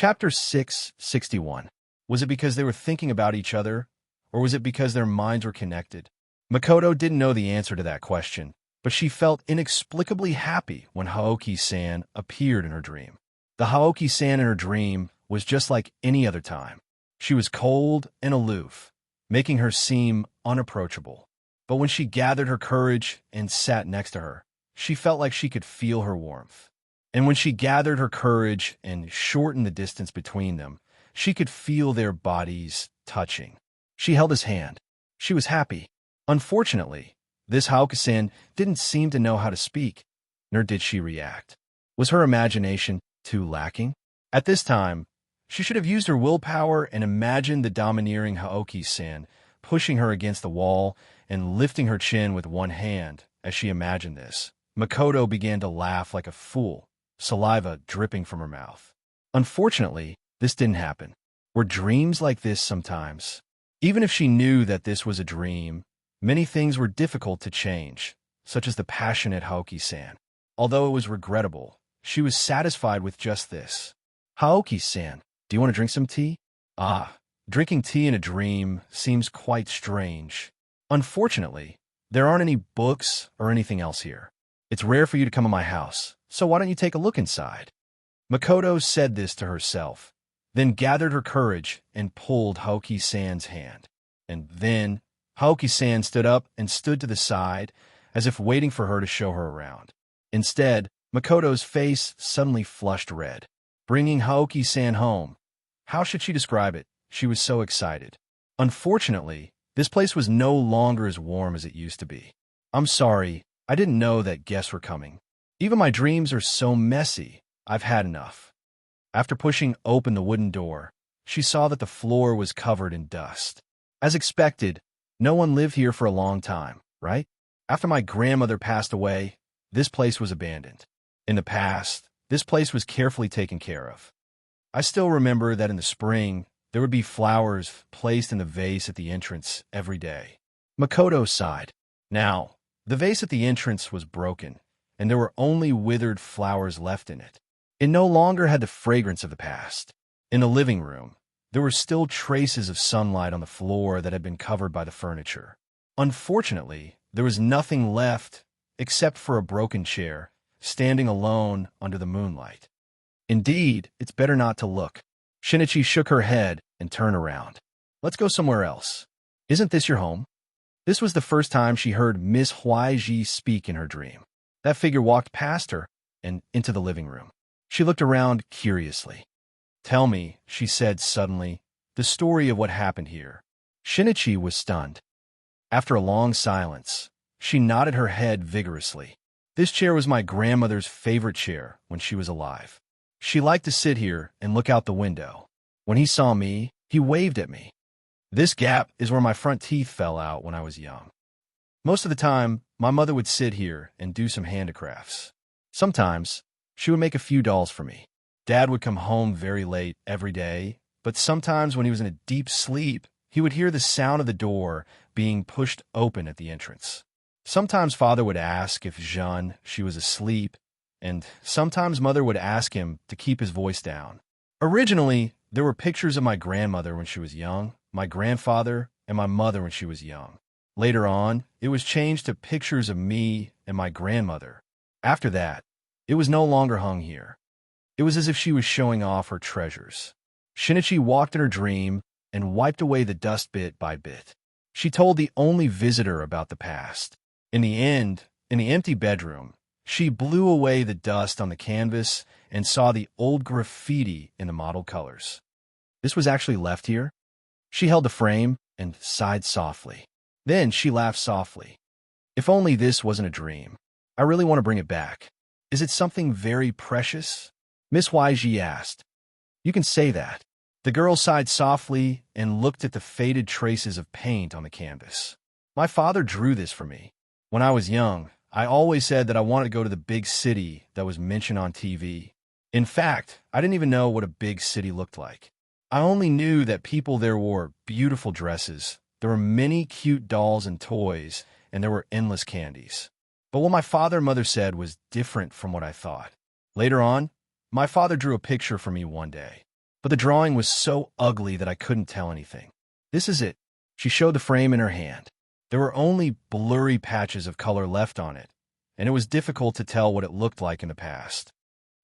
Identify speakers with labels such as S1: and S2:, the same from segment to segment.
S1: Chapter 661. Was it because they were thinking about each other, or was it because their minds were connected? Makoto didn't know the answer to that question, but she felt inexplicably happy when Haoki-san appeared in her dream. The Haoki-san in her dream was just like any other time. She was cold and aloof, making her seem unapproachable. But when she gathered her courage and sat next to her, she felt like she could feel her warmth. And when she gathered her courage and shortened the distance between them, she could feel their bodies touching. She held his hand. She was happy. Unfortunately, this Haoki-san didn't seem to know how to speak, nor did she react. Was her imagination too lacking? At this time, she should have used her willpower and imagined the domineering Haoki-san pushing her against the wall and lifting her chin with one hand. As she imagined this, Makoto began to laugh like a fool, saliva dripping from her mouth. Unfortunately, this didn't happen. Were dreams like this sometimes? Even if she knew that this was a dream, many things were difficult to change, such as the passionate Haoki-san. Although it was regrettable, she was satisfied with just this. Haoki-san, do you want to drink some tea? Drinking tea in a dream seems quite strange. Unfortunately, there aren't any books or anything else here. It's rare for you to come to my house, so why don't you take a look inside? Makoto said this to herself, then gathered her courage and pulled Haoki-san's hand. And then Haoki-san stood up and stood to the side, as if waiting for her to show her around. Instead, Makoto's face suddenly flushed red. Bringing Haoki-san home. How should she describe it? She was so excited. Unfortunately, this place was no longer as warm as it used to be. I'm sorry, I didn't know that guests were coming. Even my dreams are so messy. I've had enough. After pushing open the wooden door, she saw that the floor was covered in dust. As expected, no one lived here for a long time, right? After my grandmother passed away, this place was abandoned. In the past, this place was carefully taken care of. I still remember that in the spring, there would be flowers placed in the vase at the entrance every day. Makoto sighed. Now, the vase at the entrance was broken, and there were only withered flowers left in it. It no longer had the fragrance of the past. In the living room, there were still traces of sunlight on the floor that had been covered by the furniture. Unfortunately, there was nothing left except for a broken chair, standing alone under the moonlight. Indeed, it's better not to look. Shinichi shook her head and turned around. Let's go somewhere else. Isn't this your home? This was the first time she heard Miss Huaiji speak in her dream. That figure walked past her and into the living room. She looked around curiously. Tell me, she said suddenly, the story of what happened here. Shinichi was stunned. After a long silence, she nodded her head vigorously. This chair was my grandmother's favorite chair when she was alive. She liked to sit here and look out the window. When he saw me, he waved at me. This gap is where my front teeth fell out when I was young. Most of the time, my mother would sit here and do some handicrafts. Sometimes, she would make a few dolls for me. Dad would come home very late every day, but sometimes when he was in a deep sleep, he would hear the sound of the door being pushed open at the entrance. Sometimes Father would ask if Jeanne, she was asleep, and sometimes Mother would ask him to keep his voice down. Originally, there were pictures of my grandmother when she was young, my grandfather, and my mother when she was young. Later on, it was changed to pictures of me and my grandmother. After that, it was no longer hung here. It was as if she was showing off her treasures. Shinichi walked in her dream and wiped away the dust bit by bit. She told the only visitor about the past. In the end, in the empty bedroom, she blew away the dust on the canvas and saw the old graffiti in the model colors. This was actually left here? She held the frame and sighed softly. Then she laughed softly. If only this wasn't a dream. I really want to bring it back. Is it something very precious? Miss Huaiji asked. You can say that. The girl sighed softly and looked at the faded traces of paint on the canvas. My father drew this for me. When I was young, I always said that I wanted to go to the big city that was mentioned on TV. In fact, I didn't even know what a big city looked like. I only knew that people there wore beautiful dresses, there were many cute dolls and toys, and there were endless candies. But what my father and mother said was different from what I thought. Later on, my father drew a picture for me one day. but the drawing was so ugly that I couldn't tell anything. This is it. She showed the frame in her hand. There were only blurry patches of color left on it, and it was difficult to tell what it looked like in the past.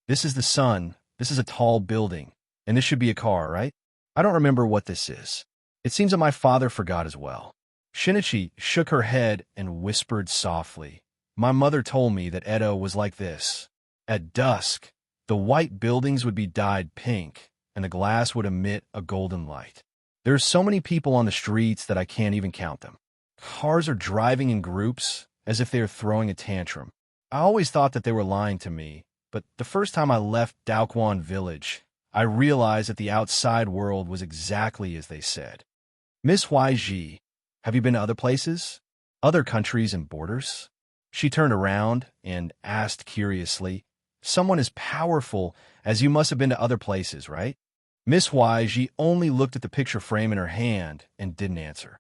S1: This is the sun, this is a tall building, and this should be a car, right? I don't remember what this is. It seems that my father forgot as well. Shinichi shook her head and whispered softly. My mother told me that Edo was like this. At dusk, the white buildings would be dyed pink, and the glass would emit a golden light. There are so many people on the streets that I can't even count them. Cars are driving in groups, as if they are throwing a tantrum. I always thought that they were lying to me, but the first time I left Daoquan village, I realized that the outside world was exactly as they said. Miss YG, have you been to other places? Other countries and borders? She turned around and asked curiously, Someone as powerful as you must have been to other places, right? Miss YG only looked at the picture frame in her hand and didn't answer.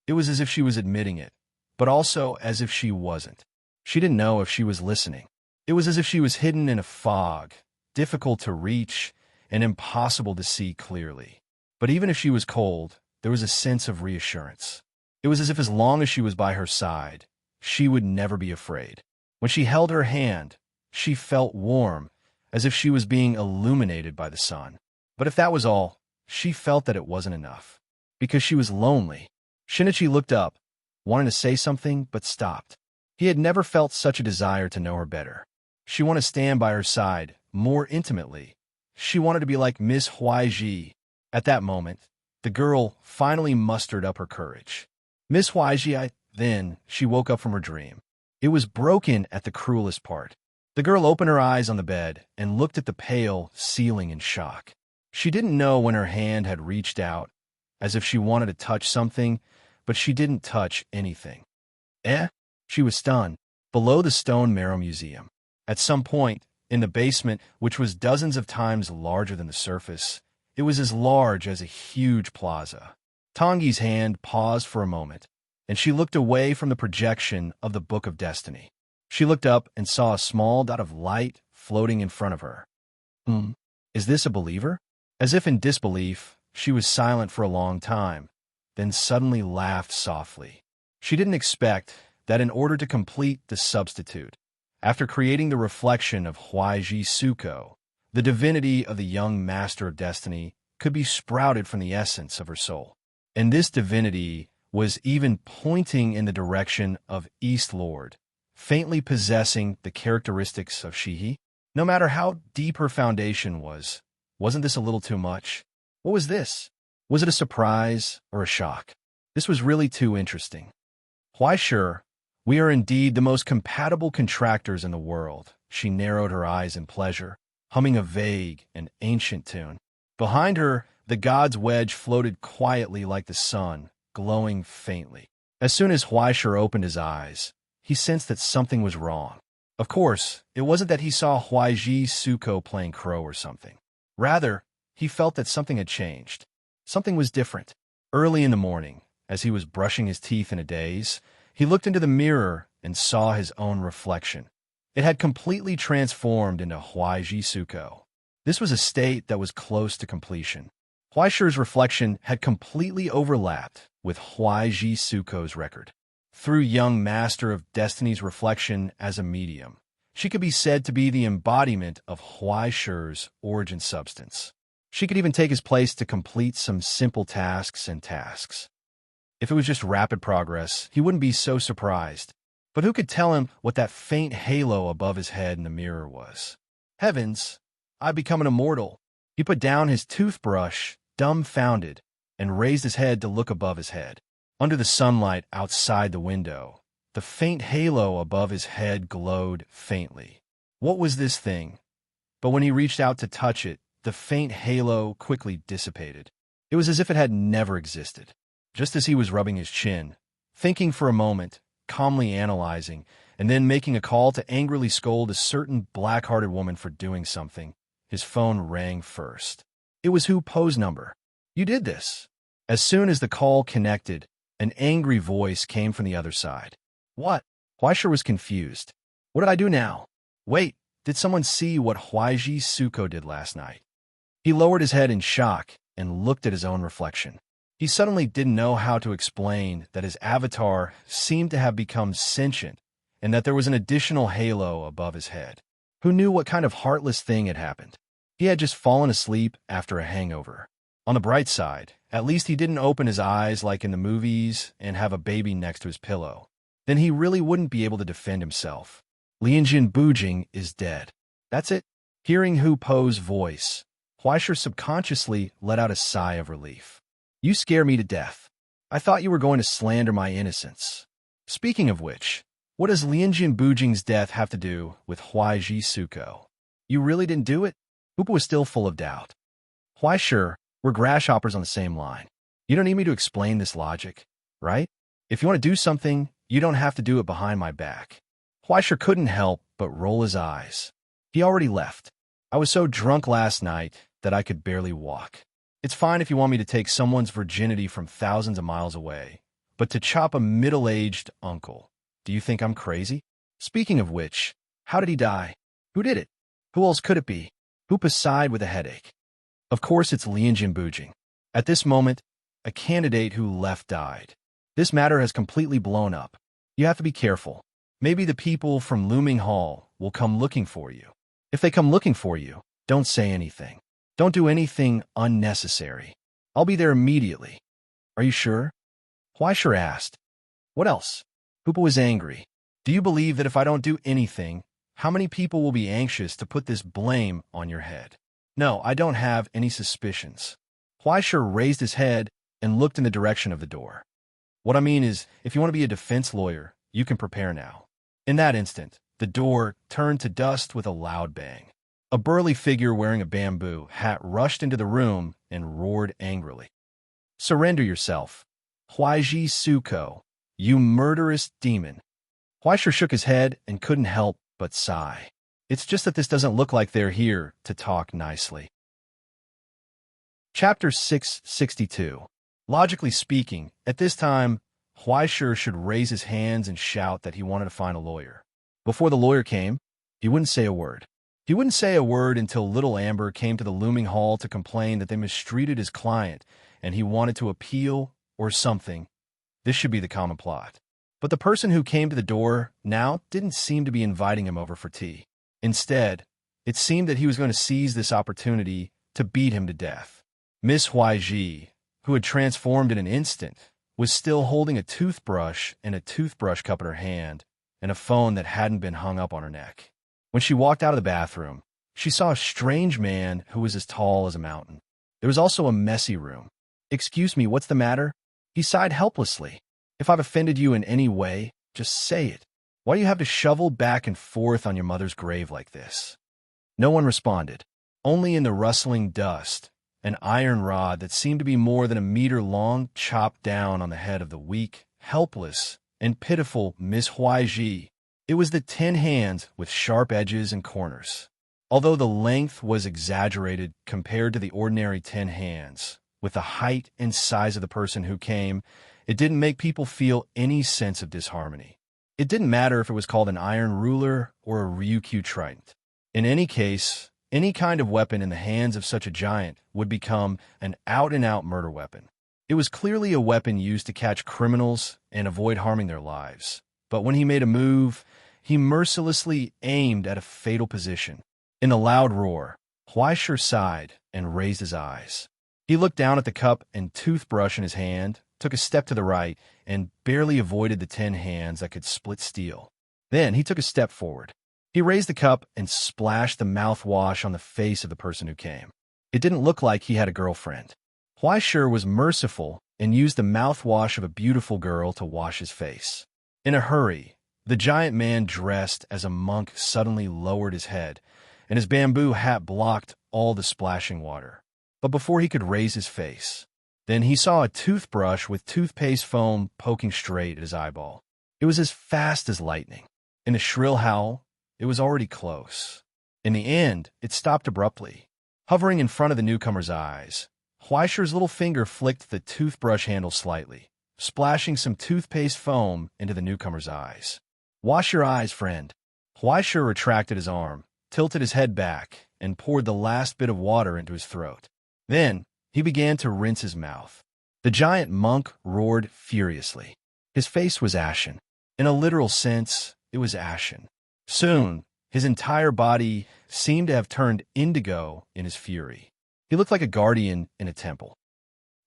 S1: It was as if she was admitting it, but also as if she wasn't. She didn't know if she was listening. It was as if she was hidden in a fog, difficult to reach and impossible to see clearly. But even if she was cold, there was a sense of reassurance. It was as long as she was by her side, she would never be afraid. When she held her hand, she felt warm, as if she was being illuminated by the sun. But if that was all, she felt that it wasn't enough. Because she was lonely. Shinichi looked up, wanting to say something, but stopped. He had never felt such a desire to know her better. She wanted to stand by her side, more intimately. She wanted to be like Miss YG. At that moment, the girl finally mustered up her courage. Miss YG, then she woke up from her dream. It was broken at the cruelest part. The girl opened her eyes on the bed and looked at the pale ceiling in shock. She didn't know when her hand had reached out, as if she wanted to touch something, but she didn't touch anything. She was stunned. Below the Stone Marrow Museum, at some point, in the basement, which was dozens of times larger than the surface, it was as large as a huge plaza. Tongi's hand paused for a moment, and she looked away from the projection of the Book of Destiny. She looked up and saw a small dot of light floating in front of her. Is this a believer? As if in disbelief, she was silent for a long time, then suddenly laughed softly. She didn't expect that in order to complete the substitute, after creating the reflection of Huaiji Suko, the divinity of the young master of destiny could be sprouted from the essence of her soul. And this divinity was even pointing in the direction of East Lord, faintly possessing the characteristics of Shihi. No matter how deep her foundation was, wasn't this a little too much? What was this? Was it a surprise or a shock? This was really too interesting. Why sure, we are indeed the most compatible contractors in the world. She narrowed her eyes in pleasure, humming a vague and ancient tune. Behind her, the god's wedge floated quietly like the sun, glowing faintly. As soon as Huaishur opened his eyes, he sensed that something was wrong. Of course, it wasn't that he saw Huaiji Suko playing crow or something. Rather, he felt that something had changed. Something was different. Early in the morning, as he was brushing his teeth in a daze, he looked into the mirror and saw his own reflection. It had completely transformed into Huaiji Suko. This was a state that was close to completion. Huaishur's reflection had completely overlapped with Huaiji Suko's record. Through young master of destiny's reflection as a medium, she could be said to be the embodiment of Huaishur's origin substance. She could even take his place to complete some simple tasks. If it was just rapid progress, he wouldn't be so surprised. But who could tell him what that faint halo above his head in the mirror was? Heavens, I've become an immortal. He put down his toothbrush, dumbfounded, and raised his head to look above his head. Under the sunlight outside the window, the faint halo above his head glowed faintly. What was this thing? But when he reached out to touch it, the faint halo quickly dissipated. It was as if it had never existed. Just as he was rubbing his chin, thinking for a moment, calmly analyzing, and then making a call to angrily scold a certain black-hearted woman for doing something, his phone rang first. It was Hu Po's number. You did this. As soon as the call connected, an angry voice came from the other side. What? Huaishur was confused. What did I do now? Wait, did someone see what Huaiji Suko did last night? He lowered his head in shock and looked at his own reflection. He suddenly didn't know how to explain that his avatar seemed to have become sentient and that there was an additional halo above his head. Who knew what kind of heartless thing had happened? He had just fallen asleep after a hangover. On the bright side, at least he didn't open his eyes like in the movies and have a baby next to his pillow. Then he really wouldn't be able to defend himself. Lianjin Bujing is dead. That's it. Hearing Hu Po's voice, Huaisher subconsciously let out a sigh of relief. You scare me to death. I thought you were going to slander my innocence. Speaking of which, what does Lianjin Bujing's death have to do with Huaiji Suko? You really didn't do it? Hupo was still full of doubt. Huaisher, we're grasshoppers on the same line. You don't need me to explain this logic, right? If you want to do something, you don't have to do it behind my back. Huaisher couldn't help but roll his eyes. He already left. I was so drunk last night that I could barely walk. It's fine if you want me to take someone's virginity from thousands of miles away, but to chop a middle-aged uncle, do you think I'm crazy? Speaking of which, how did he die? Who did it? Who else could it be? Hoopa sighed with a headache. Of course it's Lianjin Bujing. At this moment, a candidate who left died. This matter has completely blown up. You have to be careful. Maybe the people from Looming Hall will come looking for you. If they come looking for you, don't say anything. Don't do anything unnecessary. I'll be there immediately. Are you sure? Huaisher asked. What else? Hoopa was angry. Do you believe that if I don't do anything, how many people will be anxious to put this blame on your head? No, I don't have any suspicions. Huaisher raised his head and looked in the direction of the door. What I mean is, if you want to be a defense lawyer, you can prepare now. In that instant, the door turned to dust with a loud bang. A burly figure wearing a bamboo hat rushed into the room and roared angrily. Surrender yourself, Huaiji Suko, you murderous demon. Huaisher shook his head and couldn't help but sigh. It's just that this doesn't look like they're here to talk nicely. Chapter 662. Logically speaking, at this time, Huaisher should raise his hands and shout that he wanted to find a lawyer. Before the lawyer came, he wouldn't say a word. He wouldn't say a word until little Amber came to the Looming Hall to complain that they mistreated his client and he wanted to appeal or something. This should be the common plot. But the person who came to the door now didn't seem to be inviting him over for tea. Instead, it seemed that he was going to seize this opportunity to beat him to death. Miss Huaiji, who had transformed in an instant, was still holding a toothbrush and a toothbrush cup in her hand and a phone that hadn't been hung up on her neck. When she walked out of the bathroom, she saw a strange man who was as tall as a mountain. There was also a messy room. Excuse me, what's the matter? He sighed helplessly. If I've offended you in any way, just say it. Why do you have to shovel back and forth on your mother's grave like this? No one responded. Only in the rustling dust, an iron rod that seemed to be more than a meter long chopped down on the head of the weak, helpless, and pitiful Miss Huaiji. It was the 10 hands with sharp edges and corners. Although the length was exaggerated compared to the ordinary 10 hands, with the height and size of the person who came, it didn't make people feel any sense of disharmony. It didn't matter if it was called an iron ruler or a Ryukyu trident. In any case, any kind of weapon in the hands of such a giant would become an out-and-out murder weapon. It was clearly a weapon used to catch criminals and avoid harming their lives. But when he made a move, he mercilessly aimed at a fatal position. In a loud roar, Huaisher sighed and raised his eyes. He looked down at the cup and toothbrush in his hand, took a step to the right, and barely avoided the 10 hands that could split steel. Then he took a step forward. He raised the cup and splashed the mouthwash on the face of the person who came. It didn't look like he had a girlfriend. Huaisher was merciful and used the mouthwash of a beautiful girl to wash his face. In a hurry, the giant man dressed as a monk suddenly lowered his head, and his bamboo hat blocked all the splashing water. But before he could raise his face, then he saw a toothbrush with toothpaste foam poking straight at his eyeball. It was as fast as lightning. In a shrill howl, it was already close. In the end, it stopped abruptly. Hovering in front of the newcomer's eyes, Huaisher's little finger flicked the toothbrush handle slightly, splashing some toothpaste foam into the newcomer's eyes. Wash your eyes, friend. Huaisher retracted his arm, tilted his head back, and poured the last bit of water into his throat. Then he began to rinse his mouth. The giant monk roared furiously. His face was ashen. In a literal sense, it was ashen. Soon, his entire body seemed to have turned indigo in his fury. He looked like a guardian in a temple.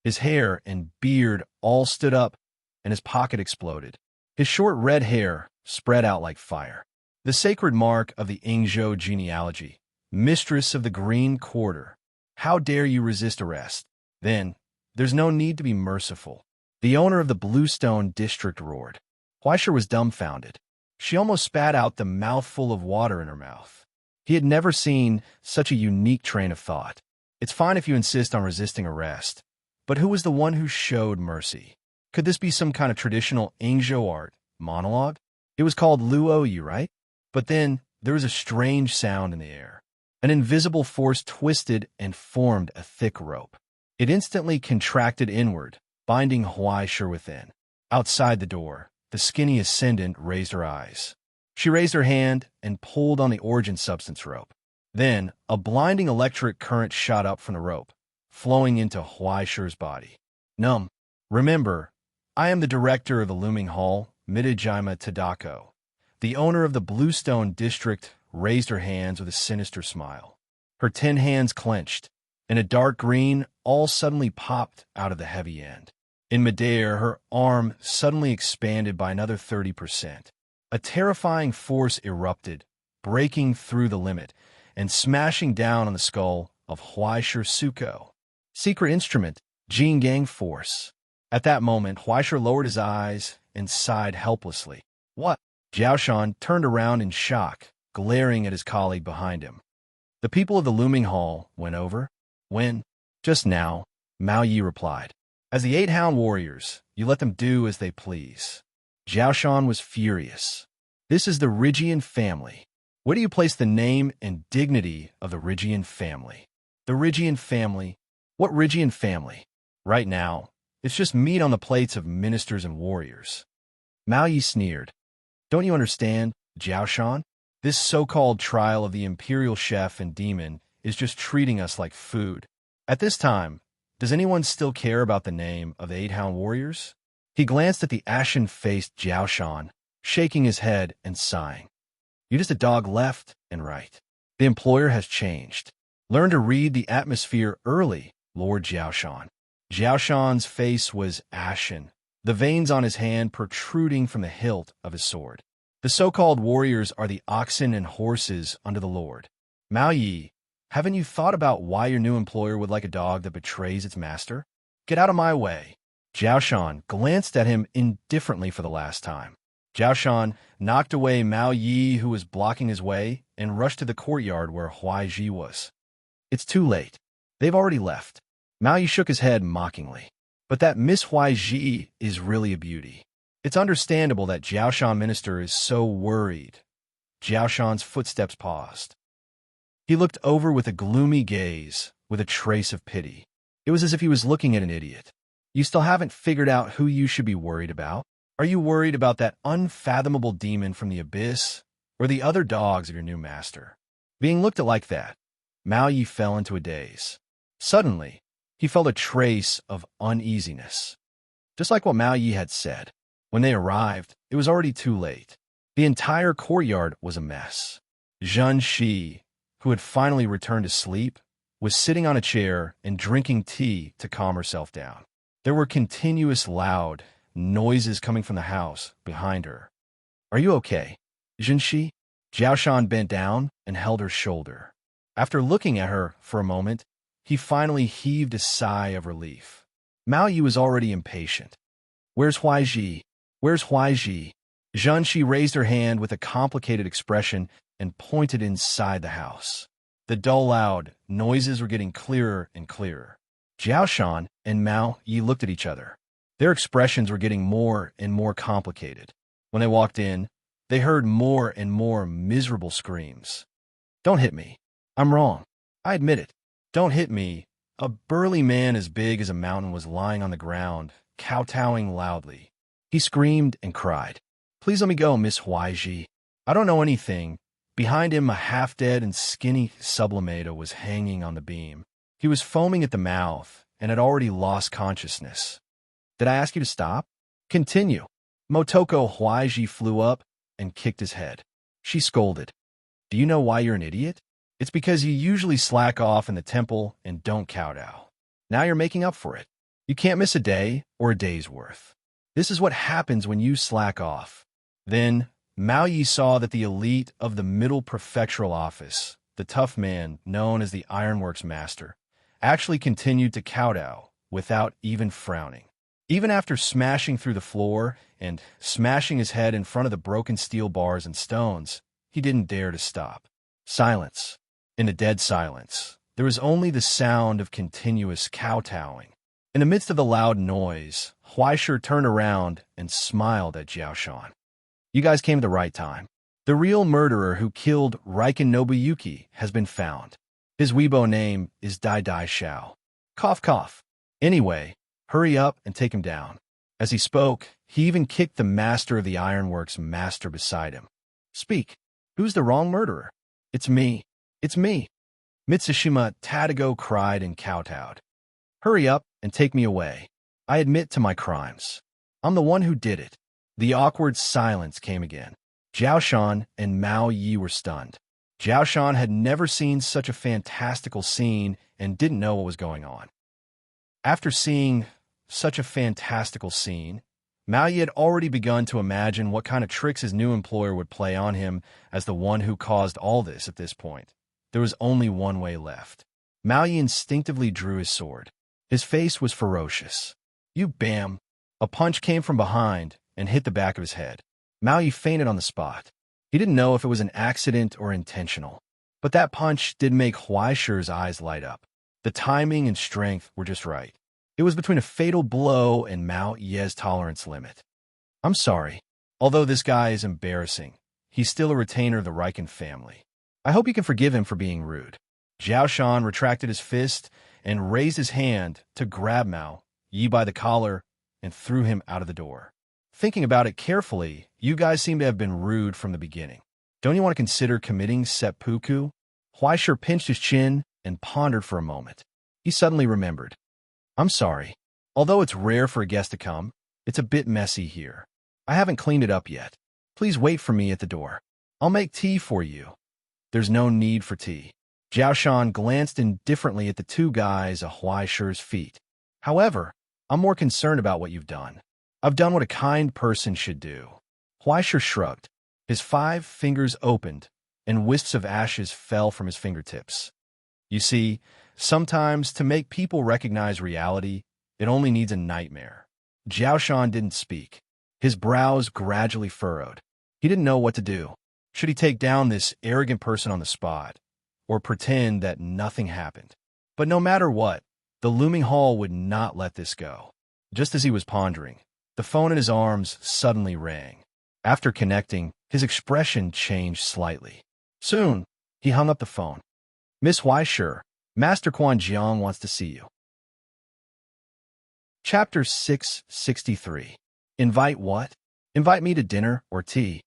S1: His hair and beard all stood up, and his pocket exploded. His short red hair spread out like fire. The sacred mark of the Ingzhou genealogy, mistress of the Green Quarter. How dare you resist arrest? Then, there's no need to be merciful. The owner of the Bluestone district roared. Huaisha was dumbfounded. She almost spat out the mouthful of water in her mouth. He had never seen such a unique train of thought. It's fine if you insist on resisting arrest, but who was the one who showed mercy? Could this be some kind of traditional Ingzhou art monologue? It was called Luoyi, right? But then there was a strange sound in the air. An invisible force twisted and formed a thick rope. It instantly contracted inward, binding Huaisha within. Outside the door, the skinny ascendant raised her eyes. She raised her hand and pulled on the origin substance rope. Then, a blinding electric current shot up from the rope, flowing into Huaisha's body. Numb. Remember, I am the director of the Looming Hall, Midajima Tadako. The owner of the Bluestone district raised her hands with a sinister smile. Her 10 hands clenched, and a dark green all suddenly popped out of the heavy end. In midair, her arm suddenly expanded by another 30%. A terrifying force erupted, breaking through the limit and smashing down on the skull of Huaisha Suko. Secret instrument, Jingang Force. At that moment, Huaisha lowered his eyes and sighed helplessly. What? Jiaoshan turned around in shock, glaring at his colleague behind him. The people of the Looming Hall went over. When? Just now, Mao Yi replied. As the 8 Hound Warriors, you let them do as they please. Jiaoshan was furious. This is the Rigian family. Where do you place the name and dignity of the Rigian family? The Rigian family? What Rigian family? Right now, it's just meat on the plates of ministers and warriors. Mao Yi sneered. Don't you understand, Jiaoshan? This so-called trial of the imperial chef and demon is just treating us like food. At this time, does anyone still care about the name of the 8 Hound Warriors? He glanced at the ashen-faced Jiaoshan, shaking his head and sighing. You're just a dog left and right. The employer has changed. Learn to read the atmosphere early, Lord Jiaoshan. Jiaoshan's face was ashen, the veins on his hand protruding from the hilt of his sword. The so-called warriors are the oxen and horses under the Lord. Mao Yi, haven't you thought about why your new employer would like a dog that betrays its master? Get out of my way. Jiaoshan glanced at him indifferently for the last time. Jiaoshan knocked away Mao Yi, who was blocking his way, and rushed to the courtyard where Huaiji was. It's too late. They've already left. Mao Yi shook his head mockingly. But that Miss Huaiji is really a beauty. It's understandable that Jiaoshan minister is so worried. Jiaoshan's footsteps paused. He looked over with a gloomy gaze, with a trace of pity. It was as if he was looking at an idiot. You still haven't figured out who you should be worried about? Are you worried about that unfathomable demon from the abyss, or the other dogs of your new master? Being looked at like that, Mao Yi fell into a daze. Suddenly, he felt a trace of uneasiness. Just like what Mao Yi had said. When they arrived, it was already too late. The entire courtyard was a mess. Zhen Shi, who had finally returned to sleep, was sitting on a chair and drinking tea to calm herself down. There were continuous loud noises coming from the house behind her. Are you okay, Zhen Shi? Jiaoshan bent down and held her shoulder. After looking at her for a moment, he finally heaved a sigh of relief. Mao Yi was already impatient. Where's Huaiji? Where's Huaiji? Zhen Shi raised her hand with a complicated expression and pointed inside the house. The dull, loud noises were getting clearer and clearer. Jiaoshan and Mao Yi looked at each other. Their expressions were getting more and more complicated. When they walked in, they heard more and more miserable screams. Don't hit me. I'm wrong. I admit it. Don't hit me. A burly man as big as a mountain was lying on the ground, kowtowing loudly. He screamed and cried. Please let me go, Miss Huaiji. I don't know anything, Behind him, a half-dead and skinny sublimata was hanging on the beam. He was foaming at the mouth and had already lost consciousness. Did I ask you to stop? Continue. Motoko Huaiji flew up and kicked his head. She scolded. Do you know why you're an idiot? It's because you usually slack off in the temple and don't kowtow. Now you're making up for it. You can't miss a day or a day's worth. This is what happens when you slack off. Then, Mao Yi saw that the elite of the Middle Prefectural Office, the tough man known as the Ironworks Master, actually continued to kowtow without even frowning. Even after smashing through the floor and smashing his head in front of the broken steel bars and stones, he didn't dare to stop. Silence. In a dead silence, there was only the sound of continuous kowtowing. In the midst of the loud noise, Huaishir turned around and smiled at Jiaoshan. You guys came at the right time. The real murderer who killed Riken Nobuyuki has been found. His Weibo name is Dai Dai Xiao. Cough, cough. Anyway, hurry up and take him down. As he spoke, he even kicked the master of the Ironworks master beside him. Speak. Who's the wrong murderer? It's me. It's me. Mitsushima Tadago cried and kowtowed. Hurry up and take me away. I admit to my crimes. I'm the one who did it. The awkward silence came again. Jiaoshan and Mao Yi were stunned. Jiaoshan had never seen such a fantastical scene and didn't know what was going on. After seeing such a fantastical scene, Mao Yi had already begun to imagine what kind of tricks his new employer would play on him as the one who caused all this at this point. There was only one way left. Mao Yi instinctively drew his sword. His face was ferocious. You bam! A punch came from behind and hit the back of his head. Mao Yi fainted on the spot. He didn't know if it was an accident or intentional. But that punch did make Huaishir's eyes light up. The timing and strength were just right. It was between a fatal blow and Mao Yi's tolerance limit. I'm sorry. Although this guy is embarrassing, he's still a retainer of the Riken family. I hope you can forgive him for being rude. Jiaoshan retracted his fist and raised his hand to grab Mao Yi by the collar and threw him out of the door. Thinking about it carefully, you guys seem to have been rude from the beginning. Don't you want to consider committing seppuku? Huaishir pinched his chin and pondered for a moment. He suddenly remembered. I'm sorry. Although it's rare for a guest to come, it's a bit messy here. I haven't cleaned it up yet. Please wait for me at the door. I'll make tea for you. There's no need for tea. Jiaoshan glanced indifferently at the two guys at Huaishir's feet. However, I'm more concerned about what you've done. I've done what a kind person should do. Huaishir shrugged. His 5 fingers opened, and wisps of ashes fell from his fingertips. You see, sometimes to make people recognize reality, it only needs a nightmare. Jiaoshan didn't speak. His brows gradually furrowed. He didn't know what to do. Should he take down this arrogant person on the spot, or pretend that nothing happened? But no matter what, the looming hall would not let this go. Just as he was pondering, the phone in his arms suddenly rang. After connecting, his expression changed slightly. Soon, he hung up the phone. Miss Huaishir, Master Quan Jiang wants to see you. Chapter 663. Invite what? Invite me to dinner or tea.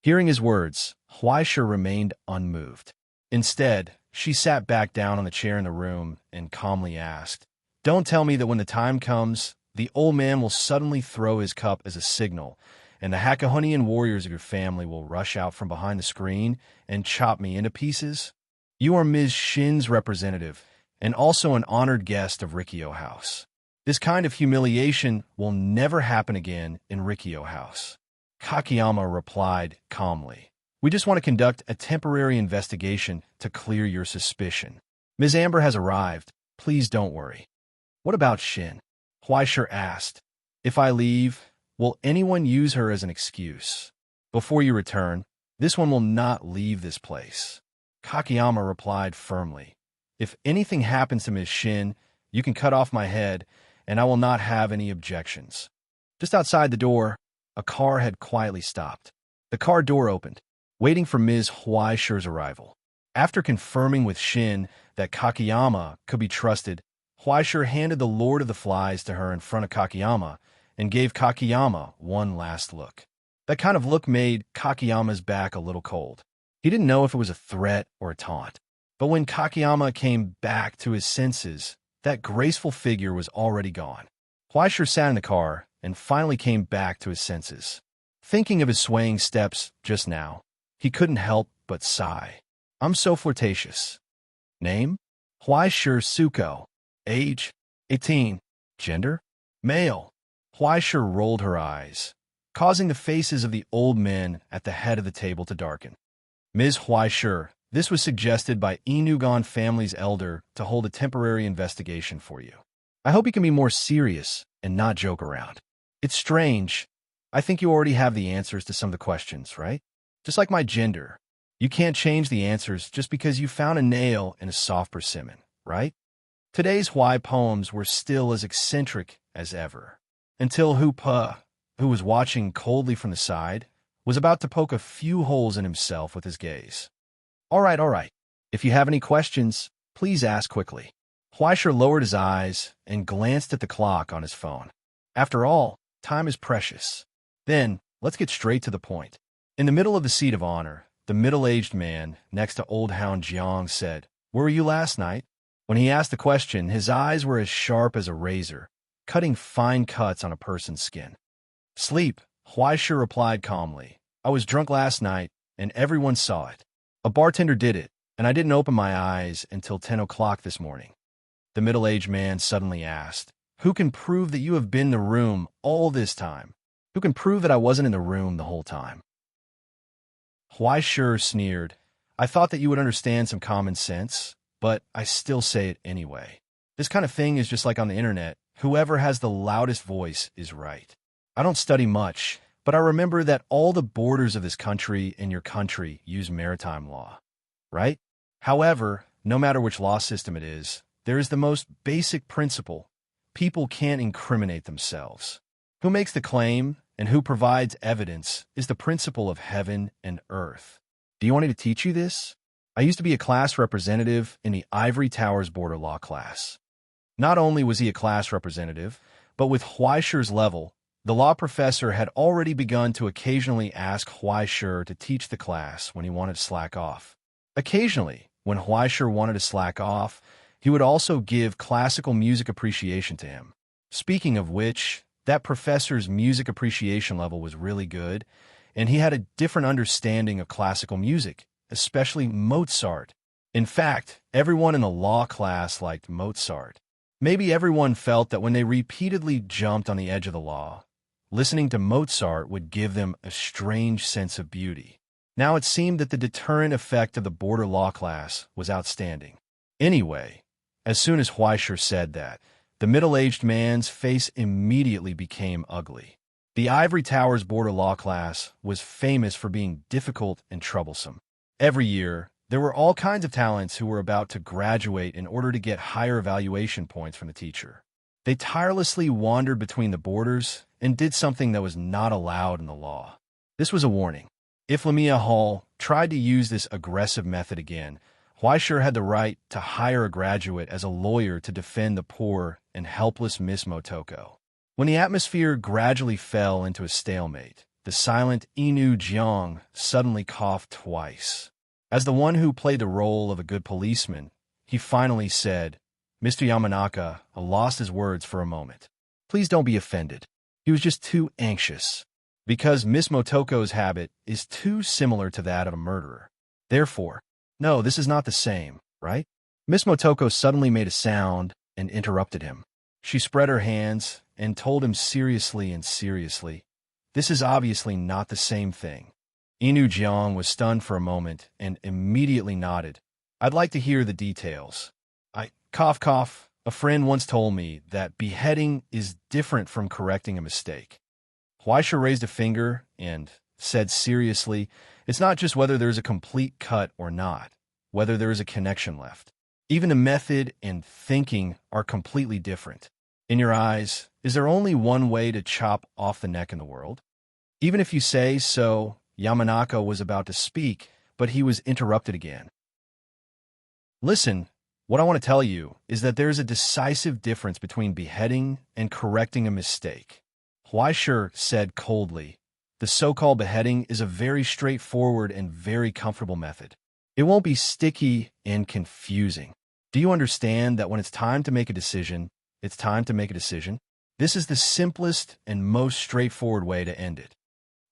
S1: Hearing his words, Huaishir remained unmoved. Instead, she sat back down on the chair in the room and calmly asked, Don't tell me that when the time comes, the old man will suddenly throw his cup as a signal, and the Hakahunian warriors of your family will rush out from behind the screen and chop me into pieces? You are Ms. Shin's representative, and also an honored guest of Rikyo House. This kind of humiliation will never happen again in Rikyo House. Kakiyama replied calmly. We just want to conduct a temporary investigation to clear your suspicion. Ms. Amber has arrived. Please don't worry. What about Shin? Huaishir asked. If I leave, will anyone use her as an excuse? Before you return, this one will not leave this place. Kakiyama replied firmly. If anything happens to Ms. Shin, you can cut off my head, and I will not have any objections. Just outside the door, a car had quietly stopped. The car door opened, waiting for Ms. Huaishir's arrival. After confirming with Shin that Kakiyama could be trusted, Huaishir handed the Lord of the Flies to her in front of Kakiyama and gave Kakiyama one last look. That kind of look made Kakiyama's back a little cold. He didn't know if it was a threat or a taunt. But when Kakeyama came back to his senses, that graceful figure was already gone. Huaishir sat in the car and finally came back to his senses. Thinking of his swaying steps just now, he couldn't help but sigh. I'm so flirtatious. Name? Huaishir Suko. Age? 18. Gender? Male. Huaishir rolled her eyes, causing the faces of the old men at the head of the table to darken. Ms. Huaishir, this was suggested by Inugon family's elder to hold a temporary investigation for you. I hope you can be more serious and not joke around. It's strange. I think you already have the answers to some of the questions, right? Just like my gender. You can't change the answers just because you found a nail in a soft persimmon, right? Today's Huai poems were still as eccentric as ever, until Hupa, who was watching coldly from the side, was about to poke a few holes in himself with his gaze. All right. If you have any questions, please ask quickly. Huaishir lowered his eyes and glanced at the clock on his phone. After all, time is precious. Then, let's get straight to the point. In the middle of the seat of honor, the middle-aged man next to Old Hound Jiang said, "Where were you last night?" When he asked the question, his eyes were as sharp as a razor, cutting fine cuts on a person's skin. "Sleep," Huaishir replied calmly. "I was drunk last night, and everyone saw it. A bartender did it, and I didn't open my eyes until 10 o'clock this morning." The middle-aged man suddenly asked, "Who can prove that you have been in the room all this time? Who can prove that I wasn't in the room the whole time?" Huaishir sneered. "I thought that you would understand some common sense, but I still say it anyway. This kind of thing is just like on the internet. Whoever has the loudest voice is right. I don't study much, but I remember that all the borders of this country and your country use maritime law, right? However, no matter which law system it is, there is the most basic principle. People can't incriminate themselves. Who makes the claim and who provides evidence is the principle of heaven and earth. Do you want me to teach you this? I used to be a class representative in the Ivory Towers border law class. Not only was he a class representative, but with Huaishir's level, the law professor had already begun to occasionally ask Huaishir to teach the class when he wanted to slack off. Occasionally, when Huaishir wanted to slack off, he would also give classical music appreciation to him. Speaking of which, that professor's music appreciation level was really good, and he had a different understanding of classical music, especially Mozart. In fact, everyone in the law class liked Mozart. Maybe everyone felt that when they repeatedly jumped on the edge of the law, listening to Mozart would give them a strange sense of beauty. Now it seemed that the deterrent effect of the border law class was outstanding. Anyway, as soon as Huaishir said that, the middle-aged man's face immediately became ugly. The Ivory Towers border law class was famous for being difficult and troublesome. Every year, there were all kinds of talents who were about to graduate in order to get higher evaluation points from the teacher. They tirelessly wandered between the borders and did something that was not allowed in the law. This was a warning. If Lamia Hall tried to use this aggressive method again, Huaishir had the right to hire a graduate as a lawyer to defend the poor and helpless Miss Motoko. When the atmosphere gradually fell into a stalemate, the silent Inu Jiang suddenly coughed twice. As the one who played the role of a good policeman, he finally said, "Mr. Yamanaka lost his words for a moment. Please don't be offended. He was just too anxious. Because Miss Motoko's habit is too similar to that of a murderer. Therefore, no, this is not the same, right?" Miss Motoko suddenly made a sound and interrupted him. She spread her hands and told him seriously, "This is obviously not the same thing." Inu Jiang was stunned for a moment and immediately nodded. "I'd like to hear the details. Cough. A friend once told me that beheading is different from correcting a mistake." Huaishir raised a finger and said seriously, "It's not just whether there's a complete cut or not, whether there is a connection left. Even the method and thinking are completely different. In your eyes, is there only one way to chop off the neck in the world?" Even if you say so, Yamanaka was about to speak, but he was interrupted again. "Listen, what I want to tell you is that there is a decisive difference between beheading and correcting a mistake," Huaishir said coldly. the so-called beheading is a very straightforward and very comfortable method. It won't be sticky and confusing. Do you understand that when it's time to make a decision, it's time to make a decision? This is the simplest and most straightforward way to end it.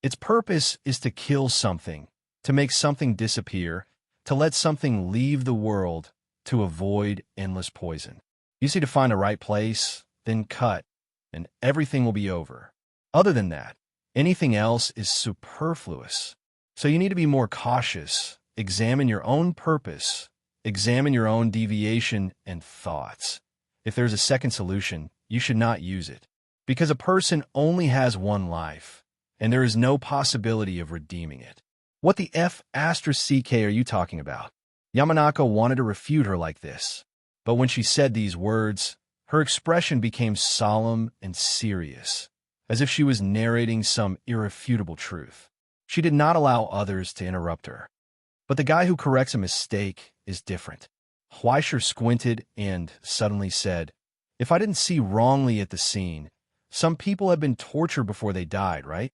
S1: Its purpose is to kill something, to make something disappear, to let something leave the world, to avoid endless poison. You see, to find the right place, then cut, and everything will be over. Other than that, anything else is superfluous. So you need to be more cautious, examine your own purpose, examine your own deviation and thoughts. If there's a second solution, you should not use it. Because a person only has one life, and there is no possibility of redeeming it. What the F*** are you talking about? Yamanaka wanted to refute her like this, but when she said these words, her expression became solemn and serious, as if she was narrating some irrefutable truth. She did not allow others to interrupt her. But the guy who corrects a mistake is different. Huaisher squinted and suddenly said, "If I didn't see wrongly at the scene, some people have been tortured before they died, right?"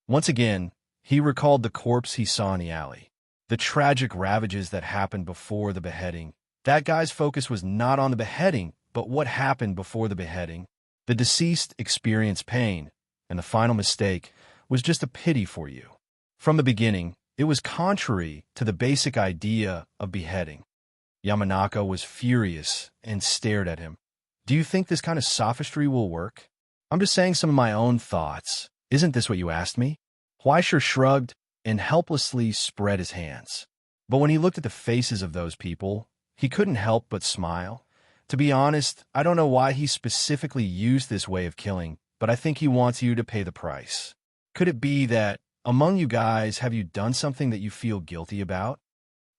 S1: Once again, he recalled the corpse he saw in the alley, the tragic ravages that happened before the beheading. That guy's focus was not on the beheading, but what happened before the beheading. The deceased experienced pain, and the final mistake was just a pity for you. From the beginning, it was contrary to the basic idea of beheading. Yamanaka was furious and stared at him. "Do you think this kind of sophistry will work?" "I'm just saying some of my own thoughts. Isn't this what you asked me?" Huaisher shrugged and helplessly spread his hands. But when he looked at the faces of those people, he couldn't help but smile. To be honest, I don't know why he specifically used this way of killing, but I think he wants you to pay the price. Could it be that, among you guys, have you done something that you feel guilty about?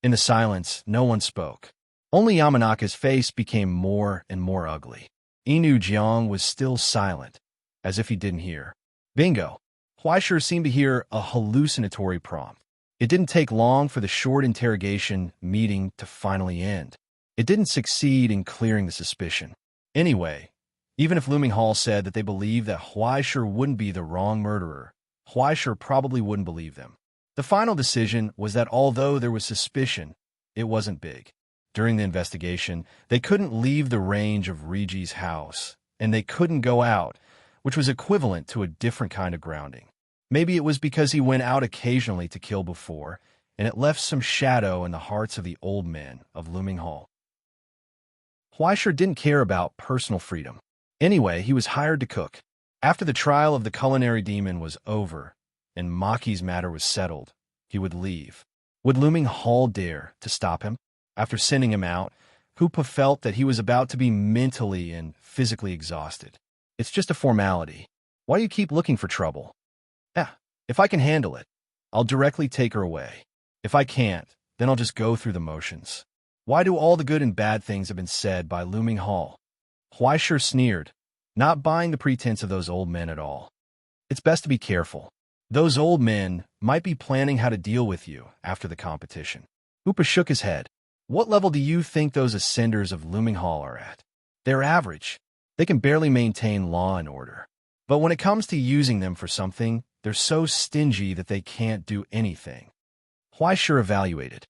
S1: In the silence, no one spoke. Only Yamanaka's face became more and more ugly. Inu Jiang was still silent, as if he didn't hear. Bingo! Huaisher seemed to hear a hallucinatory prompt. It didn't take long for the short interrogation meeting to finally end. It didn't succeed in clearing the suspicion. Anyway, even if Looming Hall said that they believed that Huaisher wouldn't be the wrong murderer, Huaisher probably wouldn't believe them. The final decision was that although there was suspicion, it wasn't big. During the investigation, they couldn't leave the range of Regi's house, and they couldn't go out, which was equivalent to a different kind of grounding. Maybe it was because he went out occasionally to kill before, and it left some shadow in the hearts of the old men of Looming Hall. Huaisher didn't care about personal freedom. Anyway, he was hired to cook. After the trial of the culinary demon was over, and Maki's matter was settled, he would leave. Would Looming Hall dare to stop him? After sending him out, Hoopa felt that he was about to be mentally and physically exhausted. "It's just a formality. Why do you keep looking for trouble?" If I can handle it, I'll directly take her away. If I can't, then I'll just go through the motions. Why do all the good and bad things have been said by Looming Hall?" Huaisher sneered, not buying the pretense of those old men at all. "It's best to be careful. Those old men might be planning how to deal with you after the competition." Hoopa shook his head. "What level do you think those ascenders of Looming Hall are at? They're average. They can barely maintain law and order. But when it comes to using them for something, they're so stingy that they can't do anything." Huaisher evaluated.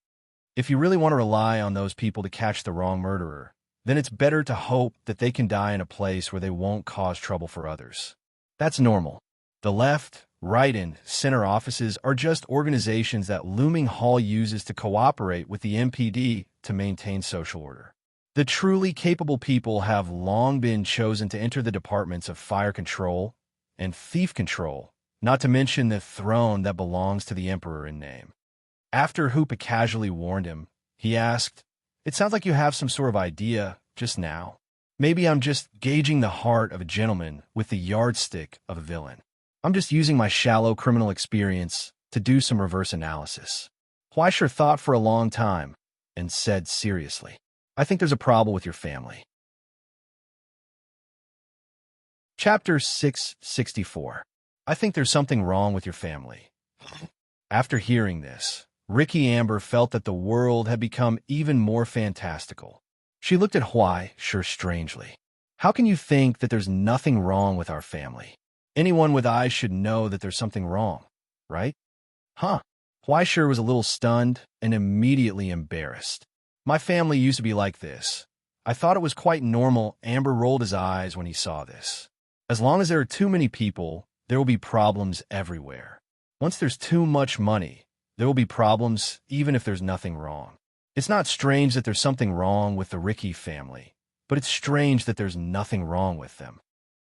S1: If you really want to rely on those people to catch the wrong murderer, then it's better to hope that they can die in a place where they won't cause trouble for others. That's normal. The left, right, and center offices are just organizations that Looming Hall uses to cooperate with the MPD to maintain social order. The truly capable people have long been chosen to enter the departments of fire control and thief control, not to mention the throne that belongs to the emperor in name. After Hoopa casually warned him, he asked, "It sounds like you have some sort of idea just now. Maybe I'm just gauging the heart of a gentleman with the yardstick of a villain. I'm just using my shallow criminal experience to do some reverse analysis." Huaisher thought for a long time and said seriously, "I think there's a problem with your family." Chapter 664. I think there's something wrong with your family. After hearing this, Ricky Amber felt that the world had become even more fantastical. She looked at Huaisher strangely. "How can you think that there's nothing wrong with our family? Anyone with eyes should know that there's something wrong." right? Huh. Huaishir was a little stunned and immediately embarrassed. My family used to be like this. I thought it was quite normal. Amber rolled his eyes when he saw this. As long as there are too many people, there will be problems everywhere. Once there's too much money, there will be problems even if there's nothing wrong. It's not strange that there's something wrong with the Ricky family, but it's strange that there's nothing wrong with them.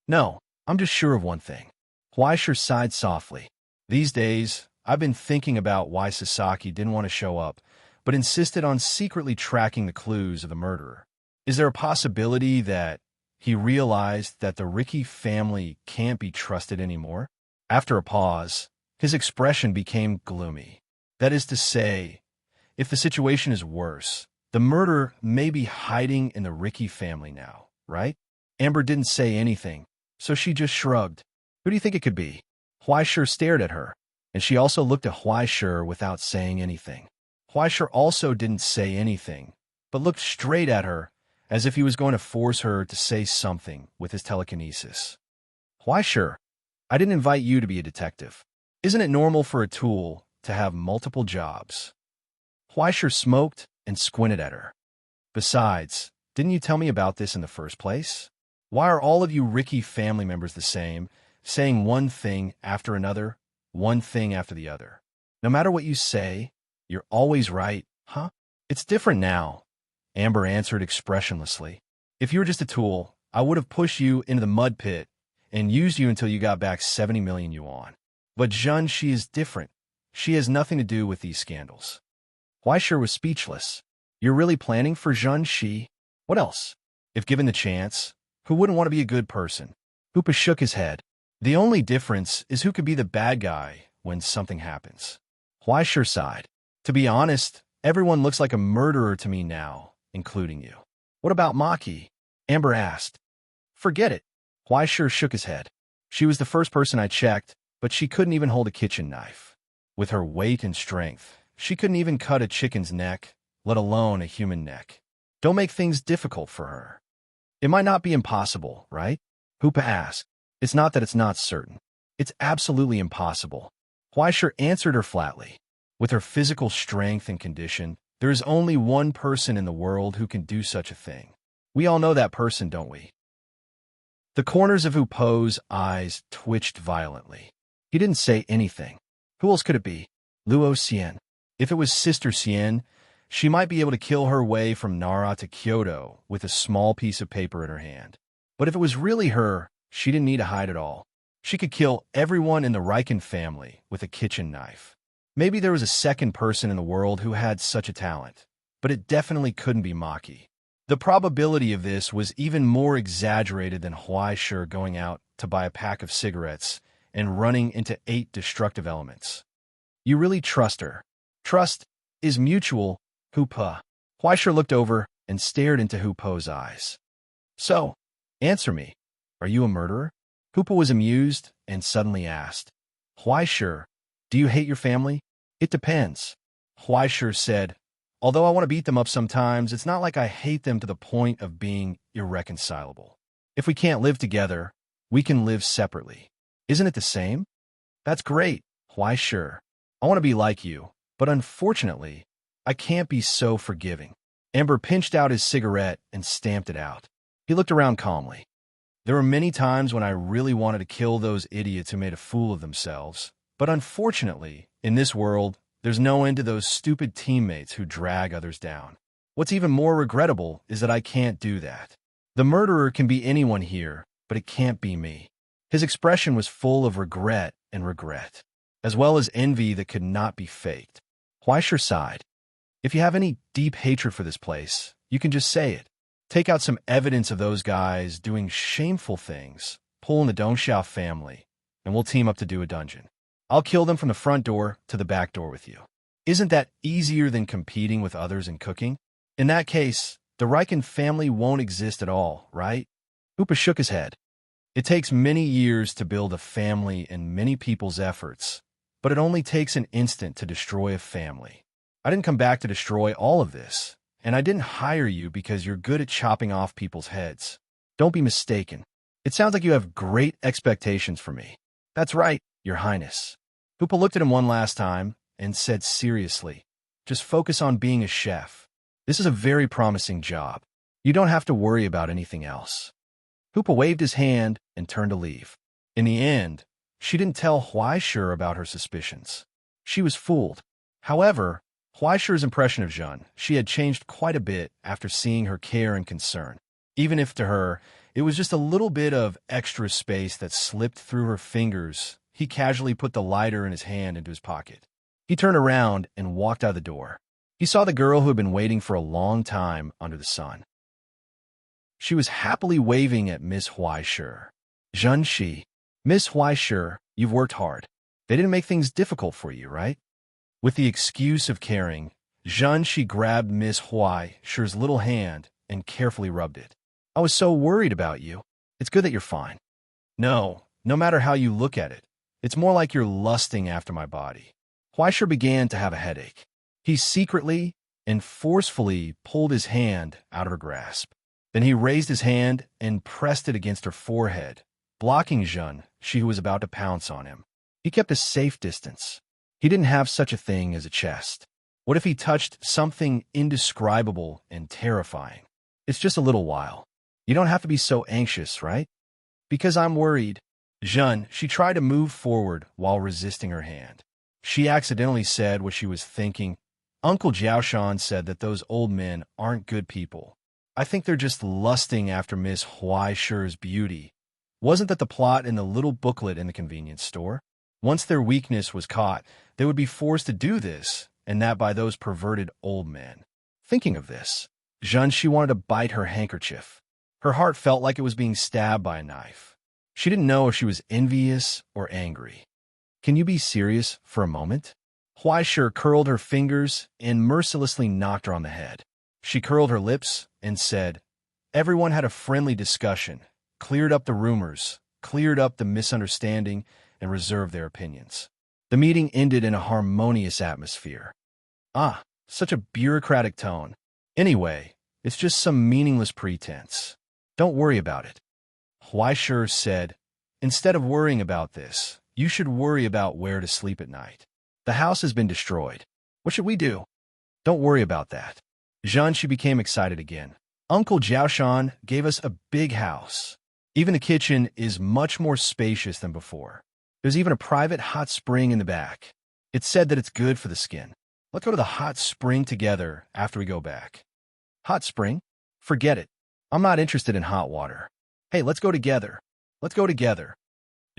S1: No, I'm just sure of one thing. Huaishir sighed softly. These days, I've been thinking about why Sasaki didn't want to show up, but insisted on secretly tracking the clues of the murderer. Is there a possibility that he realized that the Ricky family can't be trusted anymore? After a pause, his expression became gloomy. That is to say, if the situation is worse, the murderer may be hiding in the Ricky family now, right? Amber didn't say anything, so she just shrugged. Who do you think it could be? Huaishir stared at her, and she also looked at Huaishir without saying anything. Huaishir also didn't say anything, but looked straight at her, as if he was going to force her to say something with his telekinesis. Huaishir, I didn't invite you to be a detective. Isn't it normal for a tool to have multiple jobs? Huaishir smoked and squinted at her. Besides, didn't you tell me about this in the first place? Why are all of you Ricky family members the same, saying one thing after another, one thing after the other? No matter what you say, you're always right, huh? It's different now, Amber answered expressionlessly. If you were just a tool, I would have pushed you into the mud pit and used you until you got back 70 million yuan. But Zhen, she is different. She has nothing to do with these scandals. Huaishir was speechless. You're really planning for Zhen Shi? What else? If given the chance, who wouldn't want to be a good person? Hoopa shook his head. The only difference is who could be the bad guy when something happens. Huaishir sighed. To be honest, everyone looks like a murderer to me now, including you. What about Maki? Amber asked. Forget it. Huaishir shook his head. She was the first person I checked, but she couldn't even hold a kitchen knife. With her weight and strength, she couldn't even cut a chicken's neck, let alone a human neck. Don't make things difficult for her. It might not be impossible, right? Hoopa asked. It's not that it's not certain. It's absolutely impossible. Huaishir answered her flatly. With her physical strength and condition, there is only one person in the world who can do such a thing. We all know that person, don't we? The corners of Hoopa's eyes twitched violently. He didn't say anything. Who else could it be? Luo Xian. If it was Sister Xian, she might be able to kill her way from Nara to Kyoto with a small piece of paper in her hand. But if it was really her, she didn't need to hide at all. She could kill everyone in the Riken family with a kitchen knife. Maybe there was a second person in the world who had such a talent, but it definitely couldn't be Maki. The probability of this was even more exaggerated than Huaishir going out to buy a pack of cigarettes and running into 8 destructive elements. You really trust her. Trust is mutual, Hoopa. Huaishir looked over and stared into Hoopa's eyes. So, answer me. Are you a murderer? Hoopa was amused and suddenly asked. Huaishir, do you hate your family? It depends. Huaishir said, although I want to beat them up sometimes, it's not like I hate them to the point of being irreconcilable. If we can't live together, we can live separately. Isn't it the same? That's great, Huaishir. I want to be like you, but unfortunately, I can't be so forgiving. Amber pinched out his cigarette and stamped it out. He looked around calmly. There were many times when I really wanted to kill those idiots who made a fool of themselves, but unfortunately, in this world, there's no end to those stupid teammates who drag others down. What's even more regrettable is that I can't do that. The murderer can be anyone here, but it can't be me. His expression was full of regret, as well as envy that could not be faked. Huaishir sighed. If you have any deep hatred for this place, you can just say it. Take out some evidence of those guys doing shameful things, pull in the Dongxiao family, and we'll team up to do a dungeon. I'll kill them from the front door to the back door with you. Isn't that easier than competing with others in cooking? In that case, the Riken family won't exist at all, right? Hoopa shook his head. It takes many years to build a family and many people's efforts, but it only takes an instant to destroy a family. I didn't come back to destroy all of this, and I didn't hire you because you're good at chopping off people's heads. Don't be mistaken. It sounds like you have great expectations for me. That's right, Your Highness. Hoopa looked at him one last time and said seriously, "Just focus on being a chef. This is a very promising job. You don't have to worry about anything else." Hoopa waved his hand and turned to leave. In the end, she didn't tell Huaishur about her suspicions. She was fooled. However, Huaishur's impression of Zhen, she had changed quite a bit after seeing her care and concern. Even if to her, it was just a little bit of extra space that slipped through her fingers, he casually put the lighter in his hand into his pocket. He turned around and walked out the door. He saw the girl who had been waiting for a long time under the sun. She was happily waving at Miss Huaishur. "Zhen Shi, Miss Huaishur, you've worked hard. They didn't make things difficult for you, right?" With the excuse of caring, Zhen Shi grabbed Miss Huaishur's little hand and carefully rubbed it. "I was so worried about you. It's good that you're fine." No matter how you look at it, it's more like you're lusting after my body." Huaishur began to have a headache. He secretly and forcefully pulled his hand out of her grasp. Then he raised his hand and pressed it against her forehead, blocking Zhen Shi, who was about to pounce on him. He kept a safe distance. He didn't have such a thing as a chest. What if he touched something indescribable and terrifying? "It's just a little while. You don't have to be so anxious, right?" "Because I'm worried." Zhen Shi tried to move forward while resisting her hand. She accidentally said what she was thinking. "Uncle Jiaoshan said that those old men aren't good people. I think they're just lusting after Miss Huaishur's beauty. Wasn't that the plot in the little booklet in the convenience store? Once their weakness was caught, they would be forced to do this, and that by those perverted old men." Thinking of this, Zhen Shi wanted to bite her handkerchief. Her heart felt like it was being stabbed by a knife. She didn't know if she was envious or angry. "Can you be serious for a moment?" Huaishur curled her fingers and mercilessly knocked her on the head. She curled her lips and said, "Everyone had a friendly discussion, cleared up the rumors, cleared up the misunderstanding, and reserved their opinions. The meeting ended in a harmonious atmosphere." Ah, such a bureaucratic tone. "Anyway, it's just some meaningless pretense. Don't worry about it." Huaishur said, "Instead of worrying about this, you should worry about where to sleep at night. The house has been destroyed. What should we do?" "Don't worry about that." Zhen Shi became excited again. "Uncle Jiaoshan gave us a big house. Even the kitchen is much more spacious than before. There's even a private hot spring in the back. It's said that it's good for the skin. Let's go to the hot spring together after we go back." "Hot spring? Forget it. I'm not interested in hot water. Hey, let's go together. Let's go together."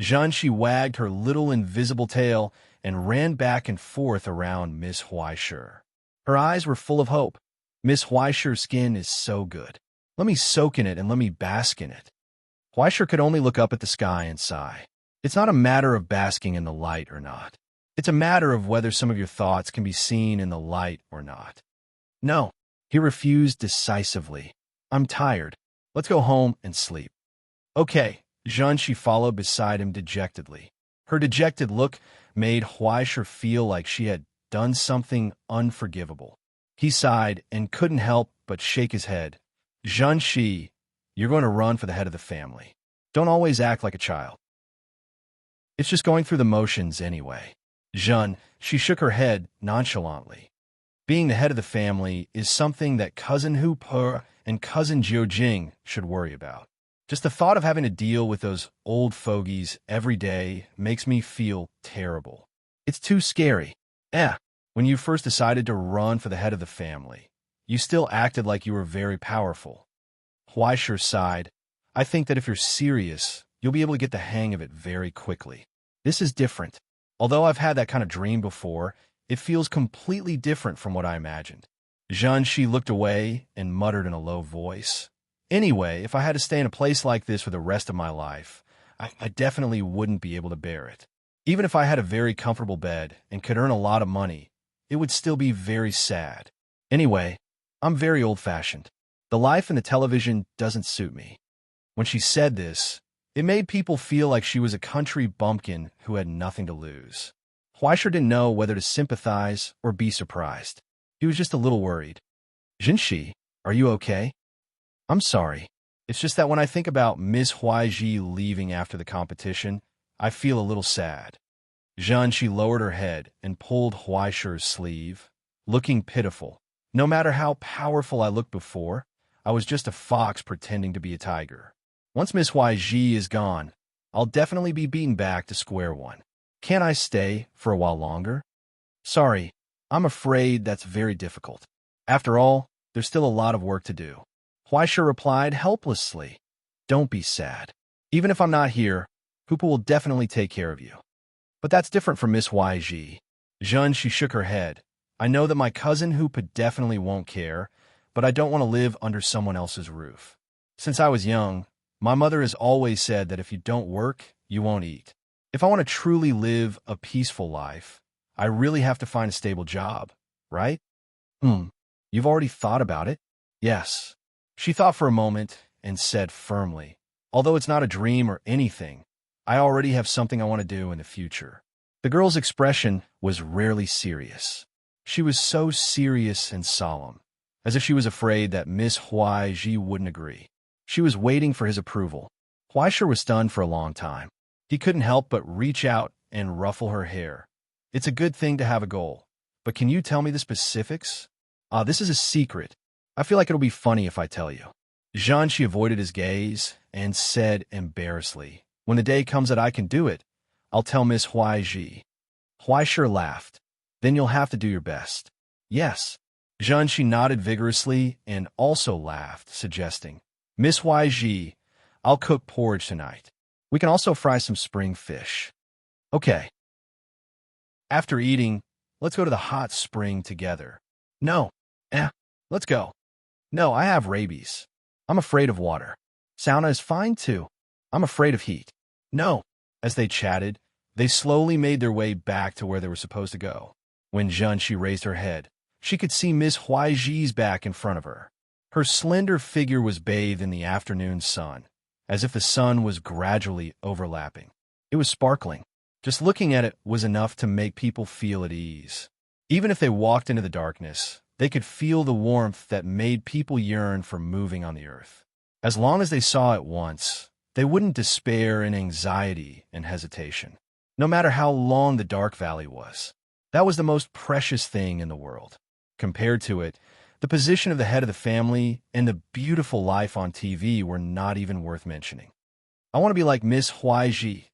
S1: Zhen Shi wagged her little invisible tail and ran back and forth around Miss Huaishur. Her eyes were full of hope. "Miss Huaishur's skin is so good. Let me soak in it and let me bask in it." Huaishur could only look up at the sky and sigh. It's not a matter of basking in the light or not. It's a matter of whether some of your thoughts can be seen in the light or not. "No," he refused decisively. "I'm tired. Let's go home and sleep." "Okay," Zhen Shi followed beside him dejectedly. Her dejected look made Huaishur feel like she had done something unforgivable. He sighed and couldn't help but shake his head. "Zhen Shi, you're going to run for the head of the family. Don't always act like a child. It's just going through the motions anyway." Zhen Shi shook her head nonchalantly. Being the head of the family is something that Cousin Hu Pe and Cousin Jiujing should worry about. Just the thought of having to deal with those old fogies every day makes me feel terrible. It's too scary. When you first decided to run for the head of the family, you still acted like you were very powerful." Huaishur sighed. "I think that if you're serious, you'll be able to get the hang of it very quickly. This is different. Although I've had that kind of dream before, it feels completely different from what I imagined." Zhen Shi looked away and muttered in a low voice, "Anyway, if I had to stay in a place like this for the rest of my life, I definitely wouldn't be able to bear it. Even if I had a very comfortable bed and could earn a lot of money, it would still be very sad. Anyway, I'm very old-fashioned. The life in the television doesn't suit me." When she said this, it made people feel like she was a country bumpkin who had nothing to lose. Huaishur didn't know whether to sympathize or be surprised. He was just a little worried. "Zhen Shi, are you okay?" "I'm sorry. It's just that when I think about Miss Huaiji leaving after the competition, I feel a little sad." She lowered her head and pulled Huaishi's sleeve, looking pitiful. No matter how powerful I looked before, I was just a fox pretending to be a tiger. Once Miss Huaiji is gone, I'll definitely be beaten back to square one. Can't I stay for a while longer? Sorry, I'm afraid that's very difficult. After all, there's still a lot of work to do. Huaishi replied helplessly. Don't be sad. Even if I'm not here, Hoopa will definitely take care of you. But that's different from Miss Huaiji. She shook her head. I know that my cousin Hoopa definitely won't care, but I don't want to live under someone else's roof. Since I was young, my mother has always said that if you don't work, you won't eat. If I want to truly live a peaceful life, I really have to find a stable job, right? You've already thought about it? Yes. She thought for a moment and said firmly, although it's not a dream or anything, I already have something I want to do in the future. The girl's expression was rarely serious. She was so serious and solemn, as if she was afraid that Miss Huaiji wouldn't agree. She was waiting for his approval. Huaisha was stunned for a long time. He couldn't help but reach out and ruffle her hair. It's a good thing to have a goal, but can you tell me the specifics? This is a secret. I feel like it'll be funny if I tell you. She avoided his gaze and said embarrassedly, when the day comes that I can do it, I'll tell Miss Huaiji. Huaisha laughed. Then you'll have to do your best. Yes. She nodded vigorously and also laughed, suggesting, Miss Huaiji, I'll cook porridge tonight. We can also fry some spring fish. Okay. After eating, let's go to the hot spring together. No. Let's go. No, I have rabies. I'm afraid of water. Sauna is fine too. I'm afraid of heat. No. As they chatted, they slowly made their way back to where they were supposed to go. When she raised her head, she could see Miss Huaiji's back in front of her. Her slender figure was bathed in the afternoon sun, as if the sun was gradually overlapping. It was sparkling. Just looking at it was enough to make people feel at ease. Even if they walked into the darkness, they could feel the warmth that made people yearn for moving on the earth. As long as they saw it once, they wouldn't despair in anxiety and hesitation. No matter how long the dark valley was, that was the most precious thing in the world. Compared to it, the position of the head of the family and the beautiful life on TV were not even worth mentioning. I want to be like Miss Huaiji,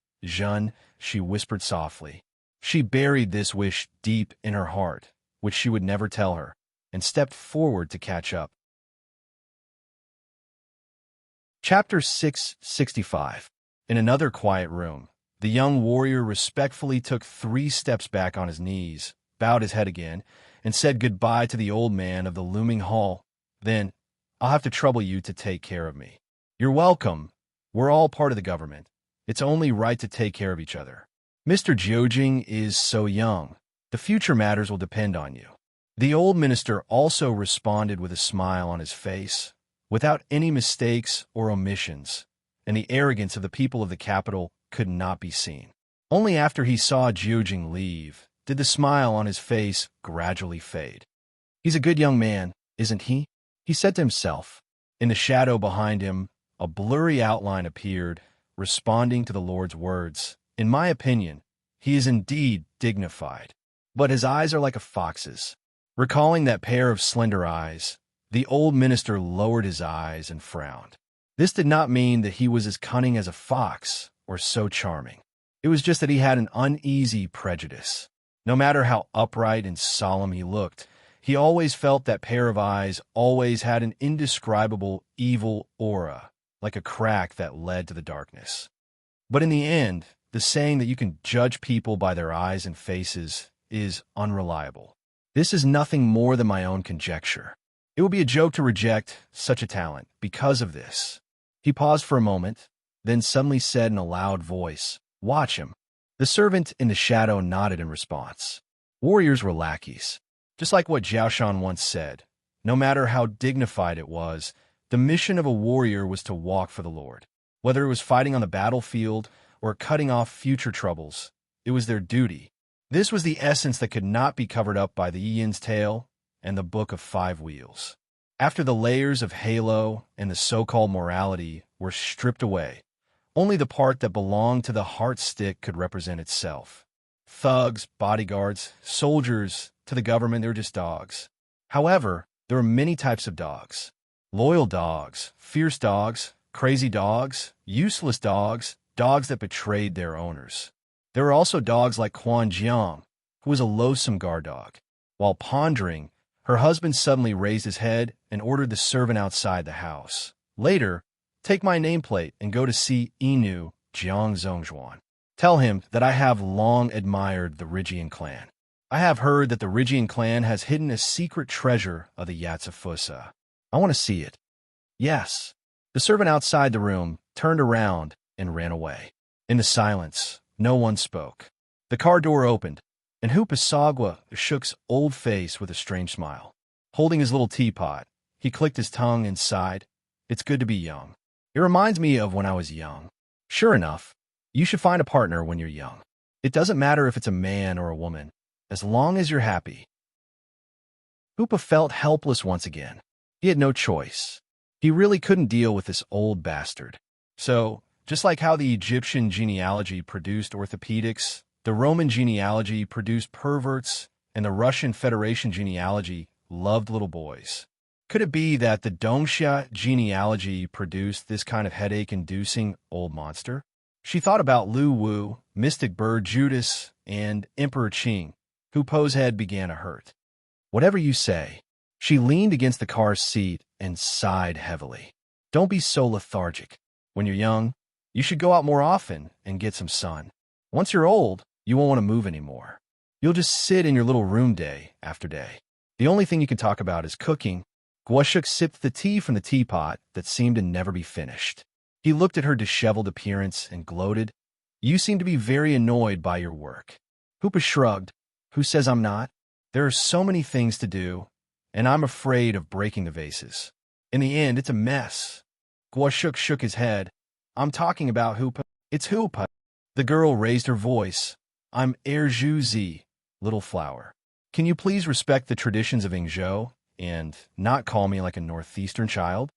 S1: she whispered softly. She buried this wish deep in her heart, which she would never tell her, and stepped forward to catch up. Chapter 665. In another quiet room, the young warrior respectfully took 3 steps back on his knees, bowed his head again, and said goodbye to the old man of the looming hall. Then, I'll have to trouble you to take care of me. You're welcome. We're all part of the government. It's only right to take care of each other. Mr. Jiojing is so young. The future matters will depend on you. The old minister also responded with a smile on his face, without any mistakes or omissions, and the arrogance of the people of the capital could not be seen. Only after he saw Jiojing leave did the smile on his face gradually fade. He's a good young man, isn't he? He said to himself. In the shadow behind him, a blurry outline appeared, responding to the Lord's words. In my opinion, he is indeed dignified, but his eyes are like a fox's. Recalling that pair of slender eyes, the old minister lowered his eyes and frowned. This did not mean that he was as cunning as a fox or so charming. It was just that he had an uneasy prejudice. No matter how upright and solemn he looked, he always felt that pair of eyes always had an indescribable evil aura, like a crack that led to the darkness. But in the end, the saying that you can judge people by their eyes and faces is unreliable. This is nothing more than my own conjecture. It would be a joke to reject such a talent because of this. He paused for a moment, then suddenly said in a loud voice, "Watch him." The servant in the shadow nodded in response. Warriors were lackeys. Just like what Jiaoshan once said, no matter how dignified it was, the mission of a warrior was to walk for the Lord. Whether it was fighting on the battlefield or cutting off future troubles, it was their duty. This was the essence that could not be covered up by the Yin's Tale and the Book of 5 Wheels. After the layers of halo and the so-called morality were stripped away, only the part that belonged to the heart stick could represent itself. Thugs, bodyguards, soldiers, to the government, they're just dogs. However, there are many types of dogs. Loyal dogs, fierce dogs, crazy dogs, useless dogs, dogs that betrayed their owners. There are also dogs like Quan Jiang, who was a loathsome guard dog. While pondering, her husband suddenly raised his head and ordered the servant outside the house. Later, take my nameplate and go to see Inu Jiang Zhongzhuan. Tell him that I have long admired the Rigian clan. I have heard that the Rigian clan has hidden a secret treasure of the Yatsufusa. I want to see it. Yes. The servant outside the room turned around and ran away. In the silence, no one spoke. The car door opened, and Hupasagwa shook's old face with a strange smile. Holding his little teapot, he clicked his tongue and sighed. It's good to be young. It reminds me of when I was young. Sure enough, you should find a partner when you're young. It doesn't matter if it's a man or a woman, as long as you're happy. Hoopa felt helpless once again. He had no choice. He really couldn't deal with this old bastard. So, just like how the Egyptian genealogy produced orthopedics, the Roman genealogy produced perverts, and the Russian Federation genealogy loved little boys. Could it be that the Dongxia genealogy produced this kind of headache-inducing old monster? She thought about Lu Wu, Mystic Bird Judas, and Emperor Qing. Hoopo's head began to hurt. Whatever you say. She leaned against the car's seat and sighed heavily. Don't be so lethargic. When you're young, you should go out more often and get some sun. Once you're old, you won't want to move anymore. You'll just sit in your little room day after day. The only thing you can talk about is cooking. Guoshuk sipped the tea from the teapot that seemed to never be finished. He looked at her disheveled appearance and gloated. You seem to be very annoyed by your work. Hoopa shrugged. Who says I'm not? There are so many things to do, and I'm afraid of breaking the vases. In the end, it's a mess. Guoshuk shook his head. I'm talking about Hoopa. It's Hoopa. The girl raised her voice. I'm Erjuzi, little flower. Can you please respect the traditions of Yingzhou and not call me like a northeastern child?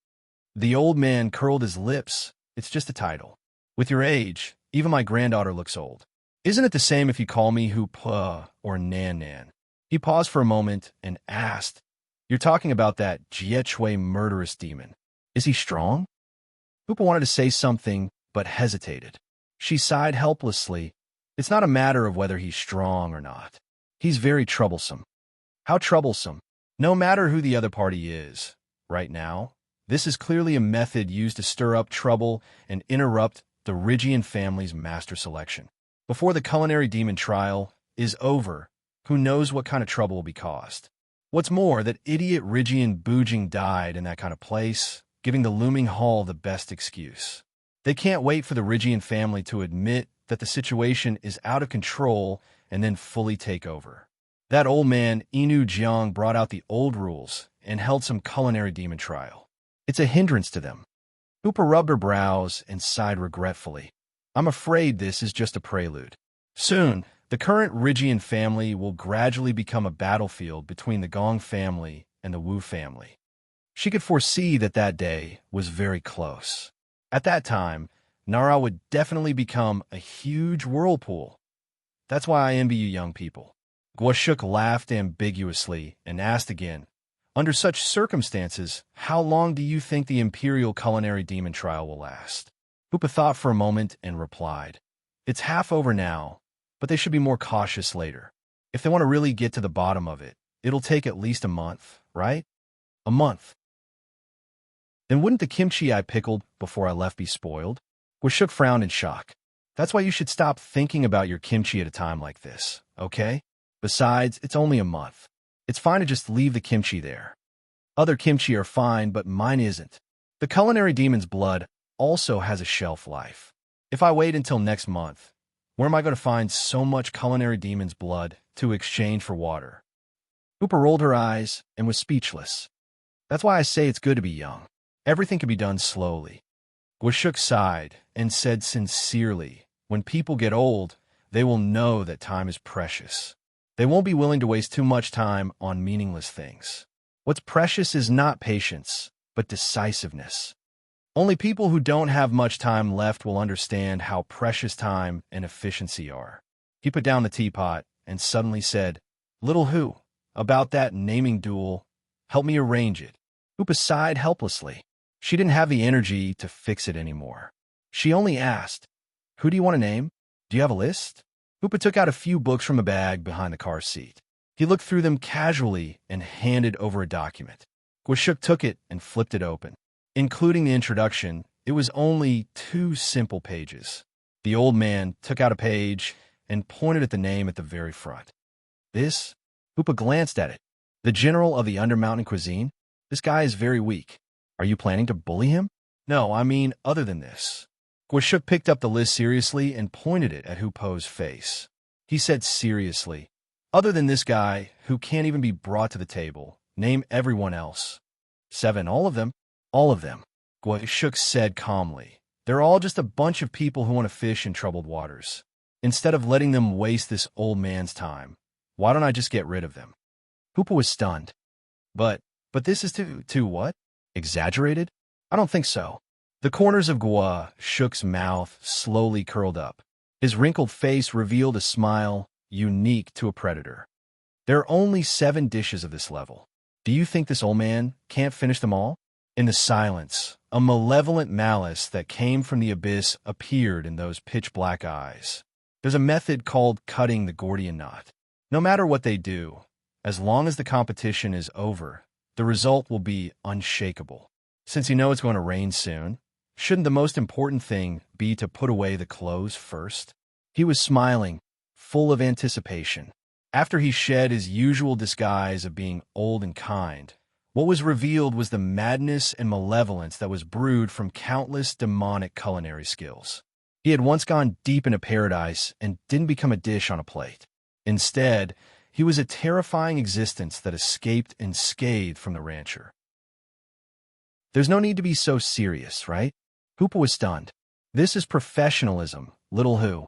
S1: The old man curled his lips. It's just a title. With your age, even my granddaughter looks old. Isn't it the same if you call me Hoopa or Nan Nan? He paused for a moment and asked, You're talking about that Jiechue murderous demon. Is he strong? Hoopa wanted to say something, but hesitated. She sighed helplessly. It's not a matter of whether he's strong or not. He's very troublesome. How troublesome? No matter who the other party is. Right now, this is clearly a method used to stir up trouble and interrupt the Rigian family's master selection. Before the culinary demon trial is over, who knows what kind of trouble will be caused. What's more, that idiot Rigian Bujing died in that kind of place, giving the looming hall the best excuse. They can't wait for the Rigian family to admit that the situation is out of control and then fully take over. That old man, Inu Jiang, brought out the old rules and held some culinary demon trial. It's a hindrance to them. Hoopa rubbed her brows and sighed regretfully. I'm afraid this is just a prelude. Soon, the current Rigian family will gradually become a battlefield between the Gong family and the Wu family. She could foresee that that day was very close. At that time, Nara would definitely become a huge whirlpool. That's why I envy you young people. Guoshuk laughed ambiguously and asked again, Under such circumstances, how long do you think the Imperial Culinary Demon trial will last? Hoopa thought for a moment and replied, It's half over now, but they should be more cautious later. If they want to really get to the bottom of it, it'll take at least a month, right? A month. Then wouldn't the kimchi I pickled before I left be spoiled? Guoshuk frowned in shock. That's why you should stop thinking about your kimchi at a time like this, okay? Besides, it's only a month. It's fine to just leave the kimchi there. Other kimchi are fine, but mine isn't. The culinary demon's blood also has a shelf life. If I wait until next month, where am I going to find so much culinary demon's blood to exchange for water? Hoopa rolled her eyes and was speechless. That's why I say it's good to be young. Everything can be done slowly. Guoshuk sighed and said sincerely, when people get old, they will know that time is precious. They won't be willing to waste too much time on meaningless things. What's precious is not patience, but decisiveness. Only people who don't have much time left will understand how precious time and efficiency are. He put down the teapot and suddenly said, "Little Hu, about that naming duel, help me arrange it." Hoopa sighed helplessly. She didn't have the energy to fix it anymore. She only asked, "Who do you want to name? Do you have a list?" Hoopa took out a few books from a bag behind the car seat. He looked through them casually and handed over a document. Gwashuk took it and flipped it open. Including the introduction, it was only 2 simple pages. The old man took out a page and pointed at the name at the very front. "This?" Hoopa glanced at it. "The general of the Undermountain cuisine? This guy is very weak. Are you planning to bully him?" "No, I mean other than this." Gwashuk picked up the list seriously and pointed it at Hoopo's face. He said seriously, "Other than this guy, who can't even be brought to the table, name everyone else." 7, all of them? "All of them," Gwashuk said calmly. "They're all just a bunch of people who want to fish in troubled waters. Instead of letting them waste this old man's time, why don't I just get rid of them?" Hoopa was stunned. But this is too what? Exaggerated? I don't think so." The corners of Gwashuk's mouth slowly curled up. His wrinkled face revealed a smile unique to a predator. "There are only 7 dishes of this level. Do you think this old man can't finish them all?" In the silence, a malevolent malice that came from the abyss appeared in those pitch-black eyes. "There's a method called cutting the Gordian knot. No matter what they do, as long as the competition is over, the result will be unshakable. Since you know it's going to rain soon, shouldn't the most important thing be to put away the clothes first?" He was smiling, full of anticipation. After he shed his usual disguise of being old and kind, what was revealed was the madness and malevolence that was brewed from countless demonic culinary skills. He had once gone deep into paradise and didn't become a dish on a plate. Instead, he was a terrifying existence that escaped unscathed from the rancher. "There's no need to be so serious, right?" Hoopa was stunned. "This is professionalism, Little Hu,"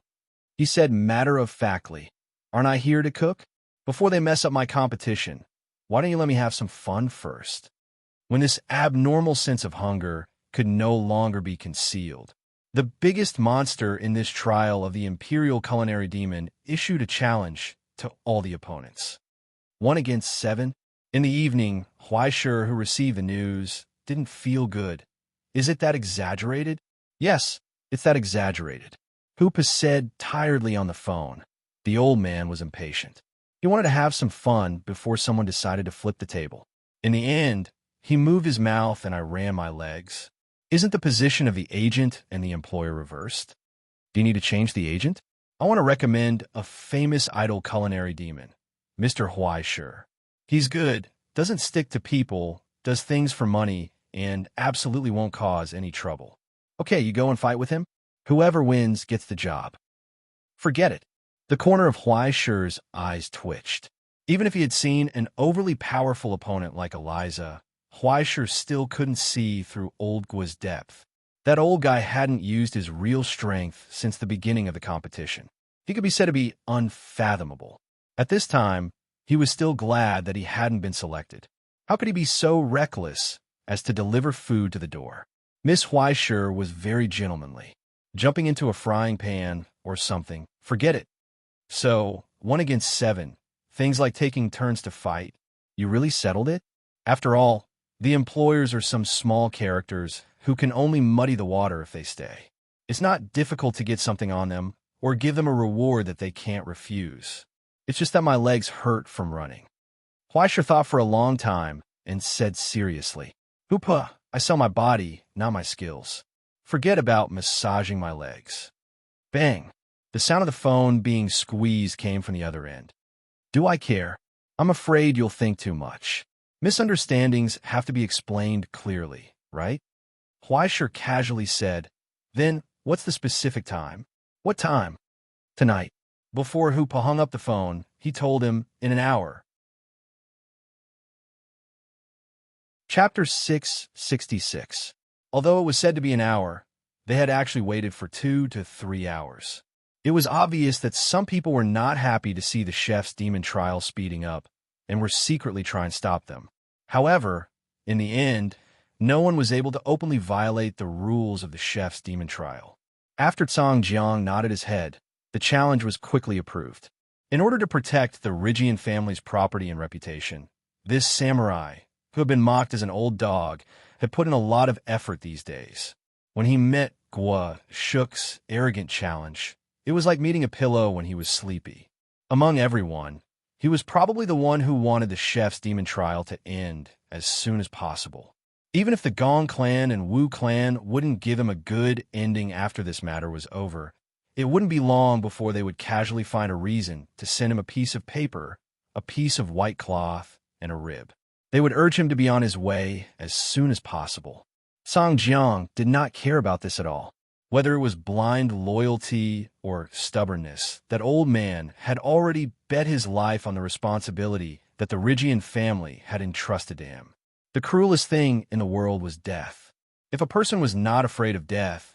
S1: he said matter-of-factly. "Aren't I here to cook? Before they mess up my competition, why don't you let me have some fun first?" When this abnormal sense of hunger could no longer be concealed, the biggest monster in this trial of the Imperial Culinary Demon issued a challenge to all the opponents. 1 against 7? In the evening, Huaishur, who received the news, didn't feel good. "Is it that exaggerated?" "Yes, it's that exaggerated," Hoopa said tiredly on the phone. The old man was impatient. He wanted to have some fun before someone decided to flip the table. In the end, he moved his mouth and I ran my legs. "Isn't the position of the agent and the employer reversed? Do you need to change the agent? I want to recommend a famous idol culinary demon, Mr. Huaishur. He's good, doesn't stick to people, does things for money, and absolutely won't cause any trouble. Okay, you go and fight with him? Whoever wins gets the job." "Forget it." The corner of Huaishur's eyes twitched. Even if he had seen an overly powerful opponent like Eliza, Huaishur still couldn't see through old Gua's depth. That old guy hadn't used his real strength since the beginning of the competition. He could be said to be unfathomable. At this time, he was still glad that he hadn't been selected. How could he be so reckless as to deliver food to the door? Miss Huaishur was very gentlemanly. Jumping into a frying pan or something, forget it. So, 1 against 7, things like taking turns to fight. You really settled it? After all, the employers are some small characters who can only muddy the water if they stay. It's not difficult to get something on them or give them a reward that they can't refuse. It's just that my legs hurt from running." Huaishur thought for a long time and said seriously, "Hoopa, I sell my body, not my skills. Forget about massaging my legs." Bang! The sound of the phone being squeezed came from the other end. "Do I care? I'm afraid you'll think too much. Misunderstandings have to be explained clearly, right?" Huaishur casually said, "Then, what's the specific time?" "What time?" "Tonight." Before Hoopa hung up the phone, he told him, "In an hour." Chapter 666. Although it was said to be an hour, they had actually waited for 2 to 3 hours. It was obvious that some people were not happy to see the chef's demon trial speeding up and were secretly trying to stop them. However, in the end, no one was able to openly violate the rules of the chef's demon trial. After Cang Jiang nodded his head, The challenge was quickly approved. In order to protect the Rygian family's property and reputation, this samurai, who had been mocked as an old dog, had put in a lot of effort these days. When he met Guo Shuk's arrogant challenge, it was like meeting a pillow when he was sleepy. Among everyone, he was probably the one who wanted the chef's demon trial to end as soon as possible. Even if the Gong clan and Wu clan wouldn't give him a good ending after this matter was over, it wouldn't be long before they would casually find a reason to send him a piece of paper, a piece of white cloth, and a rib. They would urge him to be on his way as soon as possible. Song Jiang did not care about this at all. Whether it was blind loyalty or stubbornness, that old man had already bet his life on the responsibility that the Rygian family had entrusted to him. The cruelest thing in the world was death. If a person was not afraid of death,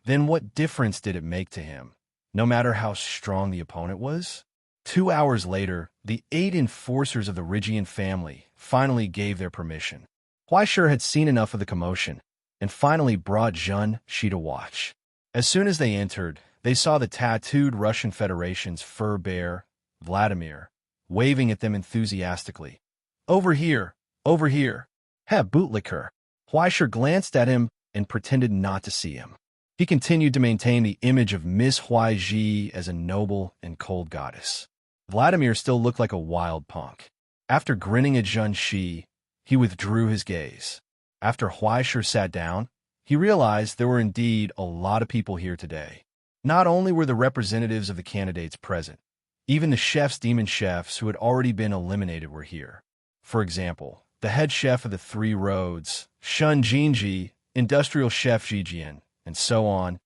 S1: then what difference did it make to him, no matter how strong the opponent was? 2 hours later, the 8 enforcers of the Rygian family finally gave their permission. Huaishir had seen enough of the commotion and finally brought Zhen Shi to watch. As soon as they entered, they saw the tattooed Russian Federation's fur bear, Vladimir, waving at them enthusiastically. "Over here! Over here! Have bootlicker!" Huaishir glanced at him and pretended not to see him. He continued to maintain the image of Miss Huaiji as a noble and cold goddess. Vladimir still looked like a wild punk. After grinning at Zhen Shi, he withdrew his gaze. After Huaishir sat down, he realized there were indeed a lot of people here today. Not only were the representatives of the candidates present, even the chef's demon chefs who had already been eliminated were here. For example, the head chef of the Three Roads, Shun Jinji, industrial chef Jijian, and so on.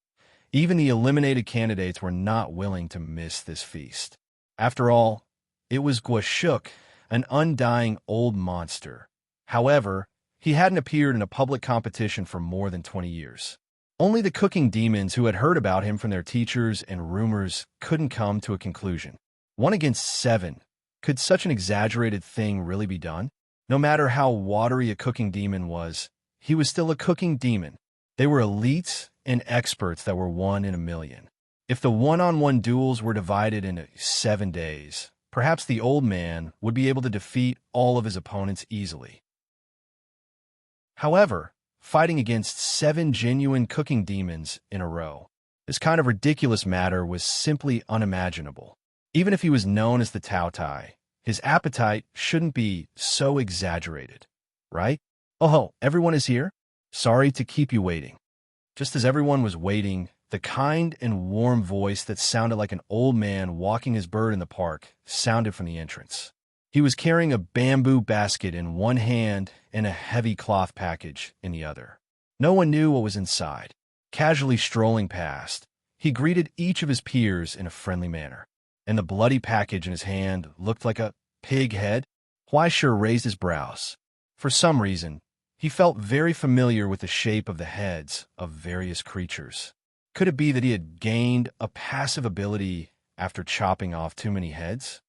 S1: Even the eliminated candidates were not willing to miss this feast. After all, it was Guo Shuk, an undying old monster. However, he hadn't appeared in a public competition for more than 20 years. Only the cooking demons who had heard about him from their teachers and rumors couldn't come to a conclusion. 1 against 7. Could such an exaggerated thing really be done? No matter how watery a cooking demon was, he was still a cooking demon. They were elites and experts that were 1 in a million. If the one-on-one duels were divided into 7 days, perhaps the old man would be able to defeat all of his opponents easily. However, fighting against 7 genuine cooking demons in a row, this kind of ridiculous matter was simply unimaginable. Even if he was known as the Tao Tai, his appetite shouldn't be so exaggerated, right? "Oh, everyone is here? Sorry to keep you waiting." Just as everyone was waiting, the kind and warm voice that sounded like an old man walking his bird in the park sounded from the entrance. He was carrying a bamboo basket in one hand and a heavy cloth package in the other. No one knew what was inside. Casually strolling past, he greeted each of his peers in a friendly manner. And the bloody package in his hand looked like a pig head. Huaishir raised his brows. For some reason, he felt very familiar with the shape of the heads of various creatures. Could it be that he had gained a passive ability after chopping off too many heads?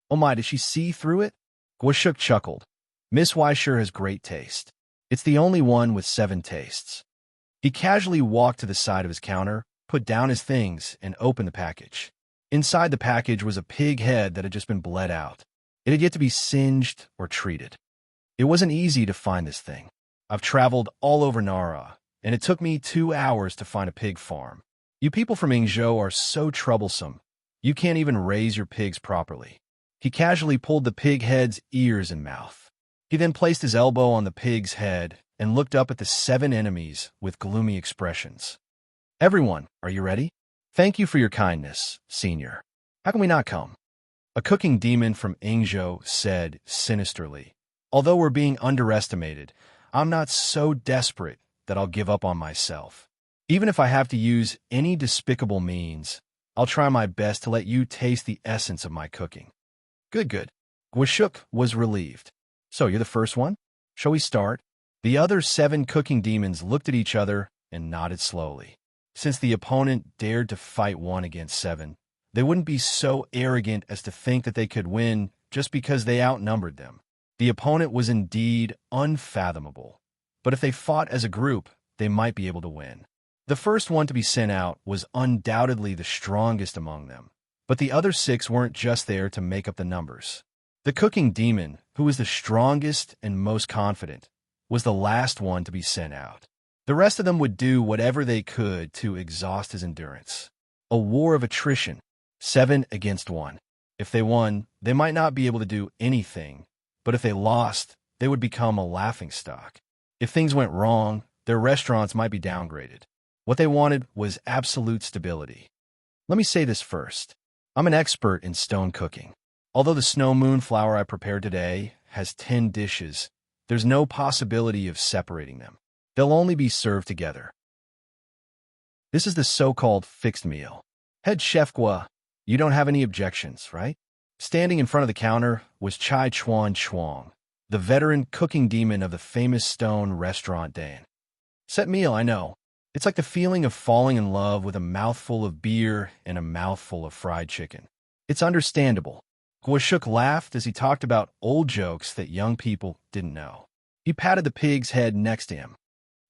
S1: "Oh my, did she see through it?" Guo Shuk chuckled. "Miss Huaishir has great taste. It's the only one with 7 tastes." He casually walked to the side of his counter, put down his things, and opened the package. Inside the package was a pig head that had just been bled out. It had yet to be singed or treated. It wasn't easy to find this thing. I've traveled all over Nara, and it took me 2 hours to find a pig farm. You people from Yingzhou are so troublesome. You can't even raise your pigs properly. He casually pulled the pig head's ears and mouth. He then placed his elbow on the pig's head and looked up at the 7 enemies with gloomy expressions. "Everyone, are you ready? Thank you for your kindness, Senior. How can we not come?" A cooking demon from Yingzhou said sinisterly, "Although we're being underestimated, I'm not so desperate that I'll give up on myself. Even if I have to use any despicable means, I'll try my best to let you taste the essence of my cooking." Good. Guo Shuk was relieved. "So you're the first one? Shall we start?" The other 7 cooking demons looked at each other and nodded slowly. Since the opponent dared to fight 1 against 7, they wouldn't be so arrogant as to think that they could win just because they outnumbered them. The opponent was indeed unfathomable, but if they fought as a group, they might be able to win. The first one to be sent out was undoubtedly the strongest among them, but the other 6 weren't just there to make up the numbers. The cooking demon, who was the strongest and most confident, was the last one to be sent out. The rest of them would do whatever they could to exhaust his endurance. A war of attrition, 7 against 1. If they won, they might not be able to do anything, but if they lost, they would become a laughingstock. If things went wrong, their restaurants might be downgraded. What they wanted was absolute stability. Let me say this first. I'm an expert in stone cooking. Although the snow moon flour I prepared today has 10 dishes, there's no possibility of separating them. They'll only be served together. This is the so-called fixed meal. Head chef Gua, you don't have any objections, right? Standing in front of the counter was Chai Chuan Chuang, the veteran cooking demon of the famous stone restaurant Dan. Set meal, I know. It's like the feeling of falling in love with a mouthful of beer and a mouthful of fried chicken. It's understandable. Guashuk laughed as he talked about old jokes that young people didn't know. He patted the pig's head next to him.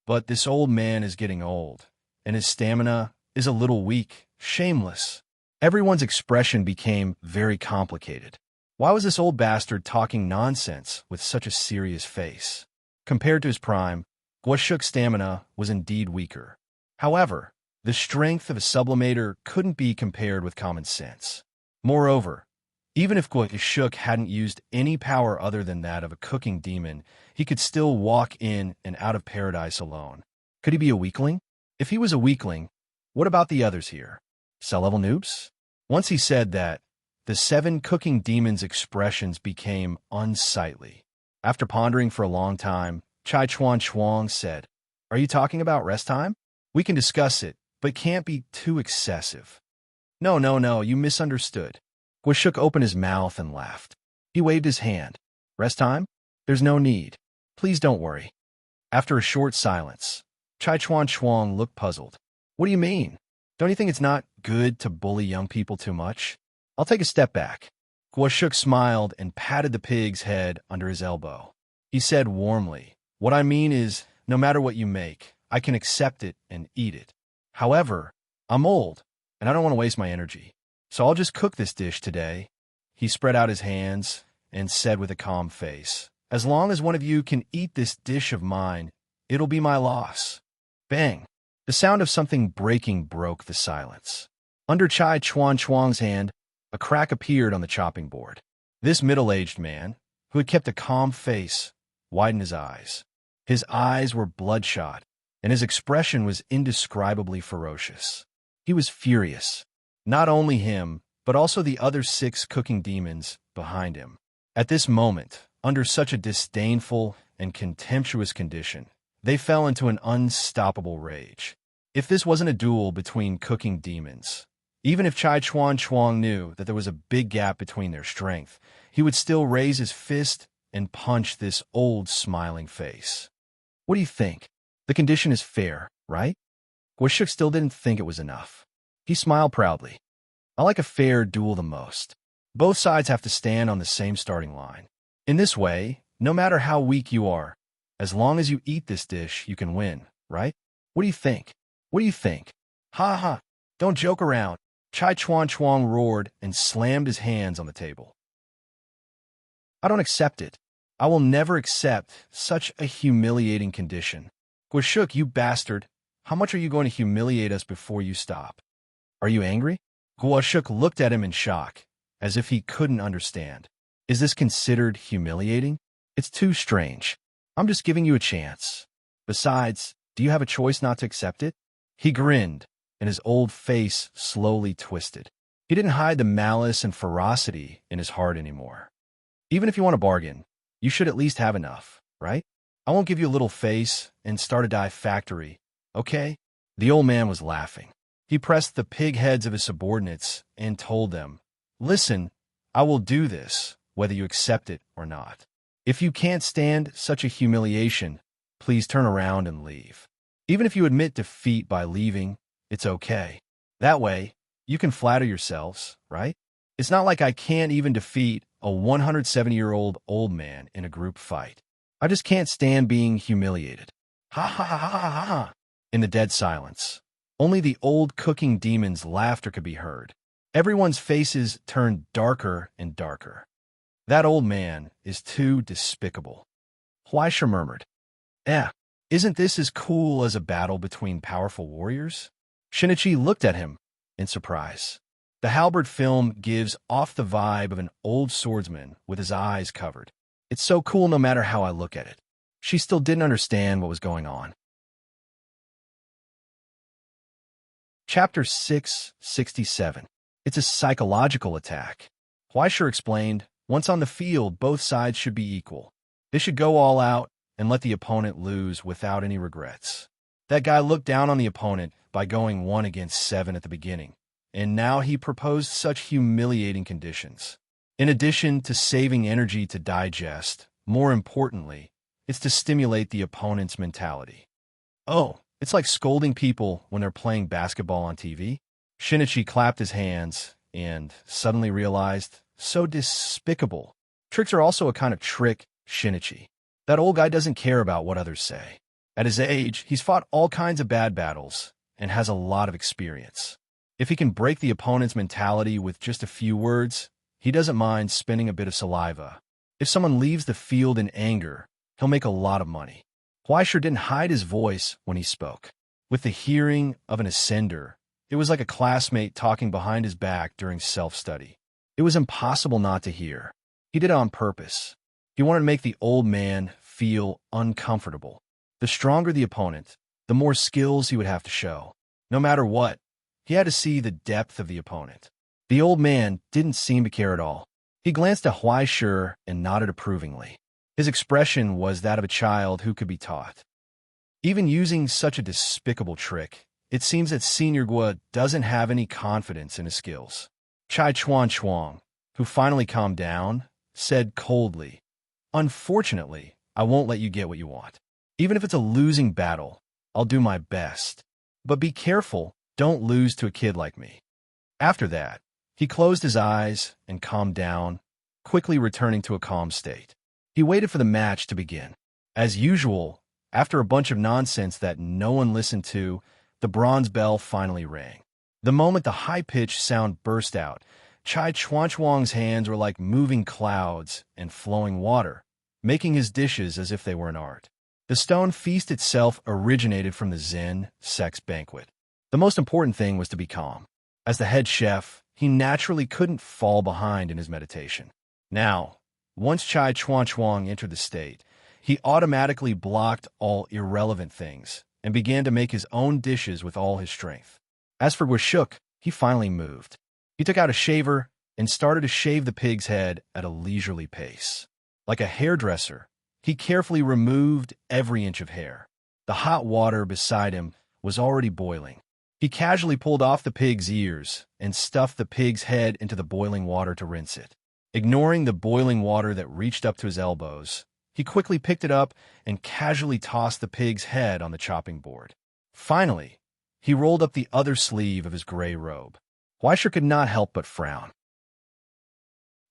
S1: But this old man is getting old, and his stamina is a little weak, shameless. Everyone's expression became very complicated. Why was this old bastard talking nonsense with such a serious face? Compared to his prime, Guashuk's stamina was indeed weaker. However, the strength of a sublimator couldn't be compared with common sense. Moreover, even if Guashuk hadn't used any power other than that of a cooking demon, he could still walk in and out of paradise alone. Could he be a weakling? If he was a weakling, what about the others here? Cell-level noobs? Once he said that, the 7 cooking demons' expressions became unsightly. After pondering for a long time, Chai Chuan Chuang said, "Are you talking about rest time? We can discuss it, but can't be too excessive." No, you misunderstood. Guashuk opened his mouth and laughed. He waved his hand. Rest time? There's no need. Please don't worry. After a short silence, Chai Chuan Chuang looked puzzled. What do you mean? Don't you think it's not good to bully young people too much? I'll take a step back. Guashuk smiled and patted the pig's head under his elbow. He said warmly, what I mean is, no matter what you make, I can accept it and eat it. However, I'm old, and I don't want to waste my energy. So I'll just cook this dish today. He spread out his hands and said with a calm face, as long as one of you can eat this dish of mine, it'll be my loss. Bang! The sound of something breaking broke the silence. Under Chai Chuan Chuang's hand, a crack appeared on the chopping board. This middle-aged man, who had kept a calm face, widened his eyes. His eyes were bloodshot, and his expression was indescribably ferocious. He was furious. Not only him, but also the other 6 cooking demons behind him. At this moment, under such a disdainful and contemptuous condition, they fell into an unstoppable rage. If this wasn't a duel between cooking demons, even if Chai Chuan Chuang knew that there was a big gap between their strength, he would still raise his fist and punch this old smiling face. What do you think? The condition is fair, right? Guashuk still didn't think it was enough. He smiled proudly. I like a fair duel the most. Both sides have to stand on the same starting line. In this way, no matter how weak you are, as long as you eat this dish, you can win, right? What do you think? What do you think? Ha ha! Don't joke around. Chai Chuan Chuang roared and slammed his hands on the table. I don't accept it. I will never accept such a humiliating condition. Guashuk, you bastard. How much are you going to humiliate us before you stop? Are you angry? Guashuk looked at him in shock, as if he couldn't understand. Is this considered humiliating? It's too strange. I'm just giving you a chance. Besides, do you have a choice not to accept it? He grinned, and his old face slowly twisted. He didn't hide the malice and ferocity in his heart anymore. Even if you want a bargain, you should at least have enough, right? I won't give you a little face and start a dye factory, okay? The old man was laughing. He pressed the pig heads of his subordinates and told them, listen, I will do this, whether you accept it or not. If you can't stand such a humiliation, please turn around and leave. Even if you admit defeat by leaving, it's okay. That way, you can flatter yourselves, right? It's not like I can't even defeat a 170-year-old old man in a group fight. I just can't stand being humiliated. Ha ha ha ha ha ha. In the dead silence, Only the old cooking demon's laughter could be heard. Everyone's faces turned darker and darker. That old man is too despicable, Huaisha murmured. Isn't this as cool as a battle between powerful warriors? Shinichi looked at him in surprise. The halberd film gives off the vibe of an old swordsman with his eyes covered. It's so cool no matter how I look at it. She still didn't understand what was going on. Chapter 667. It's a psychological attack. Huaisha explained, once on the field, both sides should be equal. They should go all out and let the opponent lose without any regrets. That guy looked down on the opponent by going 1-7 at the beginning, and now he proposed such humiliating conditions. In addition to saving energy to digest, more importantly, it's to stimulate the opponent's mentality. Oh, it's like scolding people when they're playing basketball on TV? Shinichi clapped his hands and suddenly realized, so despicable. Tricks are also a kind of trick, Shinichi. That old guy doesn't care about what others say. At his age, he's fought all kinds of bad battles and has a lot of experience. If he can break the opponent's mentality with just a few words, he doesn't mind spending a bit of saliva. If someone leaves the field in anger, he'll make a lot of money. Huaisha didn't hide his voice when he spoke. With the hearing of an ascender, it was like a classmate talking behind his back during self-study. It was impossible not to hear. He did it on purpose. He wanted to make the old man feel uncomfortable. The stronger the opponent, the more skills he would have to show. No matter what, he had to see the depth of the opponent. The old man didn't seem to care at all. He glanced at Huaisha and nodded approvingly. His expression was that of a child who could be taught. Even using such a despicable trick, it seems that Senior Gua doesn't have any confidence in his skills. Chai Chuan, who finally calmed down, said coldly, "Unfortunately, I won't let you get what you want. Even if it's a losing battle, I'll do my best. But be careful, don't lose to a kid like me." After that, he closed his eyes and calmed down, quickly returning to a calm state. He waited for the match to begin. As usual, after a bunch of nonsense that no one listened to, the bronze bell finally rang. The moment the high-pitched sound burst out, Chai Chuan's hands were like moving clouds and flowing water, making his dishes as if they were an art. The stone feast itself originated from the Zen sex banquet. The most important thing was to be calm. As the head chef, he naturally couldn't fall behind in his meditation. Now, once Chai Chuan entered the state, he automatically blocked all irrelevant things and began to make his own dishes with all his strength. As for Guashuk, he finally moved. He took out a shaver and started to shave the pig's head at a leisurely pace. Like a hairdresser, he carefully removed every inch of hair. The hot water beside him was already boiling. He casually pulled off the pig's ears and stuffed the pig's head into the boiling water to rinse it. Ignoring the boiling water that reached up to his elbows, he quickly picked it up and casually tossed the pig's head on the chopping board. Finally, he rolled up the other sleeve of his gray robe. Huaisha could not help but frown.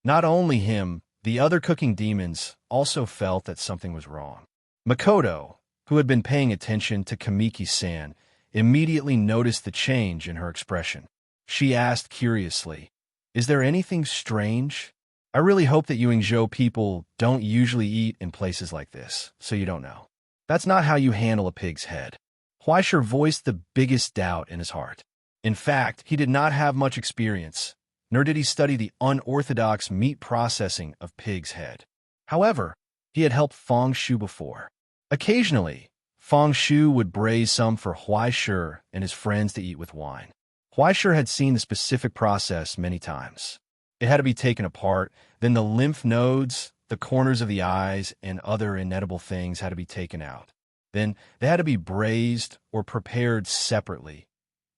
S1: Not only him, the other cooking demons also felt that something was wrong. Makoto, who had been paying attention to Kamiki-san, immediately noticed the change in her expression. She asked curiously, "Is there anything strange? I really hope that you Yingzhou people don't usually eat in places like this, so you don't know. That's not how you handle a pig's head." Huaisha voiced the biggest doubt in his heart. In fact, he did not have much experience, nor did he study the unorthodox meat processing of pig's head. However, he had helped Feng Shu before. Occasionally, Feng Shu would braise some for Huaisha and his friends to eat with wine. Huaisha had seen the specific process many times. It had to be taken apart, then the lymph nodes, the corners of the eyes, and other inedible things had to be taken out. Then they had to be braised or prepared separately.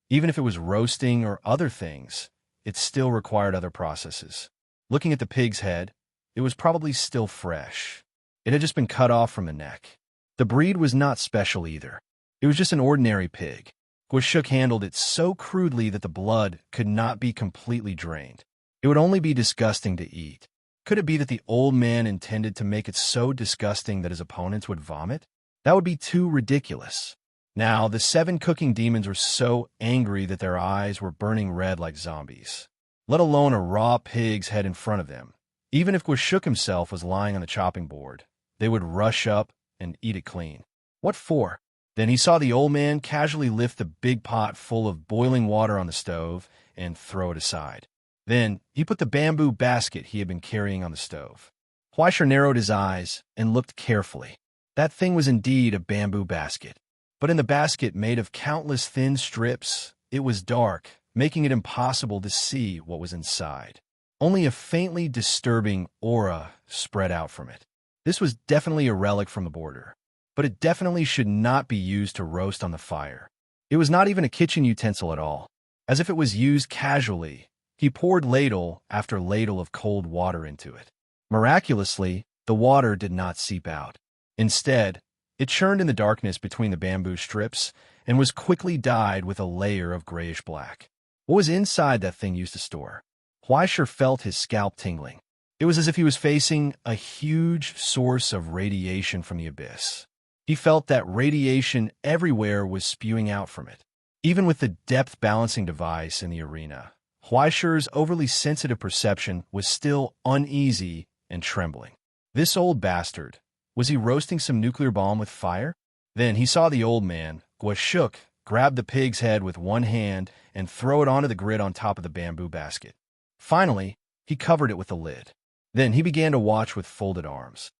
S1: Even if it was roasting or other things, it still required other processes. Looking at the pig's head, it was probably still fresh. It had just been cut off from the neck. The breed was not special either. It was just an ordinary pig. Guashuk handled it so crudely that the blood could not be completely drained. It would only be disgusting to eat. Could it be that the old man intended to make it so disgusting that his opponents would vomit? That would be too ridiculous. Now, the 7 cooking demons were so angry that their eyes were burning red like zombies, let alone a raw pig's head in front of them. Even if Gwashuk himself was lying on the chopping board, they would rush up and eat it clean. What for? Then he saw the old man casually lift the big pot full of boiling water on the stove and throw it aside. Then he put the bamboo basket he had been carrying on the stove. Huaisha narrowed his eyes and looked carefully. That thing was indeed a bamboo basket. But in the basket made of countless thin strips, it was dark, making it impossible to see what was inside. Only a faintly disturbing aura spread out from it. This was definitely a relic from the border, but it definitely should not be used to roast on the fire. It was not even a kitchen utensil at all. As if it was used casually, he poured ladle after ladle of cold water into it. Miraculously, the water did not seep out. Instead, it churned in the darkness between the bamboo strips and was quickly dyed with a layer of grayish black. What was inside that thing used to store? Huaisha felt his scalp tingling. It was as if he was facing a huge source of radiation from the abyss. He felt that radiation everywhere was spewing out from it. Even with the depth balancing device in the arena, Huaisha's overly sensitive perception was still uneasy and trembling. This old bastard, was he roasting some nuclear bomb with fire? Then he saw the old man, Gwashuk, grab the pig's head with one hand and throw it onto the grid on top of the bamboo basket. Finally, he covered it with the lid. Then he began to watch with folded arms.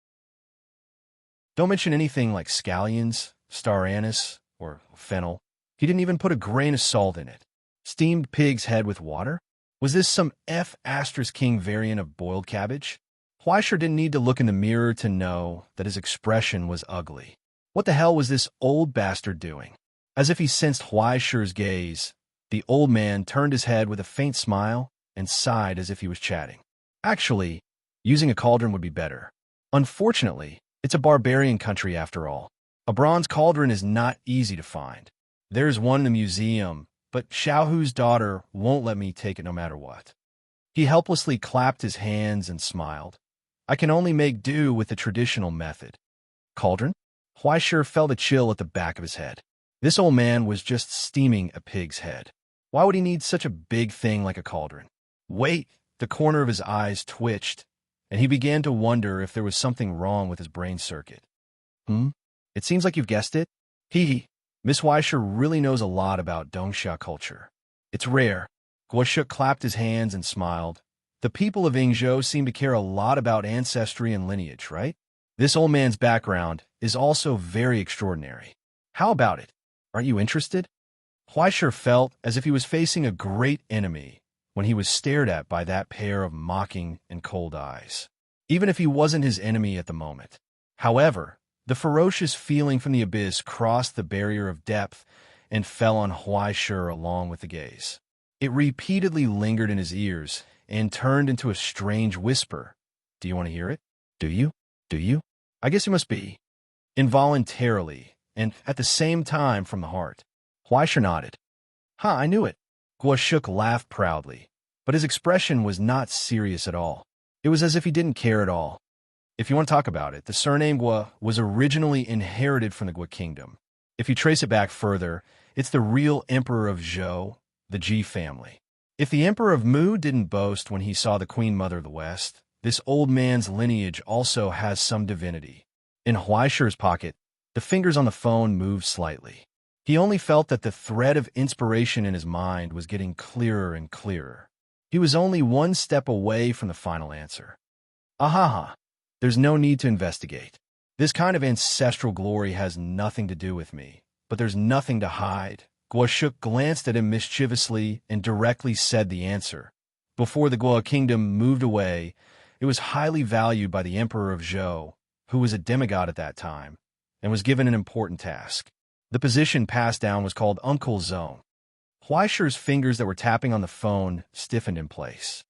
S1: Don't mention anything like scallions, star anise, or fennel. He didn't even put a grain of salt in it. Steamed pig's head with water? Was this some F*King variant of boiled cabbage? Huaisha didn't need to look in the mirror to know that his expression was ugly. What the hell was this old bastard doing? As if he sensed Huaisha's gaze, the old man turned his head with a faint smile and sighed as if he was chatting. Actually, using a cauldron would be better. Unfortunately, it's a barbarian country after all. A bronze cauldron is not easy to find. There's one in the museum, but Xiaohu's daughter won't let me take it no matter what. He helplessly clapped his hands and smiled. I can only make do with the traditional method. Cauldron? Huaisha felt a chill at the back of his head. This old man was just steaming a pig's head. Why would he need such a big thing like a cauldron? Wait! The corner of his eyes twitched, and he began to wonder if there was something wrong with his brain circuit. It seems like you've guessed it. Miss Huaisha really knows a lot about Dongsha culture. It's rare. Gwashuk clapped his hands and smiled. The people of Yingzhou seem to care a lot about ancestry and lineage, right? This old man's background is also very extraordinary. How about it? Aren't you interested? Huaisha felt as if he was facing a great enemy when he was stared at by that pair of mocking and cold eyes, even if he wasn't his enemy at the moment. However, the ferocious feeling from the abyss crossed the barrier of depth and fell on Huaisha along with the gaze. It repeatedly lingered in his ears and turned into a strange whisper. Do you want to hear it? Do you? Do you? I guess it must be. Involuntarily, and at the same time from the heart. Huaisha nodded. I knew it. Gwashuk laughed proudly, but his expression was not serious at all. It was as if he didn't care at all. If you want to talk about it, the surname Gua was originally inherited from the Gua kingdom. If you trace it back further, it's the real emperor of Zhou, the Ji family. If the emperor of Mu didn't boast when he saw the queen mother of the West, this old man's lineage also has some divinity. In Huaisha's pocket, the fingers on the phone moved slightly. He only felt that the thread of inspiration in his mind was getting clearer and clearer. He was only one step away from the final answer. Ahaha, there's no need to investigate. This kind of ancestral glory has nothing to do with me, but there's nothing to hide. Gwashuk glanced at him mischievously and directly said the answer. Before the Gua kingdom moved away, it was highly valued by the emperor of Zhou, who was a demigod at that time, and was given an important task. The position passed down was called Uncle Zone. Huaisha's fingers that were tapping on the phone stiffened in place.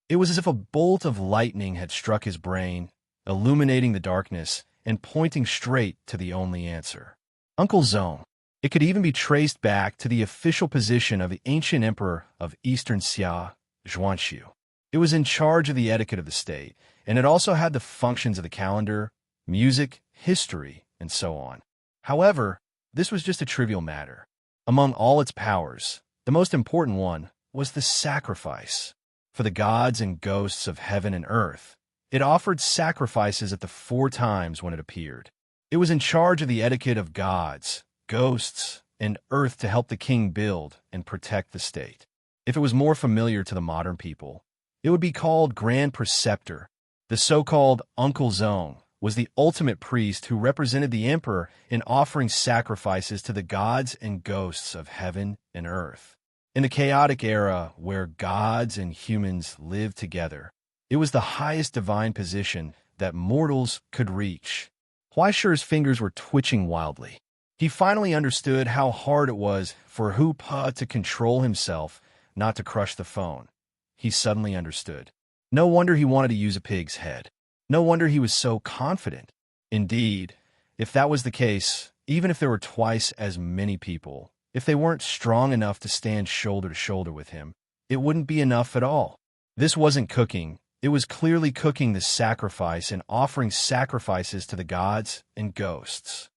S1: It was as if a bolt of lightning had struck his brain, illuminating the darkness and pointing straight to the only answer. Uncle Zone. It could even be traced back to the official position of the ancient emperor of Eastern Xia, Zhuanxiu. It was in charge of the etiquette of the state, and it also had the functions of the calendar, music, history, and so on. However, this was just a trivial matter. Among all its powers, the most important one was the sacrifice. For the gods and ghosts of heaven and earth, it offered sacrifices at the 4 times when it appeared. It was in charge of the etiquette of gods, ghosts, and earth to help the king build and protect the state. If it was more familiar to the modern people, it would be called Grand Preceptor. The so-called Uncle Zone was the ultimate priest who represented the emperor in offering sacrifices to the gods and ghosts of heaven and earth. In the chaotic era where gods and humans lived together, it was the highest divine position that mortals could reach. Huaishi's fingers were twitching wildly. He finally understood how hard it was for Hu Pa to control himself, not to crush the phone. He suddenly understood. No wonder he wanted to use a pig's head. No wonder he was so confident. Indeed, if that was the case, even if there were twice as many people, if they weren't strong enough to stand shoulder to shoulder with him, it wouldn't be enough at all. This wasn't cooking. It was clearly cooking the sacrifice and offering sacrifices to the gods and ghosts.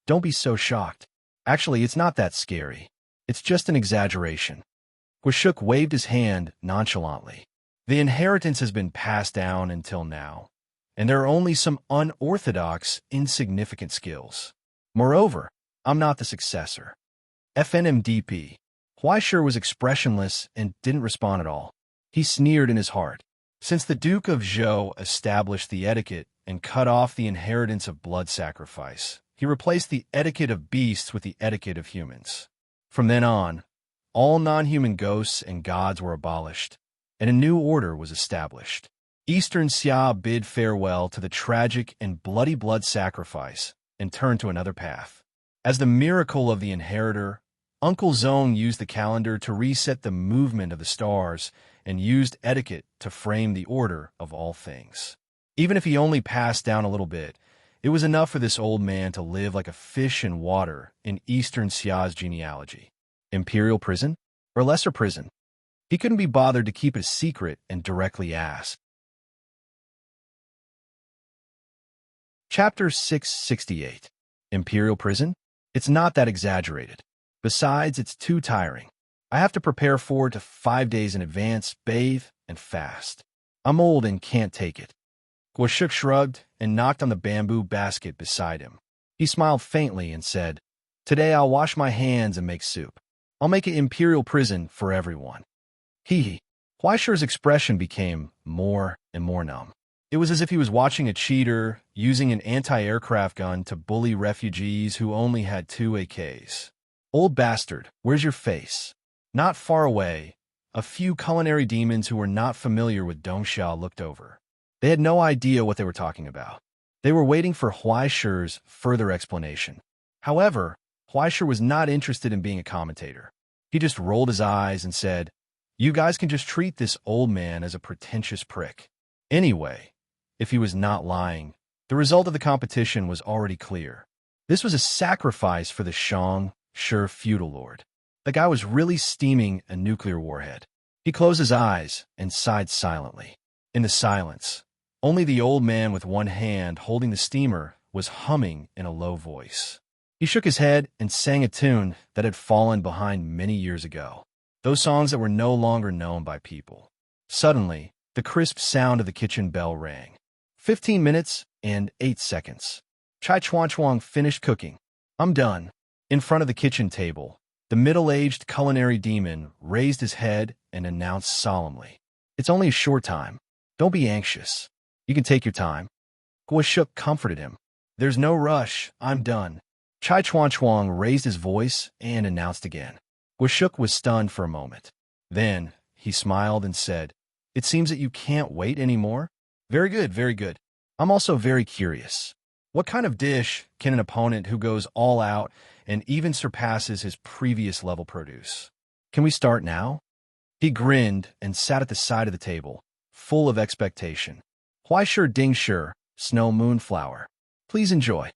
S1: Don't be so shocked. Actually, it's not that scary. It's just an exaggeration. Guashuk waved his hand nonchalantly. The inheritance has been passed down until now, and there are only some unorthodox, insignificant skills. Moreover, I'm not the successor. FNMDP. Huaishi was expressionless and didn't respond at all. He sneered in his heart. Since the Duke of Zhou established the etiquette and cut off the inheritance of blood sacrifice, he replaced the etiquette of beasts with the etiquette of humans. From then on, all non-human ghosts and gods were abolished, and a new order was established. Eastern Xia bid farewell to the tragic and bloody blood sacrifice and turned to another path. As the miracle of the inheritor, Uncle Zone used the calendar to reset the movement of the stars and used etiquette to frame the order of all things. Even if he only passed down a little bit, it was enough for this old man to live like a fish in water in Eastern Xia's genealogy. Imperial prison? Or lesser prison? He couldn't be bothered to keep it a secret and directly asked. Chapter 668. Imperial prison? It's not that exaggerated. Besides, it's too tiring. I have to prepare 4 to 5 days in advance, bathe, and fast. I'm old and can't take it. Guashuk shrugged and knocked on the bamboo basket beside him. He smiled faintly and said, "Today I'll wash my hands and make soup. I'll make an imperial prison for everyone." Hee. Huaishi's expression became more and more numb. It was as if he was watching a cheater using an anti-aircraft gun to bully refugees who only had 2 AKs. "Old bastard, where's your face?" Not far away, a few culinary demons who were not familiar with Dongsha looked over. They had no idea what they were talking about. They were waiting for Huaishi's further explanation. However, Huaishi was not interested in being a commentator. He just rolled his eyes and said, "You guys can just treat this old man as a pretentious prick." Anyway, if he was not lying, the result of the competition was already clear. This was a sacrifice for the Shang Shi feudal lord. The guy was really steaming a nuclear warhead. He closed his eyes and sighed silently. In the silence, only the old man with one hand holding the steamer was humming in a low voice. He shook his head and sang a tune that had fallen behind many years ago. Those songs that were no longer known by people. Suddenly, the crisp sound of the kitchen bell rang. 15 minutes and 8 seconds. Chai Chuan finished cooking. "I'm done." In front of the kitchen table, the middle-aged culinary demon raised his head and announced solemnly, "It's only a short time. Don't be anxious. You can take your time." Guashuk comforted him. "There's no rush. I'm done." Chai Chuan raised his voice and announced again. Guashuk was stunned for a moment. Then he smiled and said, "It seems that you can't wait anymore? Very good, very good. I'm also very curious. What kind of dish can an opponent who goes all out and even surpasses his previous level produce? Can we start now?" He grinned and sat at the side of the table, full of expectation. "Huaishi Dingshi, Snow Moonflower. Please enjoy."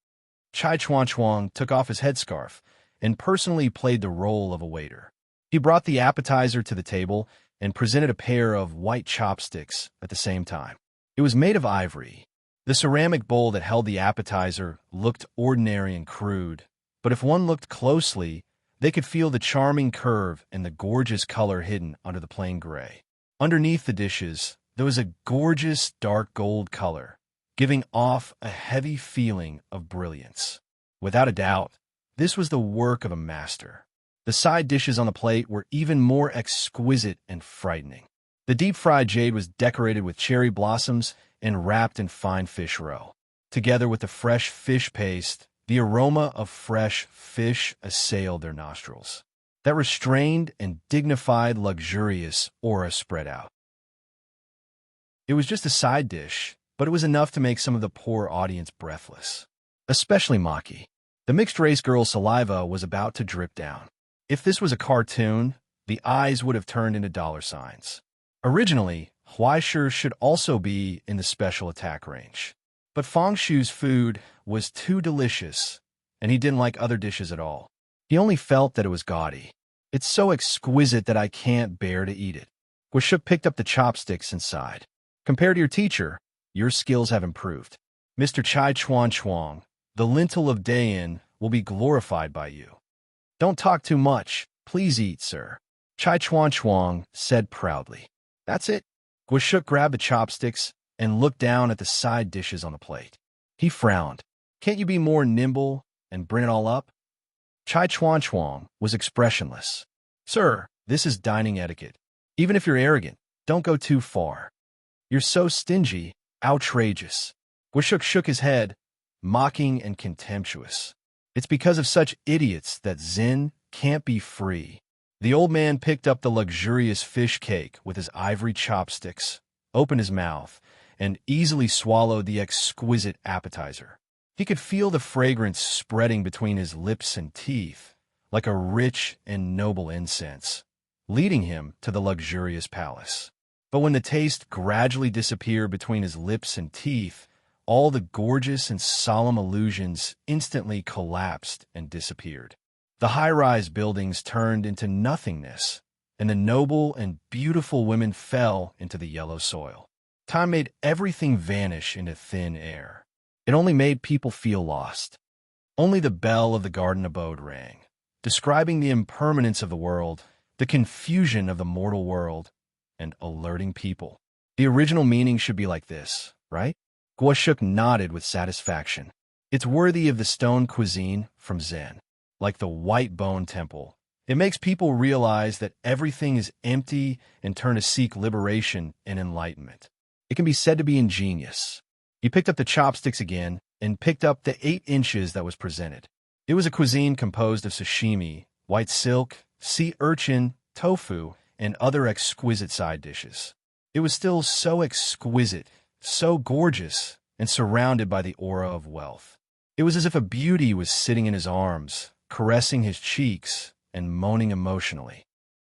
S1: Chai Chuan took off his headscarf and personally played the role of a waiter. He brought the appetizer to the table and presented a pair of white chopsticks at the same time. It was made of ivory. The ceramic bowl that held the appetizer looked ordinary and crude, but if one looked closely, they could feel the charming curve and the gorgeous color hidden under the plain gray. Underneath the dishes, there was a gorgeous dark gold color, giving off a heavy feeling of brilliance. Without a doubt, this was the work of a master. The side dishes on the plate were even more exquisite and frightening. The deep-fried jade was decorated with cherry blossoms and wrapped in fine fish roe. Together with the fresh fish paste, the aroma of fresh fish assailed their nostrils. That restrained and dignified, luxurious aura spread out. It was just a side dish, but it was enough to make some of the poor audience breathless. Especially Maki. The mixed-race girl's saliva was about to drip down. If this was a cartoon, the eyes would have turned into dollar signs. Originally, Huaishu should also be in the special attack range. But Fengshu's food was too delicious, and he didn't like other dishes at all. He only felt that it was gaudy. It's so exquisite that I can't bear to eat it. Guashuk picked up the chopsticks and sighed. Compared to your teacher, your skills have improved. Mr. Chai Chuan Chuang, the lintel of Dayan, will be glorified by you. Don't talk too much. Please eat, sir. Chai Chuan Chuang said proudly. That's it. Guashuk grabbed the chopsticks and looked down at the side dishes on the plate. He frowned. Can't you be more nimble and bring it all up? Chai Chuan Chuang was expressionless. Sir, this is dining etiquette. Even if you're arrogant, don't go too far. You're so stingy, outrageous. Guashuk shook his head, mocking and contemptuous. It's because of such idiots that Zen can't be free. The old man picked up the luxurious fish cake with his ivory chopsticks, opened his mouth, and easily swallowed the exquisite appetizer. He could feel the fragrance spreading between his lips and teeth, like a rich and noble incense, leading him to the luxurious palace. But when the taste gradually disappeared between his lips and teeth, all the gorgeous and solemn illusions instantly collapsed and disappeared. The high-rise buildings turned into nothingness, and the noble and beautiful women fell into the yellow soil. Time made everything vanish into thin air. It only made people feel lost. Only the bell of the garden abode rang, describing the impermanence of the world, the confusion of the mortal world, and alerting people. The original meaning should be like this, right? Guashuk nodded with satisfaction. It's worthy of the stone cuisine from Zen, like the white bone temple. It makes people realize that everything is empty and turn to seek liberation and enlightenment. It can be said to be ingenious. He picked up the chopsticks again and picked up the 8 inches that was presented. It was a cuisine composed of sashimi, white silk, sea urchin, tofu, and other exquisite side dishes. It was still so exquisite, so gorgeous, and surrounded by the aura of wealth. It was as if a beauty was sitting in his arms, caressing his cheeks, and moaning emotionally.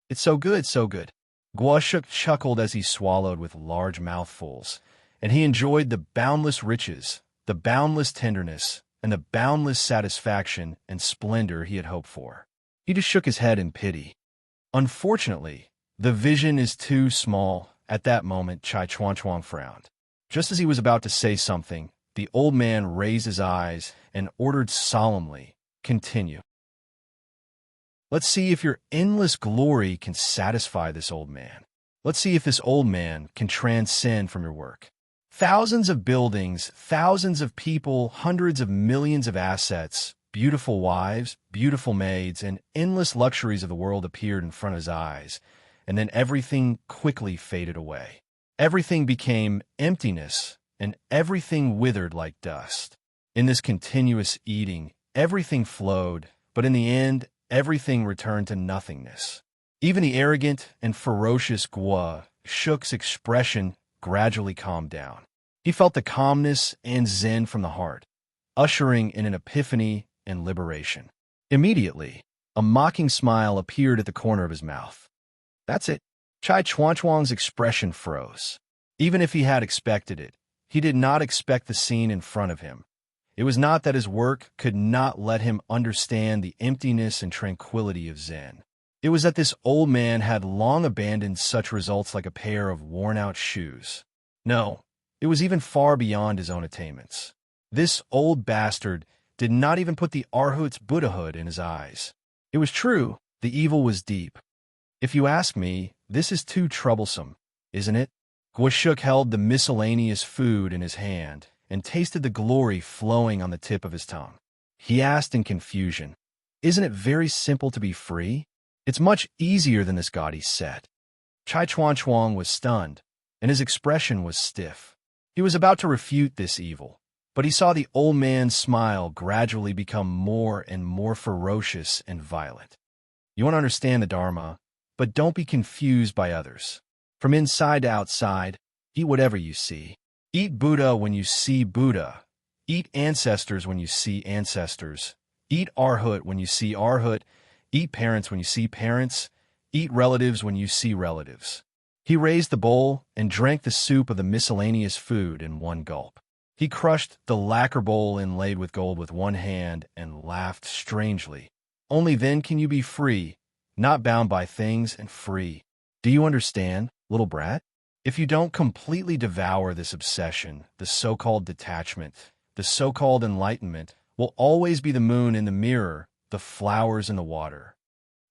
S1: It's so good, so good. Guashuk chuckled as he swallowed with large mouthfuls, and he enjoyed the boundless riches, the boundless tenderness, and the boundless satisfaction and splendor he had hoped for. He just shook his head in pity. Unfortunately, the vision is too small. At that moment, Chai Chuan Chuang frowned. Just as he was about to say something, the old man raised his eyes and ordered solemnly, "Continue." Let's see if your endless glory can satisfy this old man. Let's see if this old man can transcend from your work. Thousands of buildings, thousands of people, hundreds of millions of assets, beautiful wives, beautiful maids, and endless luxuries of the world appeared in front of his eyes, and then everything quickly faded away. Everything became emptiness, and everything withered like dust. In this continuous eating, everything flowed, but in the end, everything returned to nothingness. Even the arrogant and ferocious Guashuk's expression gradually calmed down. He felt the calmness and zen from the heart, ushering in an epiphany and liberation. Immediately, a mocking smile appeared at the corner of his mouth. That's it. Chai Chuan Chuang's expression froze. Even if he had expected it, he did not expect the scene in front of him. It was not that his work could not let him understand the emptiness and tranquility of Zen. It was that this old man had long abandoned such results like a pair of worn-out shoes. No, it was even far beyond his own attainments. This old bastard did not even put the Arhut's Buddhahood in his eyes. It was true, the evil was deep. If you ask me, this is too troublesome, isn't it? Gwashuk held the miscellaneous food in his hand and tasted the glory flowing on the tip of his tongue. He asked in confusion, "Isn't it very simple to be free? It's much easier than this gaudy set." Chai Chuan Chuang was stunned, and his expression was stiff. He was about to refute this evil, but he saw the old man's smile gradually become more and more ferocious and violent. You want to understand the Dharma, but don't be confused by others. From inside to outside, eat whatever you see. Eat Buddha when you see Buddha. Eat ancestors when you see ancestors. Eat Arhut when you see Arhut. Eat parents when you see parents. Eat relatives when you see relatives. He raised the bowl and drank the soup of the miscellaneous food in one gulp. He crushed the lacquer bowl inlaid with gold with one hand and laughed strangely. Only then can you be free, not bound by things and free. Do you understand, little brat? If you don't completely devour this obsession, the so-called detachment, the so-called enlightenment, will always be the moon in the mirror, the flowers in the water.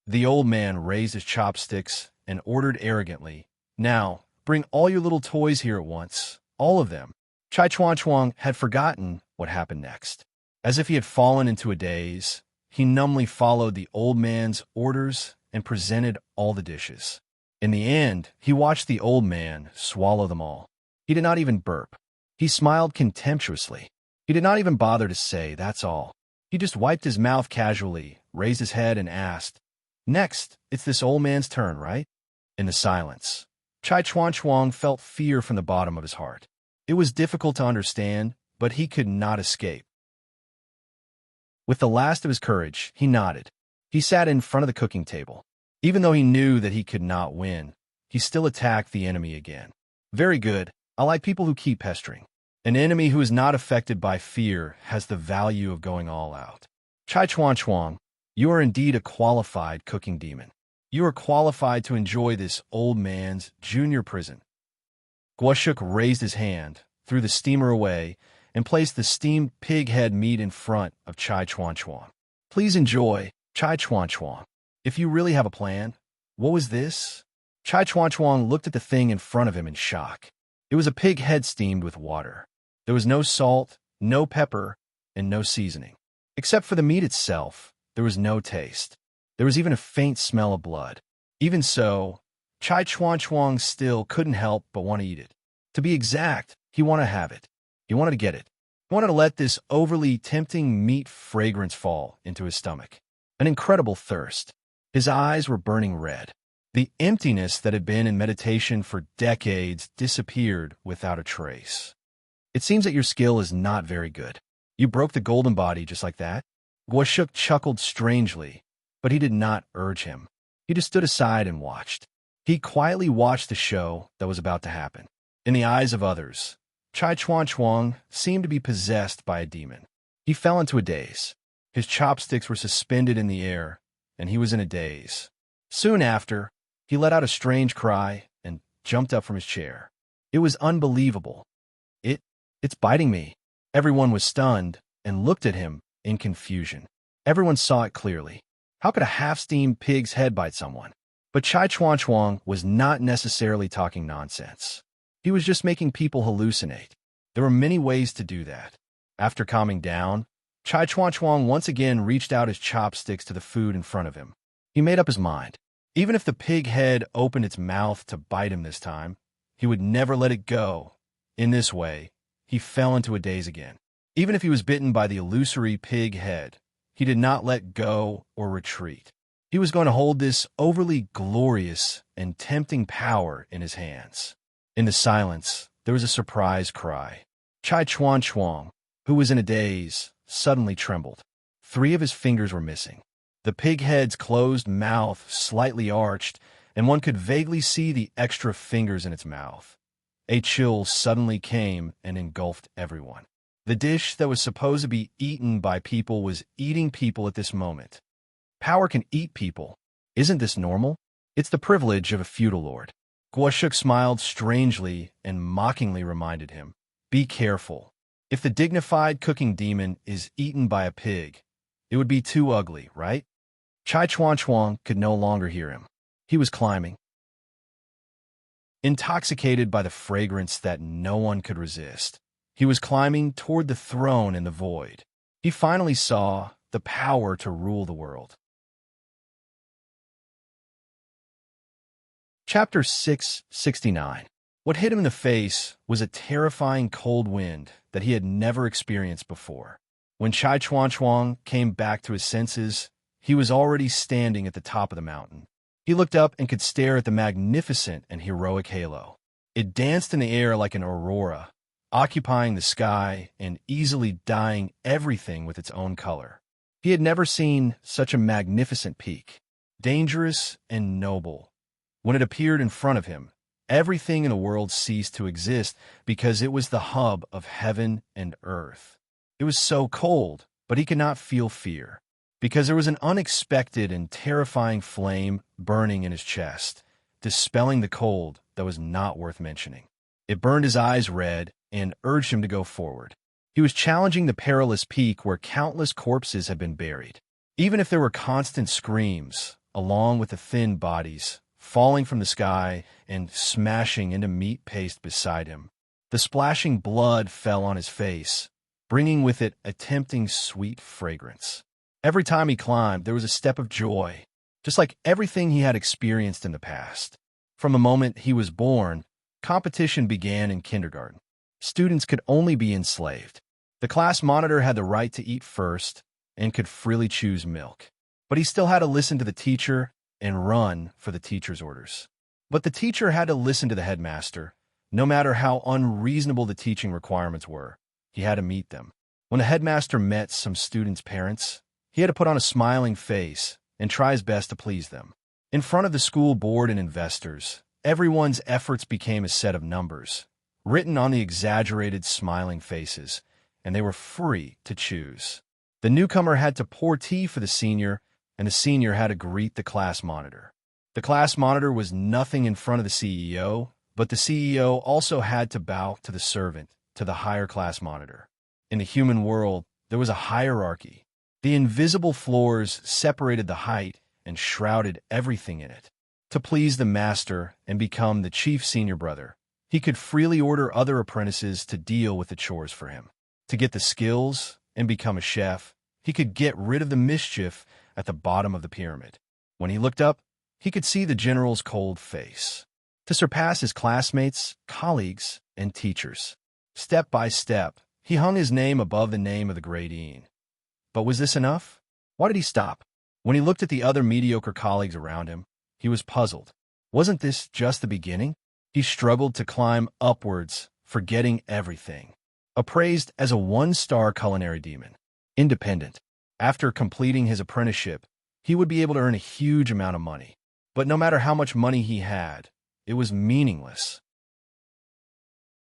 S1: The old man raised his chopsticks and ordered arrogantly, "Now, bring all your little toys here at once, all of them." Chai Chuan Chuang had forgotten what happened next. As if he had fallen into a daze, he numbly followed the old man's orders and presented all the dishes. In the end, he watched the old man swallow them all. He did not even burp. He smiled contemptuously. He did not even bother to say, "That's all." He just wiped his mouth casually, raised his head, and asked, "Next, it's this old man's turn, right?" In the silence, Chai Chuan Chuang felt fear from the bottom of his heart. It was difficult to understand, but he could not escape. With the last of his courage, he nodded. He sat in front of the cooking table. Even though he knew that he could not win, he still attacked the enemy again. Very good. I like people who keep pestering. An enemy who is not affected by fear has the value of going all out. Chai Chuan Chuang, you are indeed a qualified cooking demon. You are qualified to enjoy this old man's junior prison. Gwashuk raised his hand, threw the steamer away, and placed the steamed pig head meat in front of Chai Chuan Chuang. "Please enjoy, Chai Chuan Chuang. If you really have a plan." What was this? Chai Chuan Chuang looked at the thing in front of him in shock. It was a pig head steamed with water. There was no salt, no pepper, and no seasoning. Except for the meat itself, there was no taste. There was even a faint smell of blood. Even so, Chai Chuan Chuang still couldn't help but want to eat it. To be exact, he wanted to have it. He wanted to get it. He wanted to let this overly tempting meat fragrance fall into his stomach. An incredible thirst. His eyes were burning red. The emptiness that had been in meditation for decades disappeared without a trace. "It seems that your skill is not very good. You broke the golden body just like that?" Gwashuk chuckled strangely, but he did not urge him. He just stood aside and watched. He quietly watched the show that was about to happen. In the eyes of others, Chai Chuan Chuang seemed to be possessed by a demon. He fell into a daze. His chopsticks were suspended in the air, and he was in a daze. Soon after, he let out a strange cry and jumped up from his chair. It was unbelievable. It's biting me." Everyone was stunned and looked at him in confusion. Everyone saw it clearly. How could a half-steamed pig's head bite someone? But Chai Chuan Chuang was not necessarily talking nonsense. He was just making people hallucinate. There were many ways to do that. After calming down, Chai Chuan Chuang once again reached out his chopsticks to the food in front of him. He made up his mind. Even if the pig head opened its mouth to bite him this time, he would never let it go. In this way, he fell into a daze again. Even if he was bitten by the illusory pig head, he did not let go or retreat. He was going to hold this overly glorious and tempting power in his hands. In the silence, there was a surprise cry. Chai Chuan Chuang, who was in a daze, suddenly trembled. 3 of his fingers were missing. The pig head's closed mouth slightly arched, and one could vaguely see the extra fingers in its mouth. A chill suddenly came and engulfed everyone. The dish that was supposed to be eaten by people was eating people at this moment. Power can eat people. Isn't this normal? It's the privilege of a feudal lord. Gwashuk smiled strangely and mockingly reminded him, "Be careful. If the dignified cooking demon is eaten by a pig, it would be too ugly, right? Chai Chuan Chuan could no longer hear him. He was climbing, intoxicated by the fragrance that no one could resist. He was climbing toward the throne in the void. He finally saw the power to rule the world. Chapter 669. What hit him in the face was a terrifying cold wind that he had never experienced before. When Chai Chuan Chuan came back to his senses, he was already standing at the top of the mountain. He looked up and could stare at the magnificent and heroic halo. It danced in the air like an aurora, occupying the sky and easily dyeing everything with its own color. He had never seen such a magnificent peak, dangerous and noble. When it appeared in front of him, everything in the world ceased to exist because it was the hub of heaven and earth. It was so cold, but he could not feel fear, because there was an unexpected and terrifying flame burning in his chest, dispelling the cold that was not worth mentioning. It burned his eyes red and urged him to go forward. He was challenging the perilous peak where countless corpses had been buried. Even if there were constant screams, along with the thin bodies, falling from the sky and smashing into meat paste beside him, the splashing blood fell on his face, bringing with it a tempting sweet fragrance. Every time he climbed, there was a step of joy, just like everything he had experienced in the past. From the moment he was born, competition began in kindergarten. Students could only be enslaved. The class monitor had the right to eat first and could freely choose milk. But he still had to listen to the teacher and run for the teacher's orders. But the teacher had to listen to the headmaster. No matter how unreasonable the teaching requirements were, he had to meet them. When the headmaster met some students' parents, he had to put on a smiling face and try his best to please them. In front of the school board and investors, everyone's efforts became a set of numbers, written on the exaggerated smiling faces, and they were free to choose. The newcomer had to pour tea for the senior, and the senior had to greet the class monitor. The class monitor was nothing in front of the CEO, but the CEO also had to bow to the servant, to the higher class monitor. In the human world, there was a hierarchy. The invisible floors separated the height and shrouded everything in it. To please the master and become the chief senior brother, he could freely order other apprentices to deal with the chores for him. To get the skills and become a chef, he could get rid of the mischief at the bottom of the pyramid. When he looked up, he could see the general's cold face. To surpass his classmates, colleagues, and teachers. Step by step, he hung his name above the name of the great Dean. But was this enough? Why did he stop? When he looked at the other mediocre colleagues around him, he was puzzled. Wasn't this just the beginning? He struggled to climb upwards, forgetting everything. Appraised as a one-star culinary demon. Independent. After completing his apprenticeship, he would be able to earn a huge amount of money. But no matter how much money he had, it was meaningless.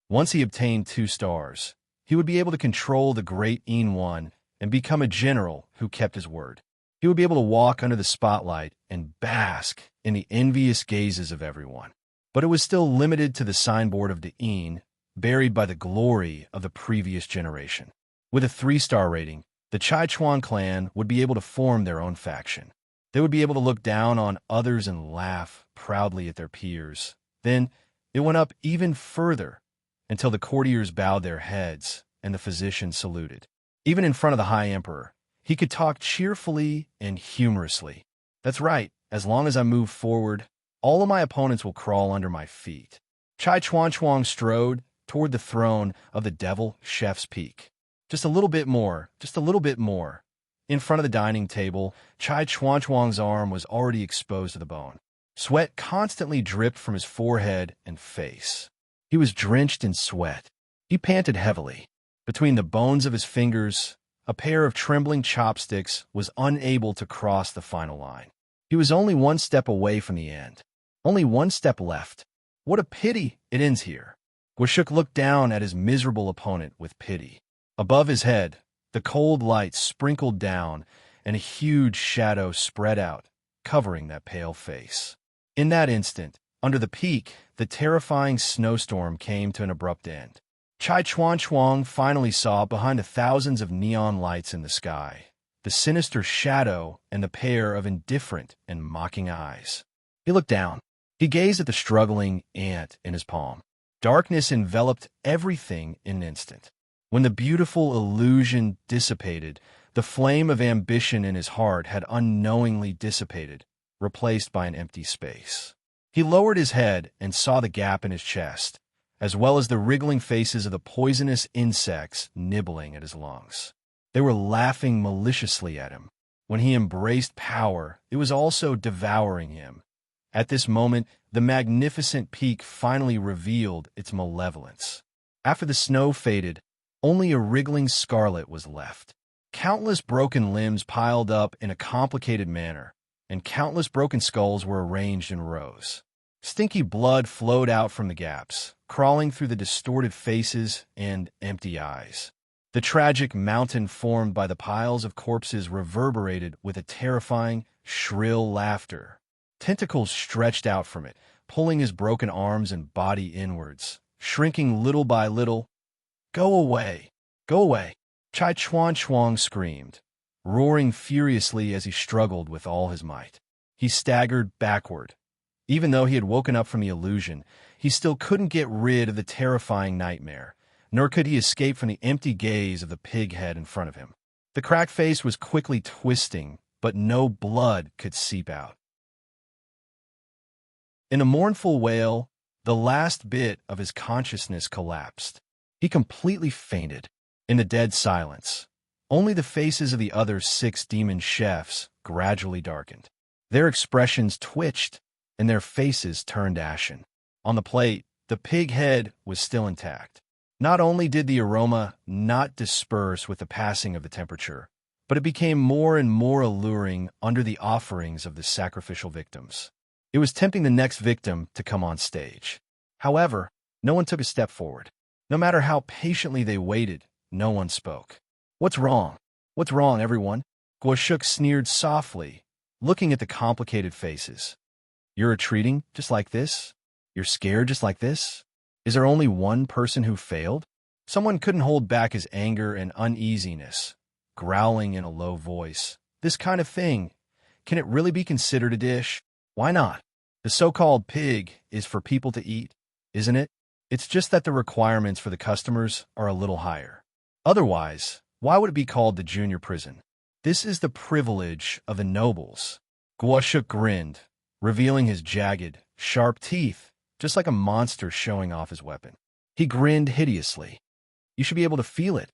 S1: Once he obtained 2 stars, he would be able to control the great Een One and become a general who kept his word. He would be able to walk under the spotlight and bask in the envious gazes of everyone. But it was still limited to the signboard of the Een, buried by the glory of the previous generation. With a 3-star rating, the Chai Chuan clan would be able to form their own faction. They would be able to look down on others and laugh proudly at their peers. Then it went up even further until the courtiers bowed their heads and the physicians saluted. Even in front of the High Emperor, he could talk cheerfully and humorously. That's right, as long as I move forward, all of my opponents will crawl under my feet. Chai Chuan Chuan strode toward the throne of the Devil Chef's Peak. Just a little bit more, just a little bit more. In front of the dining table, Chai Chuan Chuan's arm was already exposed to the bone. Sweat constantly dripped from his forehead and face. He was drenched in sweat. He panted heavily. Between the bones of his fingers, a pair of trembling chopsticks was unable to cross the final line. He was only 1 step away from the end. Only 1 step left. What a pity it ends here. Guashuk looked down at his miserable opponent with pity. Above his head, the cold light sprinkled down, and a huge shadow spread out, covering that pale face. In that instant, under the peak, the terrifying snowstorm came to an abrupt end. Chai Chuan Chuang finally saw behind the thousands of neon lights in the sky the sinister shadow and the pair of indifferent and mocking eyes. He looked down. He gazed at the struggling ant in his palm. Darkness enveloped everything in an instant. When the beautiful illusion dissipated, the flame of ambition in his heart had unknowingly dissipated, replaced by an empty space. He lowered his head and saw the gap in his chest, as well as the wriggling faces of the poisonous insects nibbling at his lungs. They were laughing maliciously at him. When he embraced power, it was also devouring him. At this moment, the magnificent peak finally revealed its malevolence. After the snow faded, only a wriggling scarlet was left. Countless broken limbs piled up in a complicated manner, and countless broken skulls were arranged in rows. Stinky blood flowed out from the gaps, crawling through the distorted faces and empty eyes. The tragic mountain formed by the piles of corpses reverberated with a terrifying, shrill laughter. Tentacles stretched out from it, pulling his broken arms and body inwards, shrinking little by little. "Go away! Go away!" Chai Chuan Chuang screamed, roaring furiously as he struggled with all his might. He staggered backward. Even though he had woken up from the illusion, he still couldn't get rid of the terrifying nightmare, nor could he escape from the empty gaze of the pig head in front of him. The cracked face was quickly twisting, but no blood could seep out. In a mournful wail, the last bit of his consciousness collapsed. He completely fainted. In the dead silence, only the faces of the other 6 demon chefs gradually darkened. Their expressions twitched, and their faces turned ashen. On the plate, the pig head was still intact. Not only did the aroma not disperse with the passing of the temperature, but it became more and more alluring under the offerings of the sacrificial victims. It was tempting the next victim to come on stage. However, no one took a step forward. No matter how patiently they waited, no one spoke. "What's wrong? What's wrong, everyone?" Guoshuk sneered softly, looking at the complicated faces. "You're retreating just like this? You're scared just like this? Is there only one person who failed?" Someone couldn't hold back his anger and uneasiness, growling in a low voice. "This kind of thing, can it really be considered a dish? Why not? The so-called pig is for people to eat, isn't it? It's just that the requirements for the customers are a little higher. Otherwise, why would it be called the junior prison? This is the privilege of the nobles." Guoshuk grinned, revealing his jagged, sharp teeth, just like a monster showing off his weapon. He grinned hideously. "You should be able to feel it,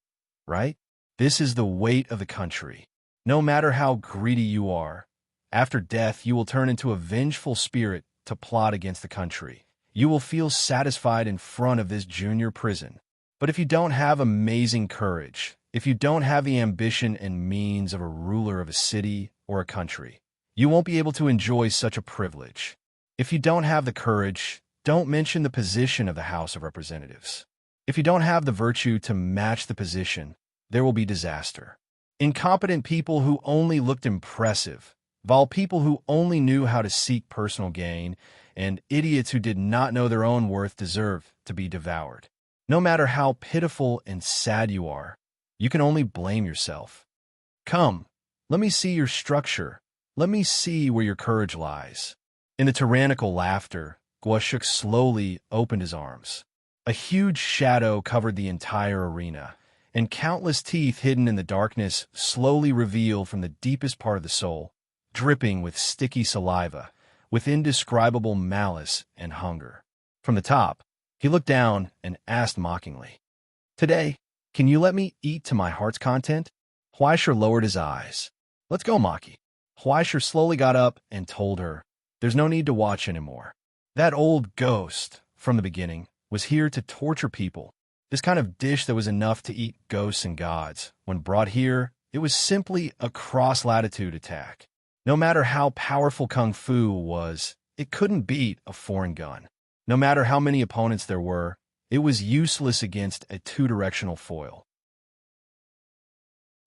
S1: right? This is the weight of the country. No matter how greedy you are, after death you will turn into a vengeful spirit to plot against the country. You will feel satisfied in front of this junior prison. But if you don't have amazing courage, if you don't have the ambition and means of a ruler of a city or a country, you won't be able to enjoy such a privilege. If you don't have the courage, don't mention the position of the House of Representatives. If you don't have the virtue to match the position, there will be disaster. Incompetent people who only looked impressive, while people who only knew how to seek personal gain, and idiots who did not know their own worth deserve to be devoured. No matter how pitiful and sad you are, you can only blame yourself. Come, let me see your structure. Let me see where your courage lies." In the tyrannical laughter, Guoshuk slowly opened his arms. A huge shadow covered the entire arena, and countless teeth hidden in the darkness slowly revealed from the deepest part of the soul, dripping with sticky saliva, with indescribable malice and hunger. From the top, he looked down and asked mockingly, "Today, can you let me eat to my heart's content?" Huaishur lowered his eyes. "Let's go, Maki." Huaishur slowly got up and told her, "There's no need to watch anymore. That old ghost, from the beginning, was here to torture people. This kind of dish that was enough to eat ghosts and gods. When brought here, it was simply a cross-latitude attack. No matter how powerful Kung Fu was, it couldn't beat a foreign gun. No matter how many opponents there were, it was useless against a two-directional foil.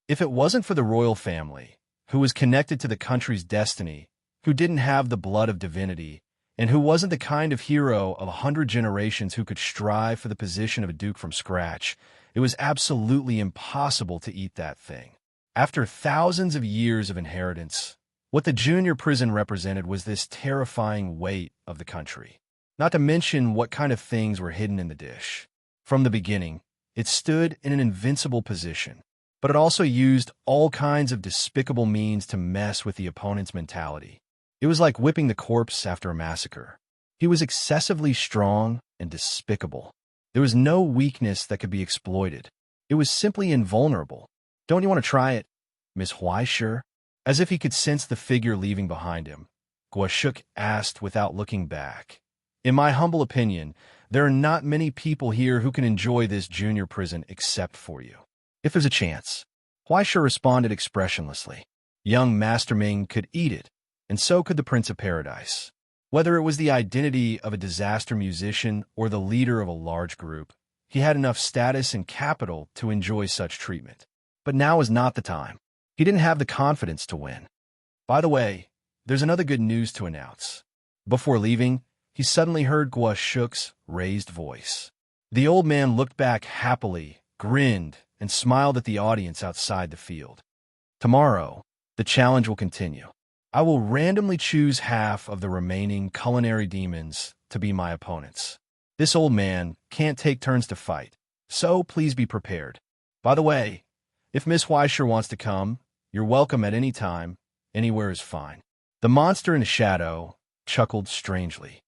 S1: If it wasn't for the royal family, who was connected to the country's destiny, who didn't have the blood of divinity, and who wasn't the kind of hero of 100 generations who could strive for the position of a duke from scratch, it was absolutely impossible to eat that thing. After thousands of years of inheritance, what the junior prison represented was this terrifying weight of the country. Not to mention what kind of things were hidden in the dish. From the beginning, it stood in an invincible position, but it also used all kinds of despicable means to mess with the opponent's mentality. It was like whipping the corpse after a massacre. He was excessively strong and despicable. There was no weakness that could be exploited. It was simply invulnerable. "Don't you want to try it, Miss Huaishur?" As if he could sense the figure leaving behind him, Guashuk asked without looking back. "In my humble opinion, there are not many people here who can enjoy this junior prison except for you. If there's a chance." Huaishur responded expressionlessly. Young Master Ming could eat it, and so could the Prince of Paradise. Whether it was the identity of a disaster musician or the leader of a large group, he had enough status and capital to enjoy such treatment. But now was not the time. He didn't have the confidence to win. By the way, there's another good news to announce. Before leaving, he suddenly heard Guashuk's raised voice. The old man looked back happily, grinned, and smiled at the audience outside the field. "Tomorrow, the challenge will continue. I will randomly choose half of the remaining culinary demons to be my opponents. This old man can't take turns to fight, so please be prepared. By the way, if Miss Huaishur wants to come, you're welcome at any time. Anywhere is fine." The monster in the shadow chuckled strangely.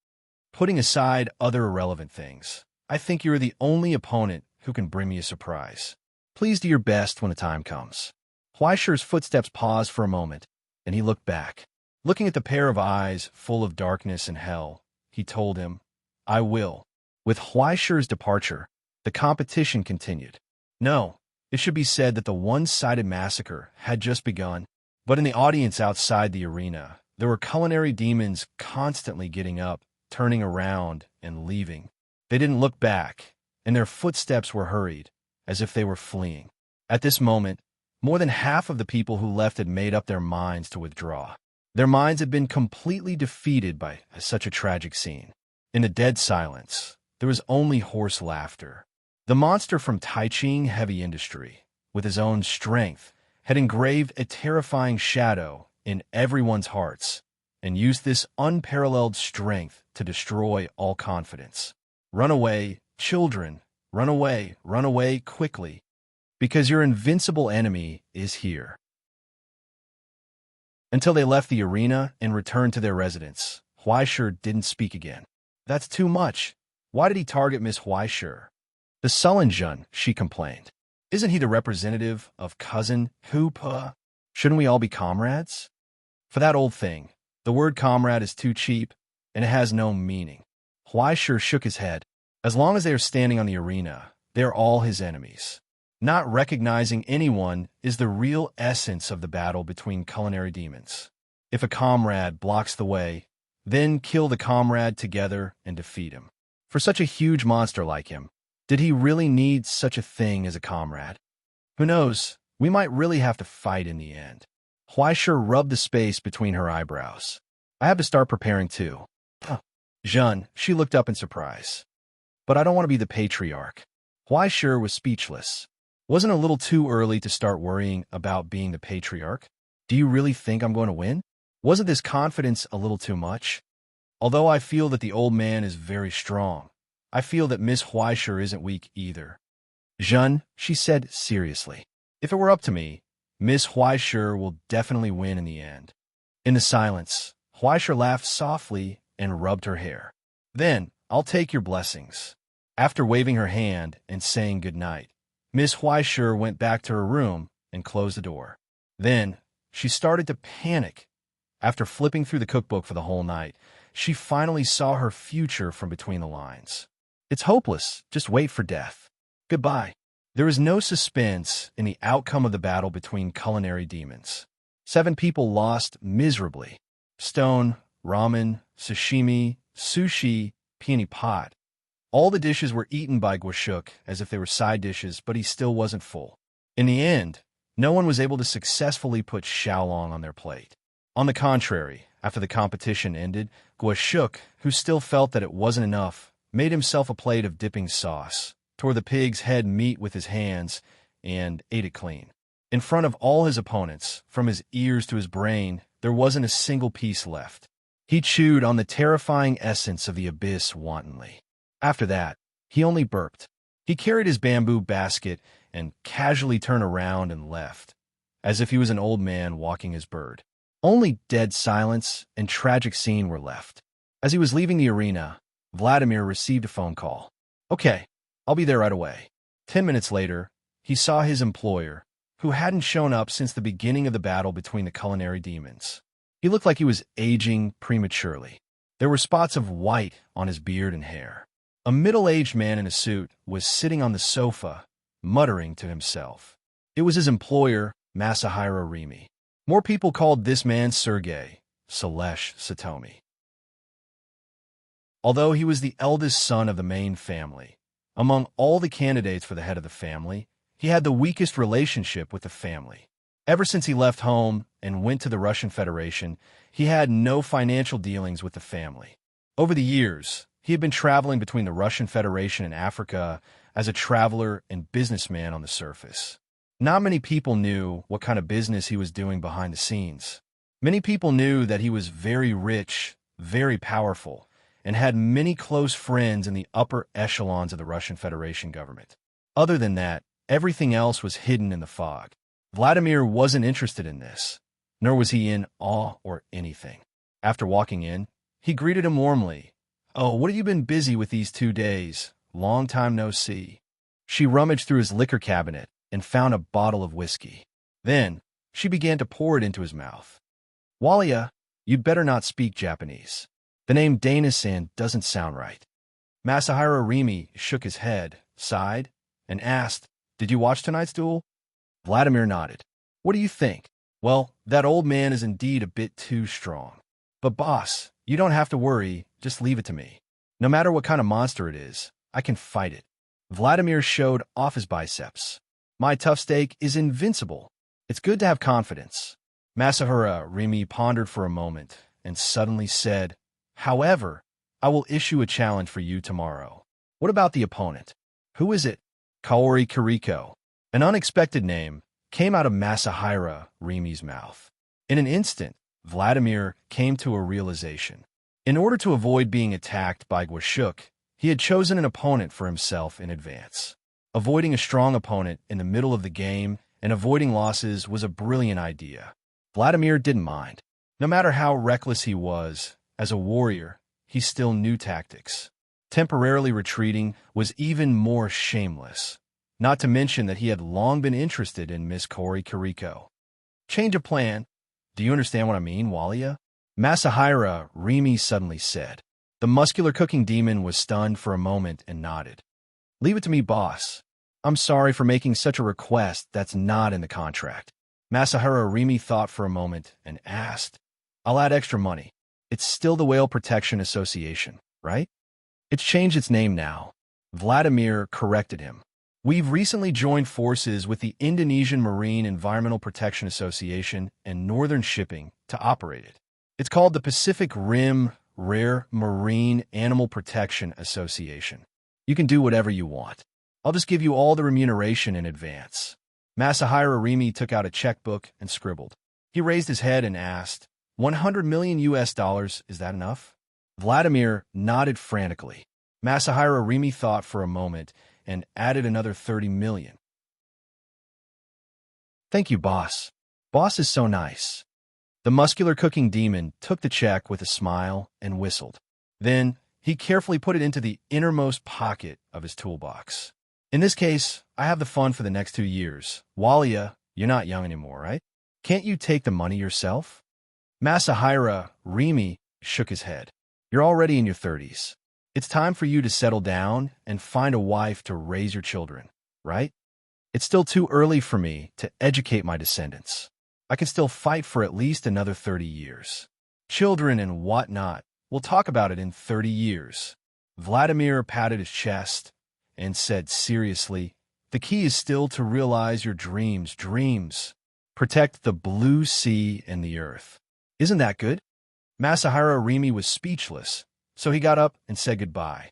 S1: "Putting aside other irrelevant things, I think you're the only opponent who can bring me a surprise. Please do your best when the time comes." Huaishur's footsteps paused for a moment, and he looked back. Looking at the pair of eyes full of darkness and hell, he told him, "I will." With Huaishur's departure, the competition continued. No, it should be said that the one-sided massacre had just begun, but in the audience outside the arena, there were culinary demons constantly getting up, turning around, and leaving. They didn't look back, and their footsteps were hurried, as if they were fleeing. At this moment, more than half of the people who left had made up their minds to withdraw. Their minds had been completely defeated by such a tragic scene. In the dead silence, there was only hoarse laughter. The monster from Taiching Heavy Industry, with his own strength, had engraved a terrifying shadow in everyone's hearts and used this unparalleled strength to destroy all confidence. Run away, children, run away quickly, because your invincible enemy is here. Until they left the arena and returned to their residence, Huaishur didn't speak again. "That's too much. Why did he target Miss Huaishur?" "The sullen Jun," she complained. "Isn't he the representative of cousin Hupa? Shouldn't we all be comrades?" "For that old thing, the word comrade is too cheap, and it has no meaning." Huaishur shook his head. "As long as they are standing on the arena, they are all his enemies. Not recognizing anyone is the real essence of the battle between culinary demons. If a comrade blocks the way, then kill the comrade together and defeat him. For such a huge monster like him, did he really need such a thing as a comrade? Who knows, we might really have to fight in the end." Huaishur rubbed the space between her eyebrows. "I have to start preparing too." "Jun," she looked up in surprise. "But I don't want to be the patriarch." Huaishur was speechless. Wasn't it a little too early to start worrying about being the patriarch? "Do you really think I'm going to win?" Wasn't this confidence a little too much? "Although I feel that the old man is very strong, I feel that Miss Huaishur isn't weak either." "Jun," she said seriously, "if it were up to me, Miss Huaishur will definitely win in the end." In the silence, Huaishur laughed softly and rubbed her hair. "Then, I'll take your blessings." After waving her hand and saying good night, Miss Huaishur went back to her room and closed the door. Then, she started to panic. After flipping through the cookbook for the whole night, she finally saw her future from between the lines. It's hopeless. Just wait for death. Goodbye. There is no suspense in the outcome of the battle between culinary demons. 7 people lost miserably. Stone, ramen, sashimi, sushi, peony pot. All the dishes were eaten by Guashuk as if they were side dishes, but he still wasn't full. In the end, no one was able to successfully put Xiaolong on their plate. On the contrary, After the competition ended, Gwashuk, who still felt that it wasn't enough, made himself a plate of dipping sauce, tore the pig's head meat with his hands, and ate it clean. In front of all his opponents, from his ears to his brain, there wasn't a single piece left. He chewed on the terrifying essence of the abyss wantonly. After that, he only burped. He carried his bamboo basket and casually turned around and left, as if he was an old man walking his bird. Only dead silence and tragic scene were left. As he was leaving the arena, Vladimir received a phone call. "Okay, I'll be there right away." 10 minutes later, he saw his employer, who hadn't shown up since the beginning of the battle between the culinary demons. He looked like he was aging prematurely. There were spots of white on his beard and hair. A middle-aged man in a suit was sitting on the sofa, muttering to himself. It was his employer, Masahiro Rimi. More people called this man Sergei, Salesh Satomi. Although he was the eldest son of the main family, among all the candidates for the head of the family, he had the weakest relationship with the family. Ever since he left home and went to the Russian Federation, he had no financial dealings with the family. Over the years, he had been traveling between the Russian Federation and Africa as a traveler and businessman on the surface. Not many people knew what kind of business he was doing behind the scenes. Many people knew that he was very rich, very powerful, and had many close friends in the upper echelons of the Russian Federation government. Other than that, everything else was hidden in the fog. Vladimir wasn't interested in this, nor was he in awe or anything. After walking in, he greeted him warmly. "Oh, what have you been busy with these 2 days? Long time no see." She rummaged through his liquor cabinet and found a bottle of whiskey. Then, she began to pour it into his mouth. "Walia, you'd better not speak Japanese. The name Danisan doesn't sound right." Masahiro Rimi shook his head, sighed, and asked, "Did you watch tonight's duel?" Vladimir nodded. "What do you think?" "Well, that old man is indeed a bit too strong. But boss, you don't have to worry, just leave it to me. No matter what kind of monster it is, I can fight it." Vladimir showed off his biceps. "My tough steak is invincible. It's good to have confidence." Masahiro Rimi pondered for a moment and suddenly said, "However, I will issue a challenge for you tomorrow." "What about the opponent?" "Who is it?" "Kaori Kiriko." An unexpected name came out of Masahiro Rimi's mouth. In an instant, Vladimir came to a realization. In order to avoid being attacked by Gwashuk, he had chosen an opponent for himself in advance. Avoiding a strong opponent in the middle of the game and avoiding losses was a brilliant idea. Vladimir didn't mind. No matter how reckless he was, as a warrior, he still knew tactics. Temporarily retreating was even more shameless. Not to mention that he had long been interested in Miss Kaori Kiriko. "Change of plan. Do you understand what I mean, Walia?" Masahiro Rimi suddenly said. The muscular cooking demon was stunned for a moment and nodded. "Leave it to me, boss. I'm sorry for making such a request that's not in the contract." Masahiro Rimi thought for a moment and asked, "I'll add extra money. It's still the Whale Protection Association, right?" "It's changed its name now." Vladimir corrected him. "We've recently joined forces with the Indonesian Marine Environmental Protection Association and Northern Shipping to operate it. It's called the Pacific Rim Rare Marine Animal Protection Association. You can do whatever you want. I'll just give you all the remuneration in advance." Masahiro Rimi took out a checkbook and scribbled. He raised his head and asked, $100 million US, is that enough?" Vladimir nodded frantically. Masahiro Rimi thought for a moment and added another 30 million. "Thank you, boss. Boss is so nice." The muscular cooking demon took the check with a smile and whistled. Then, he carefully put it into the innermost pocket of his toolbox. "In this case, I have the fun for the next 2 years. Walia, you're not young anymore, right? Can't you take the money yourself?" Masahiro Rimi shook his head. "You're already in your 30s. It's time for you to settle down and find a wife to raise your children, right? It's still too early for me to educate my descendants. I can still fight for at least another 30 years. Children and whatnot, we'll talk about it in 30 years. Vladimir patted his chest and said seriously, "The key is still to realize your dreams. Protect the blue sea and the earth. Isn't that good?" Masahiro Rimi was speechless, so he got up and said goodbye.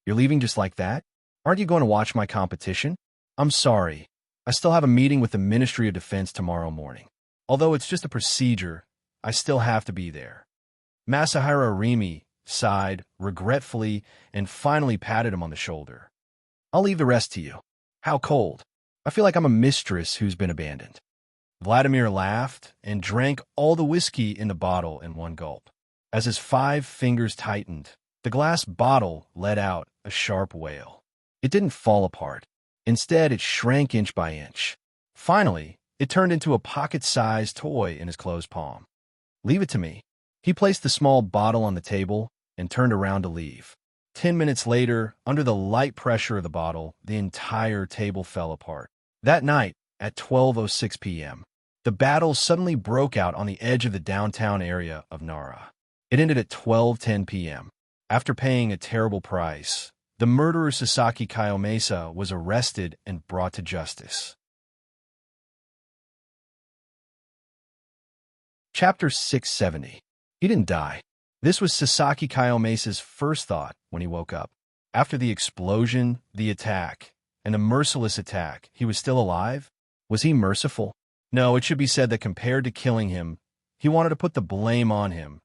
S1: You're leaving just like that? Aren't you going to watch my competition? I'm sorry. I still have a meeting with the Ministry of Defense tomorrow morning. Although it's just a procedure, I still have to be there. Masahiro Rimi sighed regretfully and finally patted him on the shoulder. I'll leave the rest to you. How cold. I feel like I'm a mistress who's been abandoned. Vladimir laughed and drank all the whiskey in the bottle in one gulp. As his 5 fingers tightened, the glass bottle let out a sharp wail. It didn't fall apart. Instead, it shrank inch by inch. Finally, it turned into a pocket-sized toy in his closed palm. Leave it to me. He placed the small bottle on the table and turned around to leave. 10 minutes later, under the light pressure of the bottle, the entire table fell apart. That night, at 12:06 p.m., the battle suddenly broke out on the edge of the downtown area of Nara. It ended at 12:10 p.m. After paying a terrible price, the murderer Sasaki Kayomasa was arrested and brought to justice. Chapter 670. He didn't die. This was Sasaki Kayomasa's first thought when he woke up. After the explosion, the attack, and the merciless attack, he was still alive? Was he merciful? No, it should be said that compared to killing him, he wanted to put the blame on him.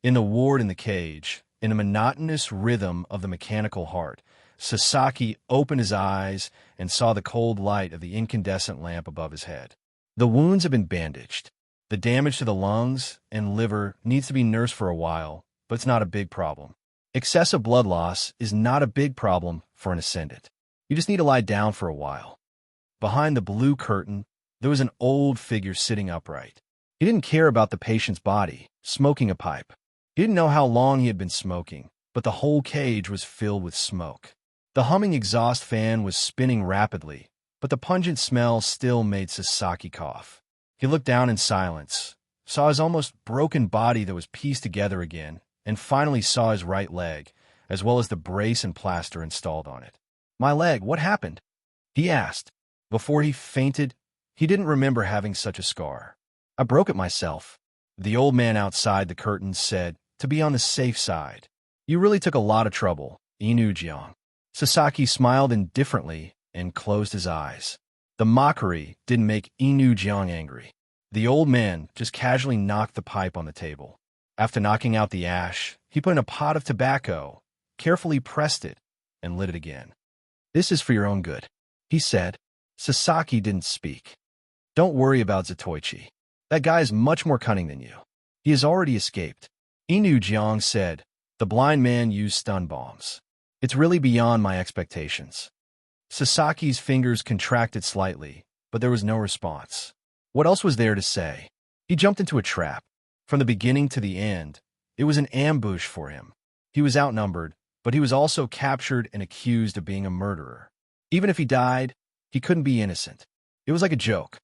S1: In the ward in the cage, in the monotonous rhythm of the mechanical heart, Sasaki opened his eyes and saw the cold light of the incandescent lamp above his head. The wounds have been bandaged. The damage to the lungs and liver needs to be nursed for a while, but it's not a big problem. Excessive blood loss is not a big problem for an ascendant. You just need to lie down for a while. Behind the blue curtain, there was an old figure sitting upright. He didn't care about the patient's body, smoking a pipe. He didn't know how long he had been smoking, but the whole cage was filled with smoke. The humming exhaust fan was spinning rapidly, but the pungent smell still made Sasaki cough. He looked down in silence, saw his almost broken body that was pieced together again, and finally saw his right leg, as well as the brace and plaster installed on it. "My leg, what happened?" he asked. Before he fainted, he didn't remember having such a scar. "I broke it myself," the old man outside the curtains said, to be on the safe side. "You really took a lot of trouble, Inu Jiang." Sasaki smiled indifferently and closed his eyes. The mockery didn't make Inu Jiang angry. The old man just casually knocked the pipe on the table. After knocking out the ash, he put in a pot of tobacco, carefully pressed it, and lit it again. "This is for your own good," he said. Sasaki didn't speak. "Don't worry about Zatoichi. That guy is much more cunning than you. He has already escaped." Inu Jiang said, "The blind man used stun bombs. It's really beyond my expectations." Sasaki's fingers contracted slightly, but there was no response. What else was there to say? He jumped into a trap. From the beginning to the end, it was an ambush for him. He was outnumbered, but he was also captured and accused of being a murderer. Even if he died, he couldn't be innocent. It was like a joke.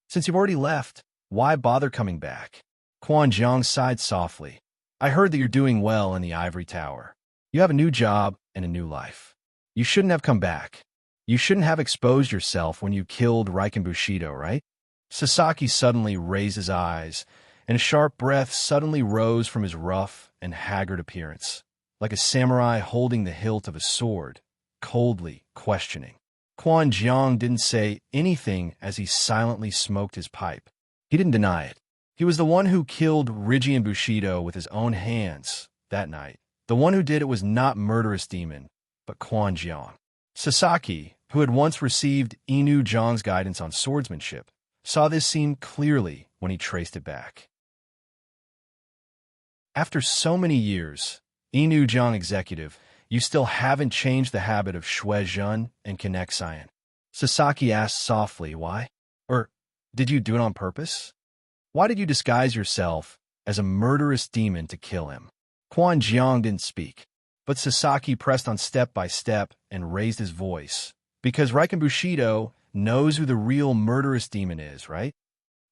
S1: "Since you've already left, why bother coming back?" Quan Jiang sighed softly. "I heard that you're doing well in the ivory tower. You have a new job and a new life. You shouldn't have come back. You shouldn't have exposed yourself when you killed Riken Bushido, right?" Sasaki suddenly raised his eyes, and a sharp breath suddenly rose from his rough and haggard appearance, like a samurai holding the hilt of a sword, coldly questioning. Quan Jiang didn't say anything as he silently smoked his pipe. He didn't deny it. He was the one who killed Rigen Bushido with his own hands that night. The one who did it was not Murderous Demon, but Quan Jiang. Sasaki, who had once received Inu Jiang's guidance on swordsmanship, saw this scene clearly when he traced it back. "After so many years, Inu Jiang executive, you still haven't changed the habit of Shui Zhen and Connect Cyan." Sasaki asked softly, "Why? Or did you do it on purpose? Why did you disguise yourself as a murderous demon to kill him?" Quan Jiang didn't speak, but Sasaki pressed on step by step and raised his voice. "Because Riken Bushido knows who the real murderous demon is, right?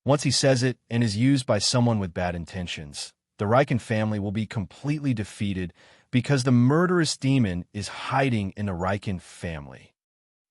S1: Once he says it and is used by someone with bad intentions, the Riken family will be completely defeated because the murderous demon is hiding in the Riken family."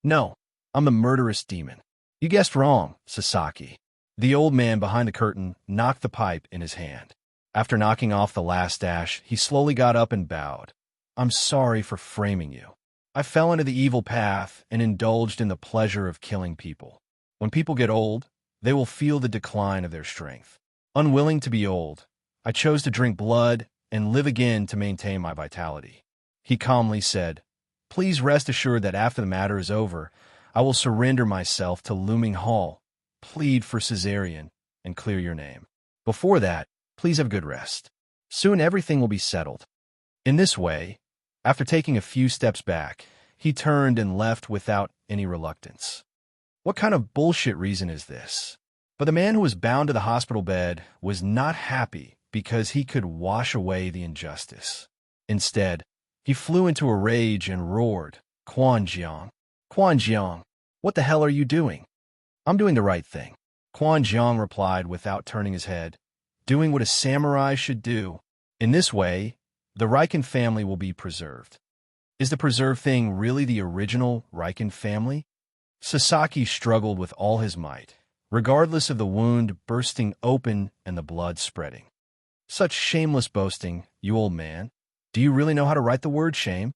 S1: "No, I'm the murderous demon." "You guessed wrong, Sasaki." The old man behind the curtain knocked the pipe in his hand. After knocking off the last dash, he slowly got up and bowed. I'm sorry for framing you. I fell into the evil path and indulged in the pleasure of killing people. When people get old, they will feel the decline of their strength. Unwilling to be old, I chose to drink blood and live again to maintain my vitality. He calmly said, Please rest assured that after the matter is over, I will surrender myself to Looming Hall, plead for Caesarean, and clear your name. Before that, please have good rest. Soon everything will be settled. In this way, after taking a few steps back, he turned and left without any reluctance. What kind of bullshit reason is this? But the man who was bound to the hospital bed was not happy because he could wash away the injustice. Instead, he flew into a rage and roared, Quan Jiang, Quan Jiang, what the hell are you doing? I'm doing the right thing. Quan Jiang replied without turning his head, doing what a samurai should do. In this way, the Riken family will be preserved. Is the preserved thing really the original Riken family? Sasaki struggled with all his might, regardless of the wound bursting open and the blood spreading. Such shameless boasting, you old man. Do you really know how to write the word shame?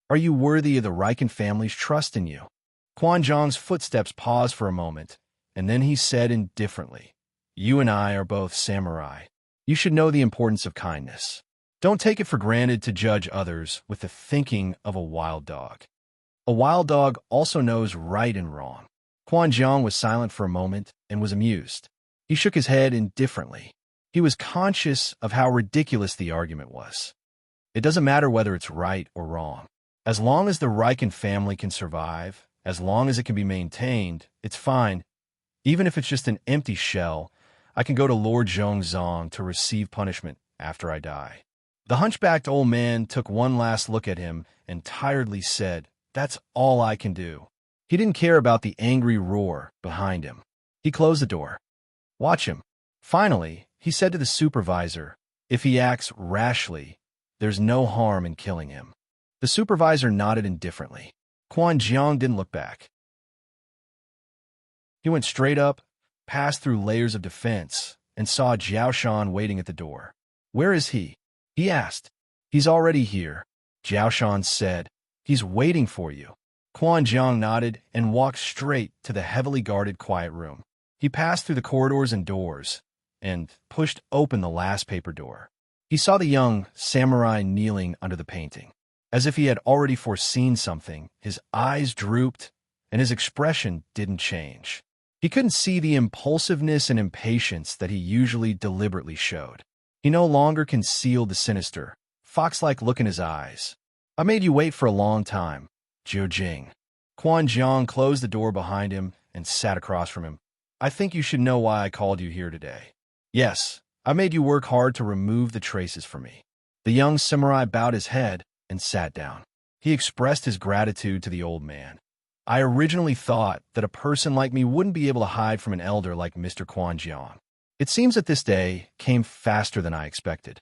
S1: Are you worthy of the Riken family's trust in you? Quan Jiang's footsteps paused for a moment, and then he said indifferently, You and I are both samurai. You should know the importance of kindness. Don't take it for granted to judge others with the thinking of a wild dog. A wild dog also knows right and wrong. Quan Jiang was silent for a moment and was amused. He shook his head indifferently. He was conscious of how ridiculous the argument was. It doesn't matter whether it's right or wrong. As long as the Riken family can survive, as long as it can be maintained, it's fine. Even if it's just an empty shell, I can go to Lord Zhongzong to receive punishment after I die. The hunchbacked old man took one last look at him and tiredly said, That's all I can do. He didn't care about the angry roar behind him. He closed the door. Watch him. Finally, he said to the supervisor, If he acts rashly, there's no harm in killing him. The supervisor nodded indifferently. Quan Jiang didn't look back. He went straight up, passed through layers of defense, and saw Jiao Shan waiting at the door. Where is he? He asked. He's already here, Jiao Shan said. He's waiting for you. Quan Jiang nodded and walked straight to the heavily guarded quiet room. He passed through the corridors and doors and pushed open the last paper door. He saw the young samurai kneeling under the painting. As if he had already foreseen something, his eyes drooped and his expression didn't change. He couldn't see the impulsiveness and impatience that he usually deliberately showed. He no longer concealed the sinister, fox-like look in his eyes. I made you wait for a long time, Jiu Jing. Quan Jiang closed the door behind him and sat across from him. I think you should know why I called you here today. Yes, I made you work hard to remove the traces from me. The young samurai bowed his head and sat down. He expressed his gratitude to the old man. I originally thought that a person like me wouldn't be able to hide from an elder like Mr. Quan Jiang. It seems that this day came faster than I expected.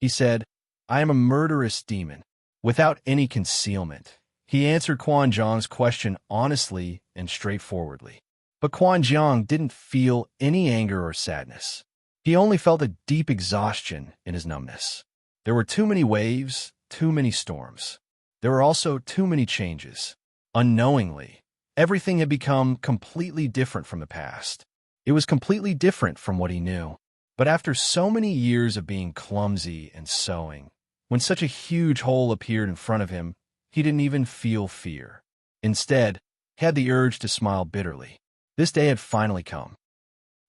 S1: He said, I am a murderous demon, without any concealment. He answered Quan Jiang's question honestly and straightforwardly. But Quan Jiang didn't feel any anger or sadness. He only felt a deep exhaustion in his numbness. There were too many waves, too many storms. There were also too many changes. Unknowingly, everything had become completely different from the past. It was completely different from what he knew. But after so many years of being clumsy and sewing, when such a huge hole appeared in front of him, he didn't even feel fear. Instead, he had the urge to smile bitterly. This day had finally come.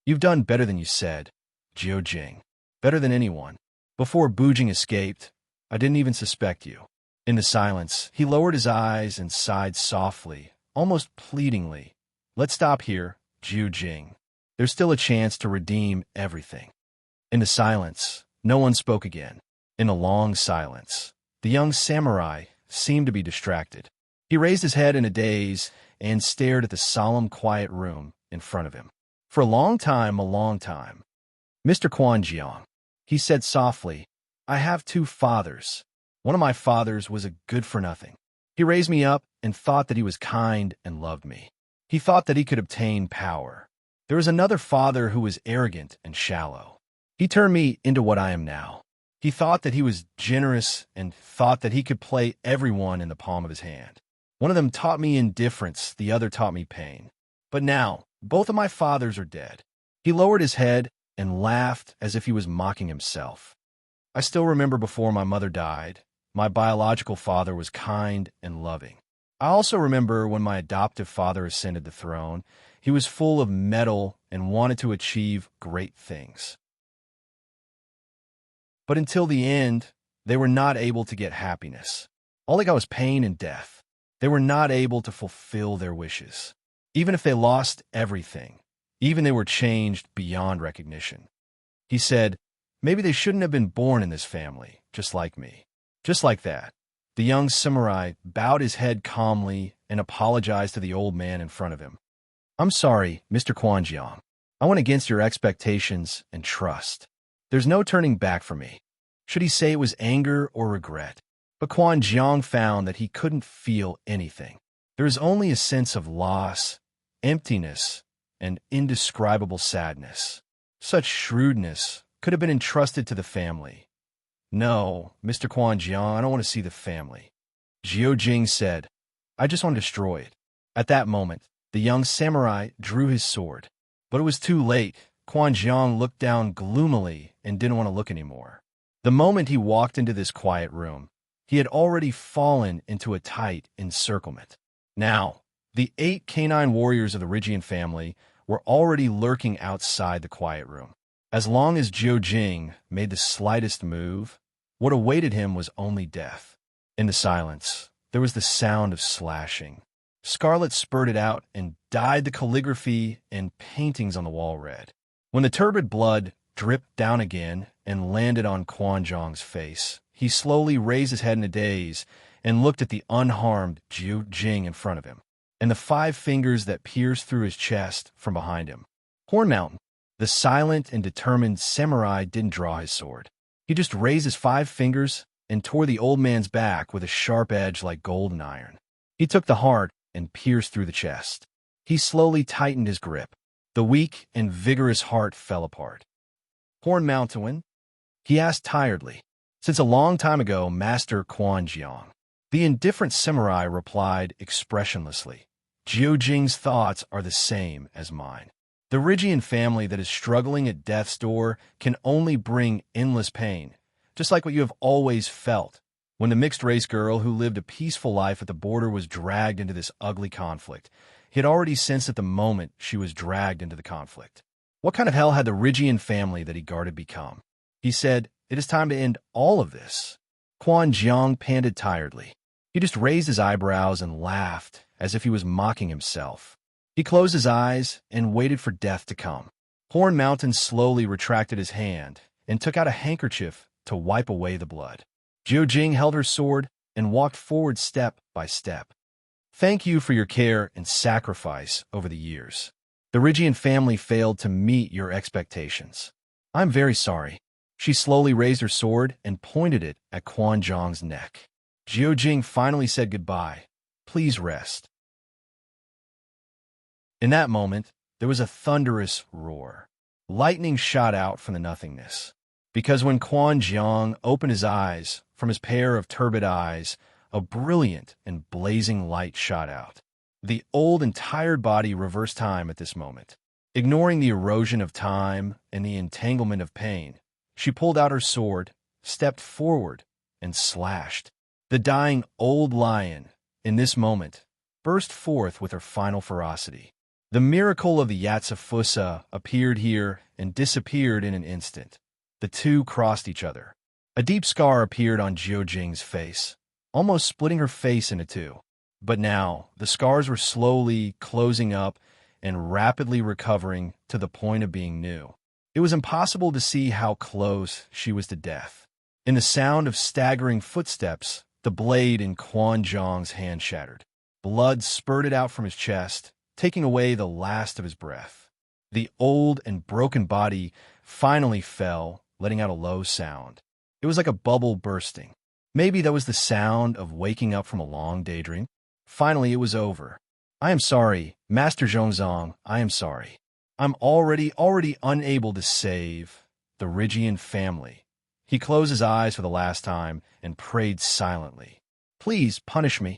S1: You've done better than you said, Jiu Jing. Better than anyone. Before Bujing escaped, I didn't even suspect you. In the silence, he lowered his eyes and sighed softly, almost pleadingly. Let's stop here, Jiu Jing. There's still a chance to redeem everything. In the silence, no one spoke again. In a long silence, the young samurai seemed to be distracted. He raised his head in a daze and stared at the solemn, quiet room in front of him. For a long time, Mr. Quan Jiang, he said softly, I have two fathers. One of my fathers was a good-for-nothing. He raised me up and thought that he was kind and loved me. He thought that he could obtain power. There was another father who was arrogant and shallow. He turned me into what I am now. He thought that he was generous and thought that he could play everyone in the palm of his hand. One of them taught me indifference, the other taught me pain. But now, both of my fathers are dead. He lowered his head and laughed as if he was mocking himself. I still remember before my mother died, my biological father was kind and loving. I also remember when my adoptive father ascended the throne, he was full of mettle and wanted to achieve great things. But until the end, they were not able to get happiness. All they got was pain and death. They were not able to fulfill their wishes. Even if they lost everything, even they were changed beyond recognition. He said, maybe they shouldn't have been born in this family, just like me. Just like that, the young samurai bowed his head calmly and apologized to the old man in front of him. I'm sorry, Mr. Quanjiang. I went against your expectations and trust. There's no turning back for me. Should he say it was anger or regret? But Quanjiang found that he couldn't feel anything. There was only a sense of loss, emptiness, and indescribable sadness. Such shrewdness could have been entrusted to the family. No, Mr. Quanjiang, I don't want to see the family. Jiao Jing said, I just want to destroy it. At that moment, the young samurai drew his sword. But it was too late. Quanjiang looked down gloomily and didn't want to look anymore. The moment he walked into this quiet room, he had already fallen into a tight encirclement. Now, the 8 canine warriors of the Rigian family were already lurking outside the quiet room. As long as Jiao Jing made the slightest move, what awaited him was only death. In the silence, there was the sound of slashing. Scarlet spurted out and dyed the calligraphy and paintings on the wall red. When the turbid blood dripped down again and landed on Quanjiang's face, he slowly raised his head in a daze and looked at the unharmed Jiao Jing in front of him, and the 5 fingers that pierced through his chest from behind him. Horn Mountain. The silent and determined samurai didn't draw his sword. He just raised his 5 fingers and tore the old man's back with a sharp edge like golden iron. He took the heart and pierced through the chest. He slowly tightened his grip. The weak and vigorous heart fell apart. Horn Mountain? He asked tiredly. Since a long time ago, Master Quanjiang. The indifferent samurai replied expressionlessly. Jiao Jing's thoughts are the same as mine. The Rigian family that is struggling at death's door can only bring endless pain, just like what you have always felt when the mixed-race girl who lived a peaceful life at the border was dragged into this ugly conflict. He had already sensed at the moment she was dragged into the conflict. What kind of hell had the Rigian family that he guarded become? He said, it is time to end all of this. Quanjiang panted tiredly. He just raised his eyebrows and laughed as if he was mocking himself. He closed his eyes and waited for death to come. Horn Mountain slowly retracted his hand and took out a handkerchief to wipe away the blood. Jiao Jing held her sword and walked forward step by step. Thank you for your care and sacrifice over the years. The Rigian family failed to meet your expectations. I'm very sorry. She slowly raised her sword and pointed it at Quanjiang's neck. Jiao Jing finally said goodbye. Please rest. In that moment, there was a thunderous roar. Lightning shot out from the nothingness. Because when Quanjiang opened his eyes, from his pair of turbid eyes, a brilliant and blazing light shot out. The old and tired body reversed time at this moment. Ignoring the erosion of time and the entanglement of pain, she pulled out her sword, stepped forward, and slashed. The dying old lion, in this moment, burst forth with her final ferocity. The miracle of the Yatsufusa appeared here and disappeared in an instant. The two crossed each other. A deep scar appeared on Jiao Jing's face, almost splitting her face into 2. But now, the scars were slowly closing up and rapidly recovering to the point of being new. It was impossible to see how close she was to death. In the sound of staggering footsteps, the blade in Quanjiang's hand shattered. Blood spurted out from his chest, taking away the last of his breath. The old and broken body finally fell, letting out a low sound. It was like a bubble bursting. Maybe that was the sound of waking up from a long daydream. Finally, it was over. I am sorry, Master Zhongzong, I am sorry. I'm already unable to save. the Rygian family. He closed his eyes for the last time and prayed silently. Please punish me.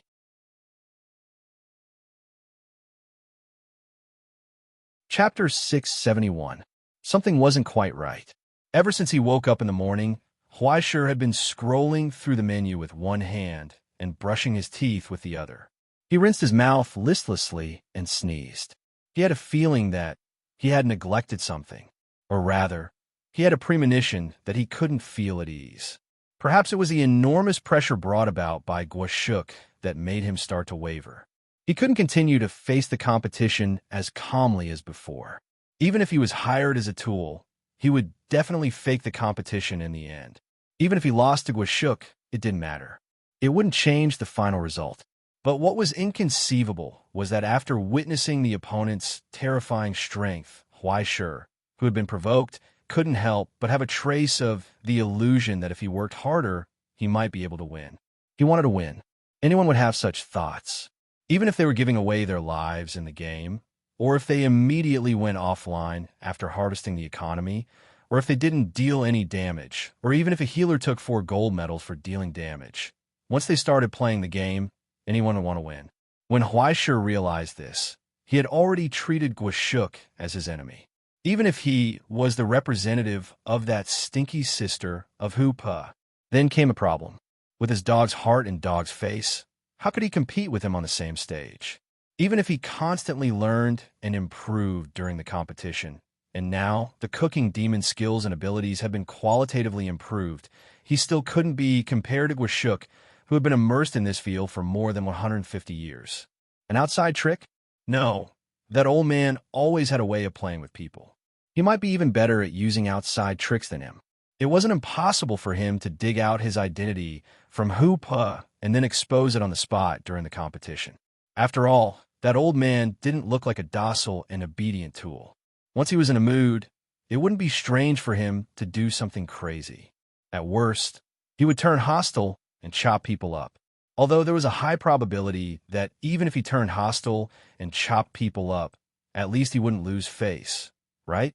S1: Chapter 671. Something wasn't quite right. Ever since he woke up in the morning, Huaishir had been scrolling through the menu with one hand and brushing his teeth with the other. He rinsed his mouth listlessly and sneezed. He had a feeling that he had neglected something, or rather, he had a premonition that he couldn't feel at ease. Perhaps it was the enormous pressure brought about by Guashuk that made him start to waver. He couldn't continue to face the competition as calmly as before. Even if he was hired as a tool, he would definitely fake the competition in the end. Even if he lost to Guashuk, it didn't matter. It wouldn't change the final result. But what was inconceivable was that after witnessing the opponent's terrifying strength, Huaishir, who had been provoked, couldn't help but have a trace of the illusion that if he worked harder, he might be able to win. He wanted to win. Anyone would have such thoughts. Even if they were giving away their lives in the game, or if they immediately went offline after harvesting the economy, or if they didn't deal any damage, or even if a healer took 4 gold medals for dealing damage. Once they started playing the game, anyone would want to win. When Huaishir realized this, he had already treated Guashuk as his enemy. Even if he was the representative of that stinky sister of Hupa. Then came a problem. With his dog's heart and dog's face, how could he compete with him on the same stage? Even if he constantly learned and improved during the competition, and now the cooking demon skills and abilities have been qualitatively improved, he still couldn't be compared to Guashuk, who had been immersed in this field for more than 150 years. An outside trick? No. That old man always had a way of playing with people. He might be even better at using outside tricks than him. It wasn't impossible for him to dig out his identity from Hupa and then expose it on the spot during the competition. After all, that old man didn't look like a docile and obedient tool. Once he was in a mood, it wouldn't be strange for him to do something crazy. At worst, he would turn hostile and chop people up. Although there was a high probability that even if he turned hostile and chopped people up, at least he wouldn't lose face, right?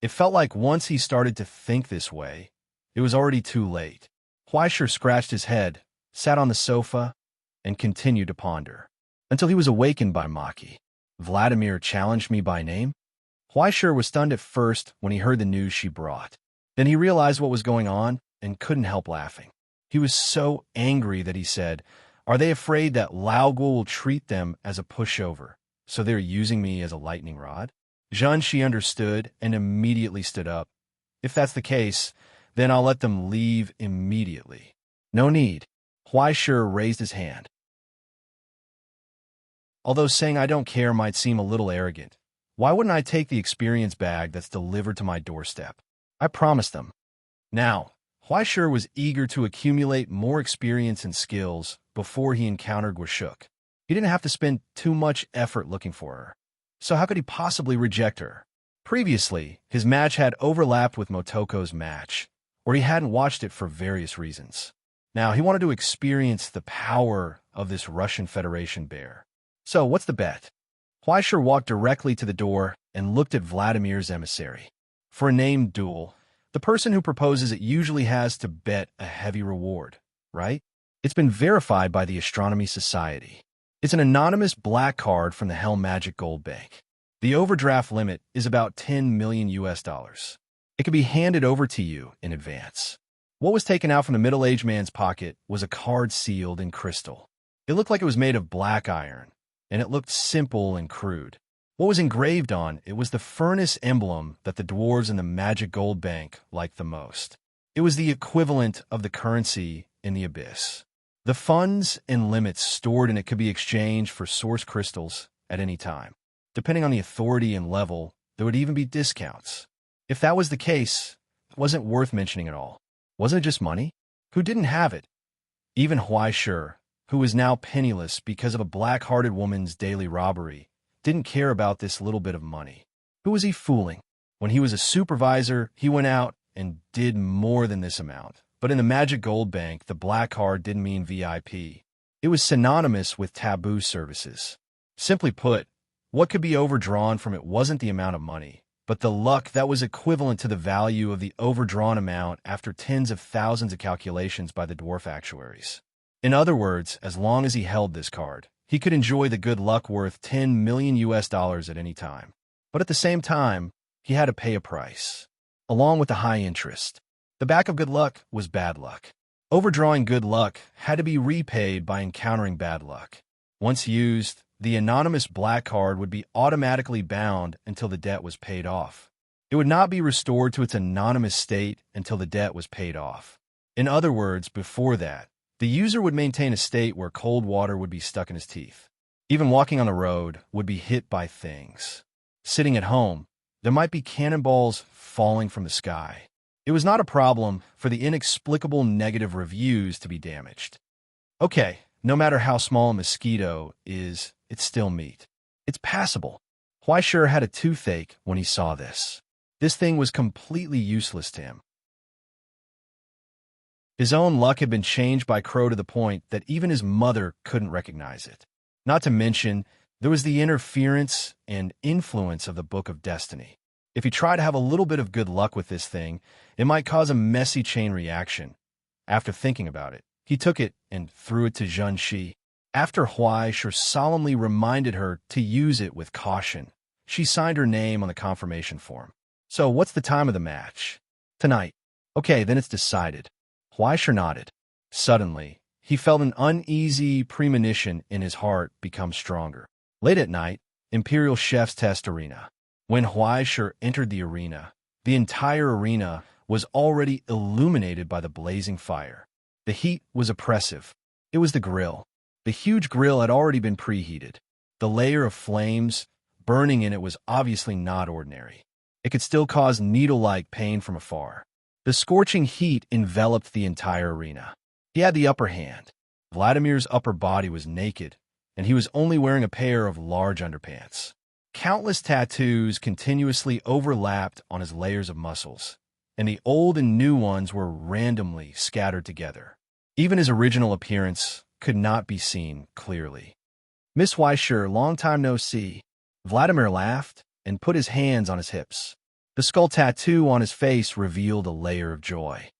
S1: It felt like once he started to think this way, it was already too late. Huaishir scratched his head, sat on the sofa, and continued to ponder, until he was awakened by Maki. Vladimir challenged me by name? Huaishir was stunned at first when he heard the news she brought. Then he realized what was going on and couldn't help laughing. He was so angry that he said, "Are they afraid that Laoguo will treat them as a pushover, so they're using me as a lightning rod?" Zhanshi understood and immediately stood up. "If that's the case, then I'll let them leave immediately." "No need." Huaishir raised his hand. Although saying "I don't care" might seem a little arrogant, why wouldn't I take the experience bag that's delivered to my doorstep? I promised them. Now, Huaishir was eager to accumulate more experience and skills before he encountered Guashuk. He didn't have to spend too much effort looking for her. So how could he possibly reject her? Previously, his match had overlapped with Motoko's match, or he hadn't watched it for various reasons. Now, he wanted to experience the power of this Russian Federation bear. So, what's the bet? Huaishir walked directly to the door and looked at Vladimir's emissary. For a named duel, the person who proposes it usually has to bet a heavy reward, right? It's been verified by the Astronomy Society. It's an anonymous black card from the Hell Magic Gold Bank. The overdraft limit is about 10 million US dollars. It can be handed over to you in advance. What was taken out from the middle-aged man's pocket was a card sealed in crystal. It looked like it was made of black iron, and it looked simple and crude. What was engraved on it was the furnace emblem that the dwarves in the Magic Gold Bank liked the most. It was the equivalent of the currency in the Abyss. The funds and limits stored in it could be exchanged for source crystals at any time. Depending on the authority and level, there would even be discounts. If that was the case, it wasn't worth mentioning at all. Wasn't it just money? Who didn't have it? Even Huaishir, who was now penniless because of a black-hearted woman's daily robbery, didn't care about this little bit of money. Who was he fooling? When he was a supervisor, he went out and did more than this amount. But in the Magic Gold Bank, the black card didn't mean VIP. It was synonymous with taboo services. Simply put, what could be overdrawn from it wasn't the amount of money. but the luck that was equivalent to the value of the overdrawn amount after tens of thousands of calculations by the dwarf actuaries. In other words, as long as he held this card, he could enjoy the good luck worth 10 million US dollars at any time. But at the same time, he had to pay a price, along with the high interest. The back of good luck was bad luck. Overdrawing good luck had to be repaid by encountering bad luck. Once used, the anonymous black card would be automatically bound until the debt was paid off. It would not be restored to its anonymous state until the debt was paid off. In other words, before that, the user would maintain a state where cold water would be stuck in his teeth. Even walking on the road would be hit by things. Sitting at home, there might be cannonballs falling from the sky. It was not a problem for the inexplicable negative reviews to be damaged. Okay, no matter how small a mosquito is, it's still meat. It's passable. Huaishir had a toothache when he saw this. This thing was completely useless to him. His own luck had been changed by Crow to the point that even his mother couldn't recognize it. Not to mention, there was the interference and influence of the Book of Destiny. If he tried to have a little bit of good luck with this thing, it might cause a messy chain reaction. After thinking about it, he took it and threw it to Zhen Shi. After Huaishir solemnly reminded her to use it with caution, she signed her name on the confirmation form. So, what's the time of the match? Tonight. Okay, then it's decided. Huaishir nodded. Suddenly, he felt an uneasy premonition in his heart become stronger. Late at night, Imperial Chef's Test Arena. When Huaishir entered the arena, the entire arena was already illuminated by the blazing fire. The heat was oppressive. It was the grill. The huge grill had already been preheated. The layer of flames burning in it was obviously not ordinary. It could still cause needle-like pain from afar. The scorching heat enveloped the entire arena. He had the upper hand. Vladimir's upper body was naked, and he was only wearing a pair of large underpants. Countless tattoos continuously overlapped on his layers of muscles, and the old and new ones were randomly scattered together. Even his original appearance could not be seen clearly. Miss Huaishir, long time no see. Vladimir laughed and put his hands on his hips. The skull tattoo on his face revealed a layer of joy.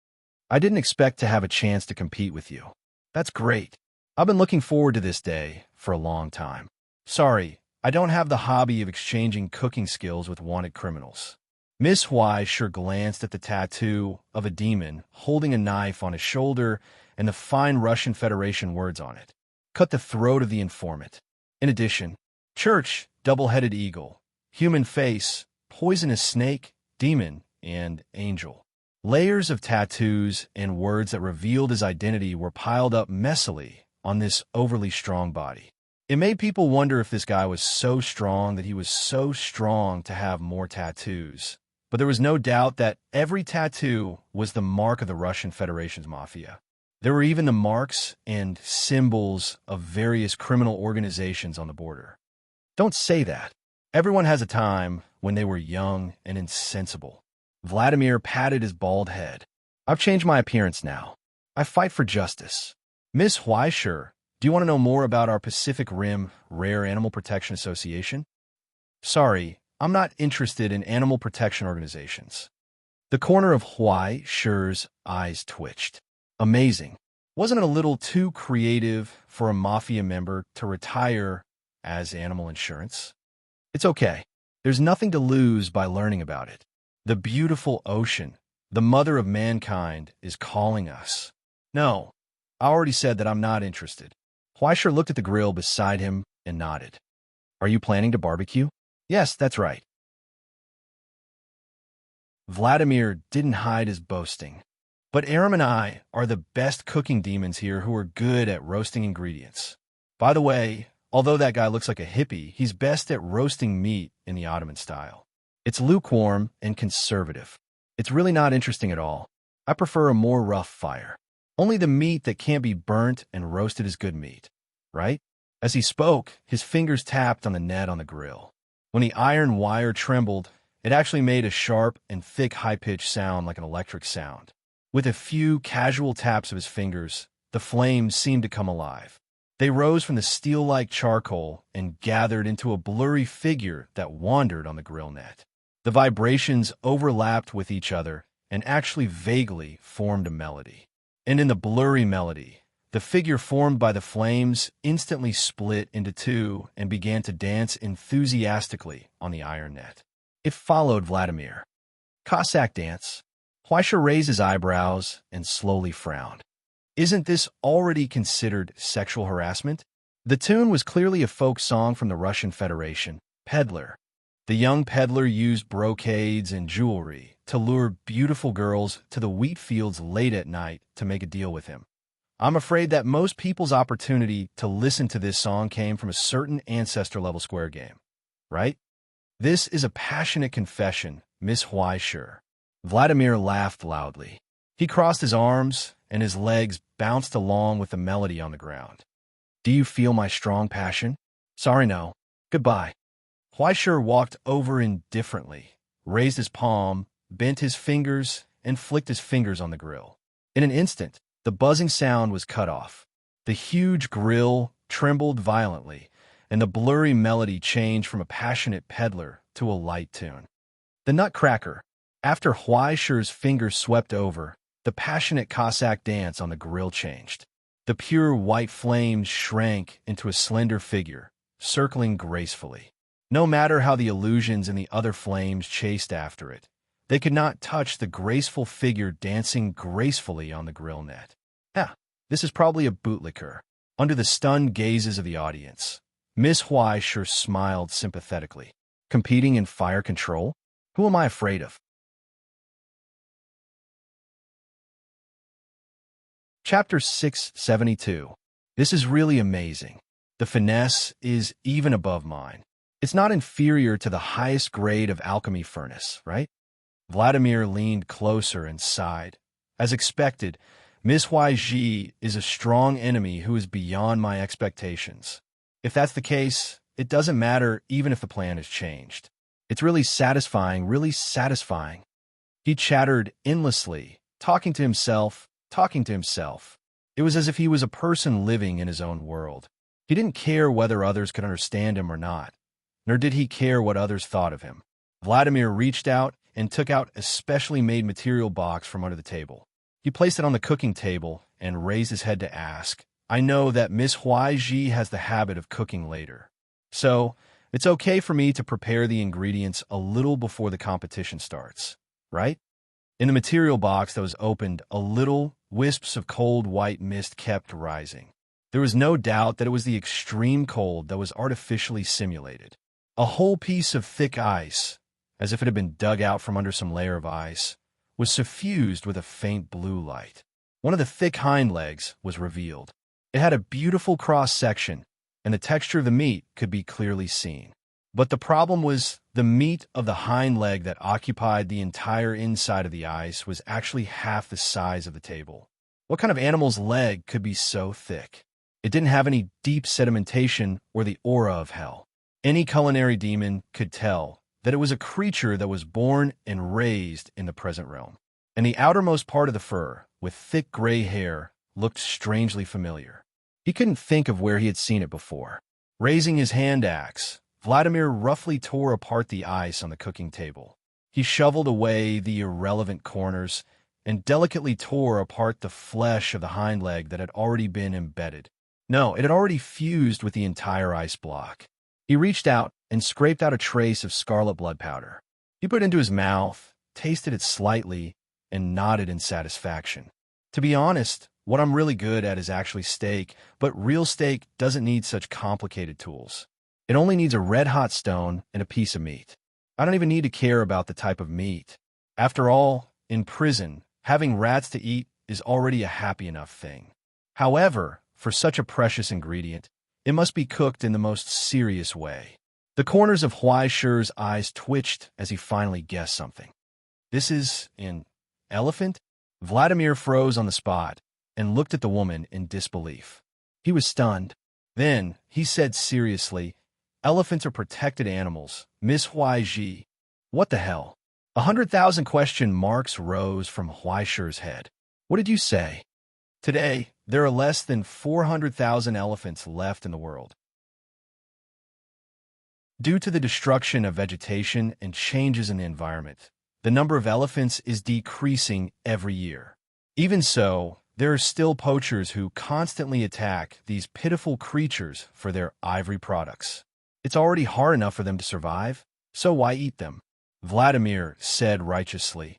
S1: I didn't expect to have a chance to compete with you. That's great. I've been looking forward to this day for a long time. Sorry, I don't have the hobby of exchanging cooking skills with wanted criminals. Miss Huaishir glanced at the tattoo of a demon holding a knife on his shoulder and the fine Russian Federation words on it. Cut the throat of the informant. In addition, church, double-headed eagle, human face, poisonous snake, demon, and angel. Layers of tattoos and words that revealed his identity were piled up messily on this overly strong body. It made people wonder if this guy was so strong that he was so strong to have more tattoos. But there was no doubt that every tattoo was the mark of the Russian Federation's mafia. There were even the marks and symbols of various criminal organizations on the border. Don't say that. Everyone has a time when they were young and insensible. Vladimir patted his bald head. I've changed my appearance now. I fight for justice. Miss Huaishir, do you want to know more about our Pacific Rim Rare Animal Protection Association? Sorry, I'm not interested in animal protection organizations. The corner of Huaishir's eyes twitched. Amazing. Wasn't it a little too creative for a mafia member to retire as animal insurance? It's okay. There's nothing to lose by learning about it. The beautiful ocean, the mother of mankind, is calling us. No, I already said that I'm not interested. Huaishir looked at the grill beside him and nodded. Are you planning to barbecue? Yes, that's right. Vladimir didn't hide his boasting. But Aram and I are the best cooking demons here who are good at roasting ingredients. By the way, although that guy looks like a hippie, he's best at roasting meat in the Ottoman style. It's lukewarm and conservative. It's really not interesting at all. I prefer a more rough fire. Only the meat that can't be burnt and roasted is good meat, right? As he spoke, his fingers tapped on the net on the grill. When the iron wire trembled, it actually made a sharp and thick high-pitched sound like an electric sound. With a few casual taps of his fingers, the flames seemed to come alive. They rose from the steel-like charcoal and gathered into a blurry figure that wandered on the grill net. The vibrations overlapped with each other and actually vaguely formed a melody. And in the blurry melody, the figure formed by the flames instantly split into two and began to dance enthusiastically on the iron net. It followed Vladimir. Cossack dance. Huaisha raised his eyebrows and slowly frowned. Isn't this already considered sexual harassment? The tune was clearly a folk song from the Russian Federation, Peddler. The young peddler used brocades and jewelry to lure beautiful girls to the wheat fields late at night to make a deal with him. I'm afraid that most people's opportunity to listen to this song came from a certain ancestor-level square game, right? This is a passionate confession, Miss Huaisha. Vladimir laughed loudly. He crossed his arms, and his legs bounced along with the melody on the ground. Do you feel my strong passion? Sorry, no. Goodbye. Huaisha walked over indifferently, raised his palm, bent his fingers, and flicked his fingers on the grill. In an instant, the buzzing sound was cut off. The huge grill trembled violently, and the blurry melody changed from a passionate peddler to a light tune. The Nutcracker. After Huaisha's fingers swept over, the passionate Cossack dance on the grill changed. The pure white flames shrank into a slender figure, circling gracefully. No matter how the illusions and the other flames chased after it, they could not touch the graceful figure dancing gracefully on the grill net. This is probably a bootlicker. Under the stunned gazes of the audience, Miss Huaisha smiled sympathetically. Competing in fire control? Who am I afraid of? Chapter 672. This is really amazing. The finesse is even above mine. It's not inferior to the highest grade of alchemy furnace, right? Vladimir leaned closer and sighed. As expected, Miss Huaizhi is a strong enemy who is beyond my expectations. If that's the case, it doesn't matter even if the plan is changed. It's really satisfying, really satisfying. He chattered endlessly, talking to himself. It was as if he was a person living in his own world. He didn't care whether others could understand him or not, nor did he care what others thought of him. Vladimir reached out and took out a specially made material box from under the table. He placed it on the cooking table and raised his head to ask, I know that Miss Huaizhi has the habit of cooking later, so it's okay for me to prepare the ingredients a little before the competition starts, right? In the material box that was opened, a little wisps of cold white mist kept rising. There was no doubt that it was the extreme cold that was artificially simulated. A whole piece of thick ice, as if it had been dug out from under some layer of ice, was suffused with a faint blue light. One of the thick hind legs was revealed. It had a beautiful cross-section, and the texture of the meat could be clearly seen. But the problem was the meat of the hind leg that occupied the entire inside of the ice was actually half the size of the table. What kind of animal's leg could be so thick? It didn't have any deep sedimentation or the aura of hell. Any culinary demon could tell that it was a creature that was born and raised in the present realm. And the outermost part of the fur, with thick gray hair, looked strangely familiar. He couldn't think of where he had seen it before. Raising his hand axe, Vladimir roughly tore apart the ice on the cooking table. He shoveled away the irrelevant corners and delicately tore apart the flesh of the hind leg that had already been embedded. No, it had already fused with the entire ice block. He reached out and scraped out a trace of scarlet blood powder. He put it into his mouth, tasted it slightly, and nodded in satisfaction. To be honest, what I'm really good at is actually steak, but real steak doesn't need such complicated tools. It only needs a red-hot stone and a piece of meat. I don't even need to care about the type of meat. After all, in prison, having rats to eat is already a happy enough thing. However, for such a precious ingredient, it must be cooked in the most serious way. The corners of Huaisha's eyes twitched as he finally guessed something. This is an elephant? Vladimir froze on the spot and looked at the woman in disbelief. He was stunned. Then he said seriously, Elephants are protected animals, Miss Huaizhi. What the hell? 100,000 question marks rose from Huaisha's head. What did you say? Today, there are less than 400,000 elephants left in the world. Due to the destruction of vegetation and changes in the environment, the number of elephants is decreasing every year. Even so, there are still poachers who constantly attack these pitiful creatures for their ivory products. It's already hard enough for them to survive, so why eat them? Vladimir said righteously.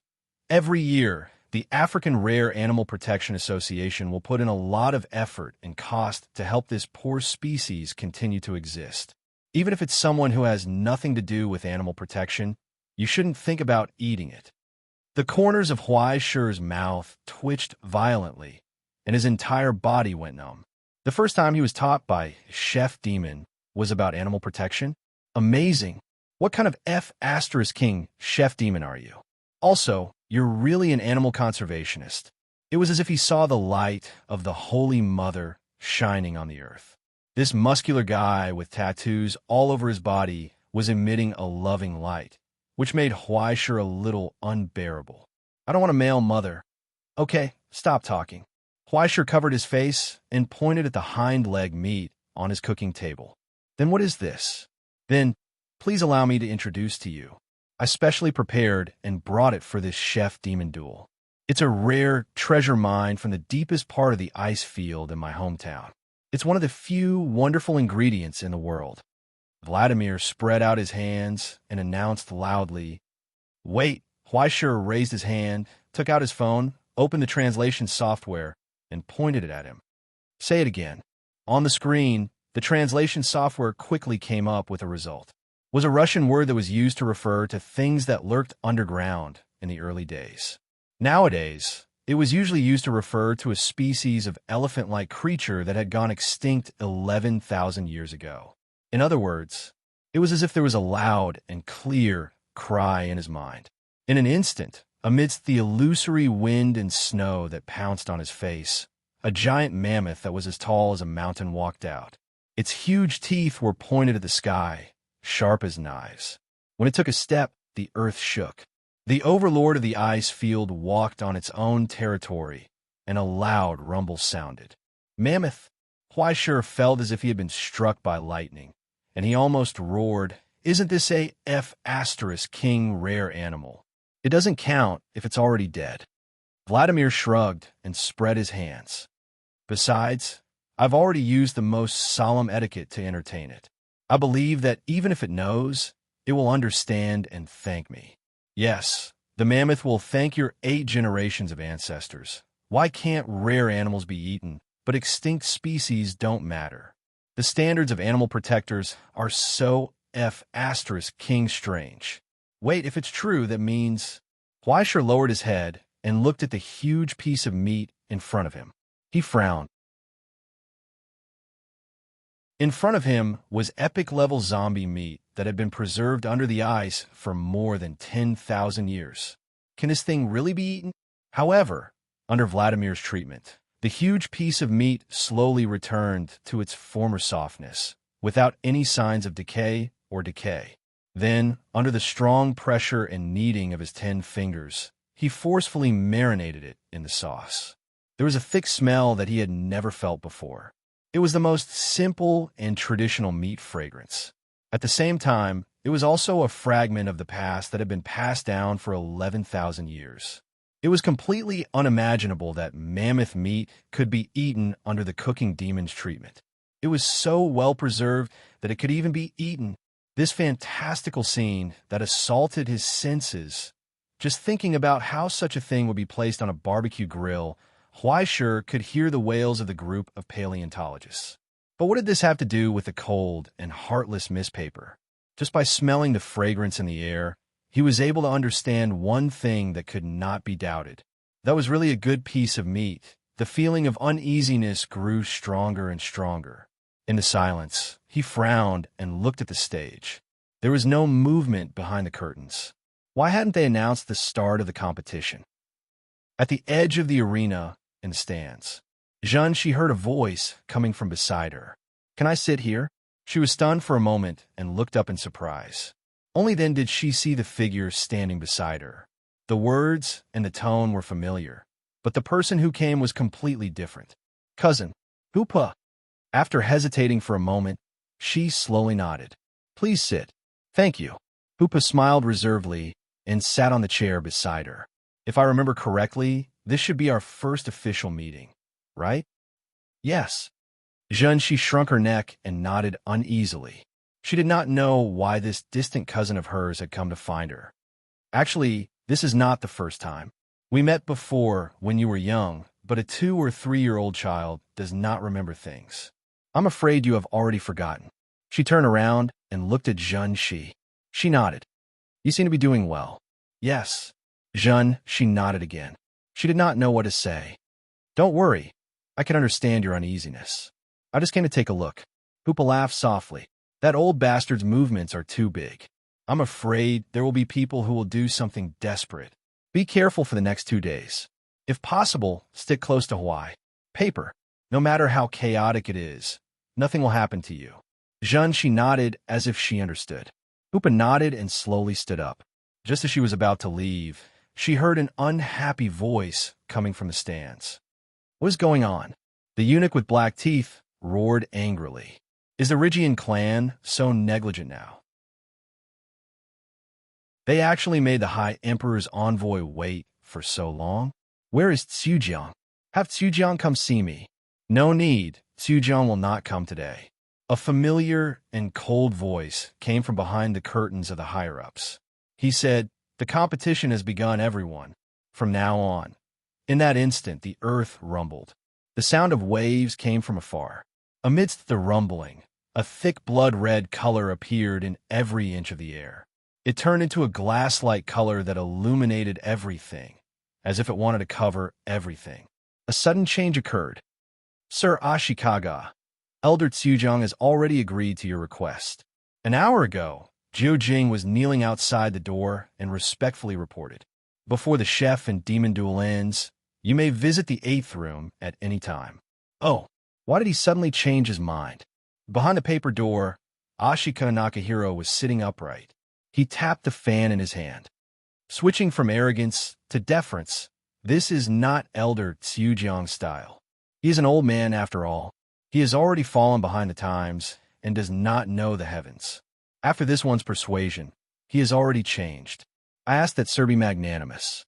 S1: Every year, the African Rare Animal Protection Association will put in a lot of effort and cost to help this poor species continue to exist. Even if it's someone who has nothing to do with animal protection, you shouldn't think about eating it. The corners of Huaishi's mouth twitched violently, and his entire body went numb. The first time he was taught by Chef Demon was about animal protection? Amazing! What kind of F***king Chef Demon are you? Also, you're really an animal conservationist. It was as if he saw the light of the Holy Mother shining on the earth. This muscular guy with tattoos all over his body was emitting a loving light, which made Huaishi a little unbearable. I don't want a male mother. Okay, stop talking. Huaishi covered his face and pointed at the hind leg meat on his cooking table. Then what is this? Then, please allow me to introduce to you. I specially prepared and brought it for this chef demon duel. It's a rare treasure mine from the deepest part of the ice field in my hometown. It's one of the few wonderful ingredients in the world. Vladimir spread out his hands and announced loudly, "Wait!" Huaishi raised his hand, took out his phone, opened the translation software, and pointed it at him. Say it again. On the screen, the translation software quickly came up with a result. It was a Russian word that was used to refer to things that lurked underground in the early days. Nowadays, it was usually used to refer to a species of elephant-like creature that had gone extinct 11,000 years ago. In other words, it was as if there was a loud and clear cry in his mind. In an instant, amidst the illusory wind and snow that pounced on his face, a giant mammoth that was as tall as a mountain walked out. Its huge teeth were pointed at the sky, sharp as knives. When it took a step, the earth shook. The overlord of the ice field walked on its own territory, and a loud rumble sounded. Mammoth! Huaishi felt as if he had been struck by lightning, and he almost roared, "Isn't this a F***king rare animal? It doesn't count if it's already dead." Vladimir shrugged and spread his hands. Besides, I've already used the most solemn etiquette to entertain it. I believe that even if it knows, it will understand and thank me. Yes, the mammoth will thank your 8 generations of ancestors. Why can't rare animals be eaten, but extinct species don't matter? The standards of animal protectors are so F***king strange. Wait, if it's true, that means... Huaishi lowered his head and looked at the huge piece of meat in front of him. He frowned. In front of him was epic-level zombie meat that had been preserved under the ice for more than 10,000 years. Can this thing really be eaten? However, under Vladimir's treatment, the huge piece of meat slowly returned to its former softness, without any signs of decay or decay. Then, under the strong pressure and kneading of his 10 fingers, he forcefully marinated it in the sauce. There was a thick smell that he had never felt before. It was the most simple and traditional meat fragrance. At the same time, it was also a fragment of the past that had been passed down for 11,000 years. It was completely unimaginable that mammoth meat could be eaten under the cooking demon's treatment. It was so well preserved that it could even be eaten. This fantastical scene that assaulted his senses. Just thinking about how such a thing would be placed on a barbecue grill, Huaishi could hear the wails of the group of paleontologists. But what did this have to do with the cold and heartless mispaper? Just by smelling the fragrance in the air, he was able to understand one thing that could not be doubted. That was really a good piece of meat. The feeling of uneasiness grew stronger and stronger. In the silence, he frowned and looked at the stage. There was no movement behind the curtains. Why hadn't they announced the start of the competition? At the edge of the arena, in the stands, she heard a voice coming from beside her. "Can I sit here?" She was stunned for a moment and looked up in surprise. Only then did she see the figure standing beside her. The words and the tone were familiar, but the person who came was completely different. "Cousin, Hoopa." After hesitating for a moment, she slowly nodded. Please sit. Thank you. Hoopa smiled reservedly and sat on the chair beside her. If I remember correctly, this should be our first official meeting, right? Yes. She shrunk her neck and nodded uneasily. She did not know why this distant cousin of hers had come to find her. Actually, this is not the first time. We met before when you were young, but a 2- or 3-year-old child does not remember things. I'm afraid you have already forgotten. She turned around and looked at Shi. She nodded. You seem to be doing well. Yes. She nodded again. She did not know what to say. Don't worry. I can understand your uneasiness. I just came to take a look. Hoopa laughed softly. That old bastard's movements are too big. I'm afraid there will be people who will do something desperate. Be careful for the next 2 days. If possible, stick close to Hawaii. Paper. No matter how chaotic it is, nothing will happen to you. She nodded as if she understood. Hoopa nodded and slowly stood up. Just as she was about to leave, she heard an unhappy voice coming from the stands. What is going on? The eunuch with black teeth roared angrily. Is the Rygian clan so negligent now? They actually made the High Emperor's envoy wait for so long? Where is Tsujiang? Have Tsujiang come see me. No need, Tsujiang will not come today. A familiar and cold voice came from behind the curtains of the higher-ups. He said, the competition has begun, everyone. From now on. In that instant, the earth rumbled. The sound of waves came from afar. Amidst the rumbling, a thick blood-red color appeared in every inch of the air. It turned into a glass-like color that illuminated everything, as if it wanted to cover everything. A sudden change occurred. Sir Ashikaga, Elder Tsujiang has already agreed to your request. An hour ago, Jiujing was kneeling outside the door and respectfully reported. Before the chef and demon duel ends, you may visit the 8th room at any time. Oh, why did he suddenly change his mind? Behind the paper door, Ashika Nakahiro was sitting upright. He tapped the fan in his hand. Switching from arrogance to deference, this is not Elder Tsujiang's style. He is an old man after all. He has already fallen behind the times and does not know the heavens. After this one's persuasion, he has already changed. I ask that Sir be magnanimous.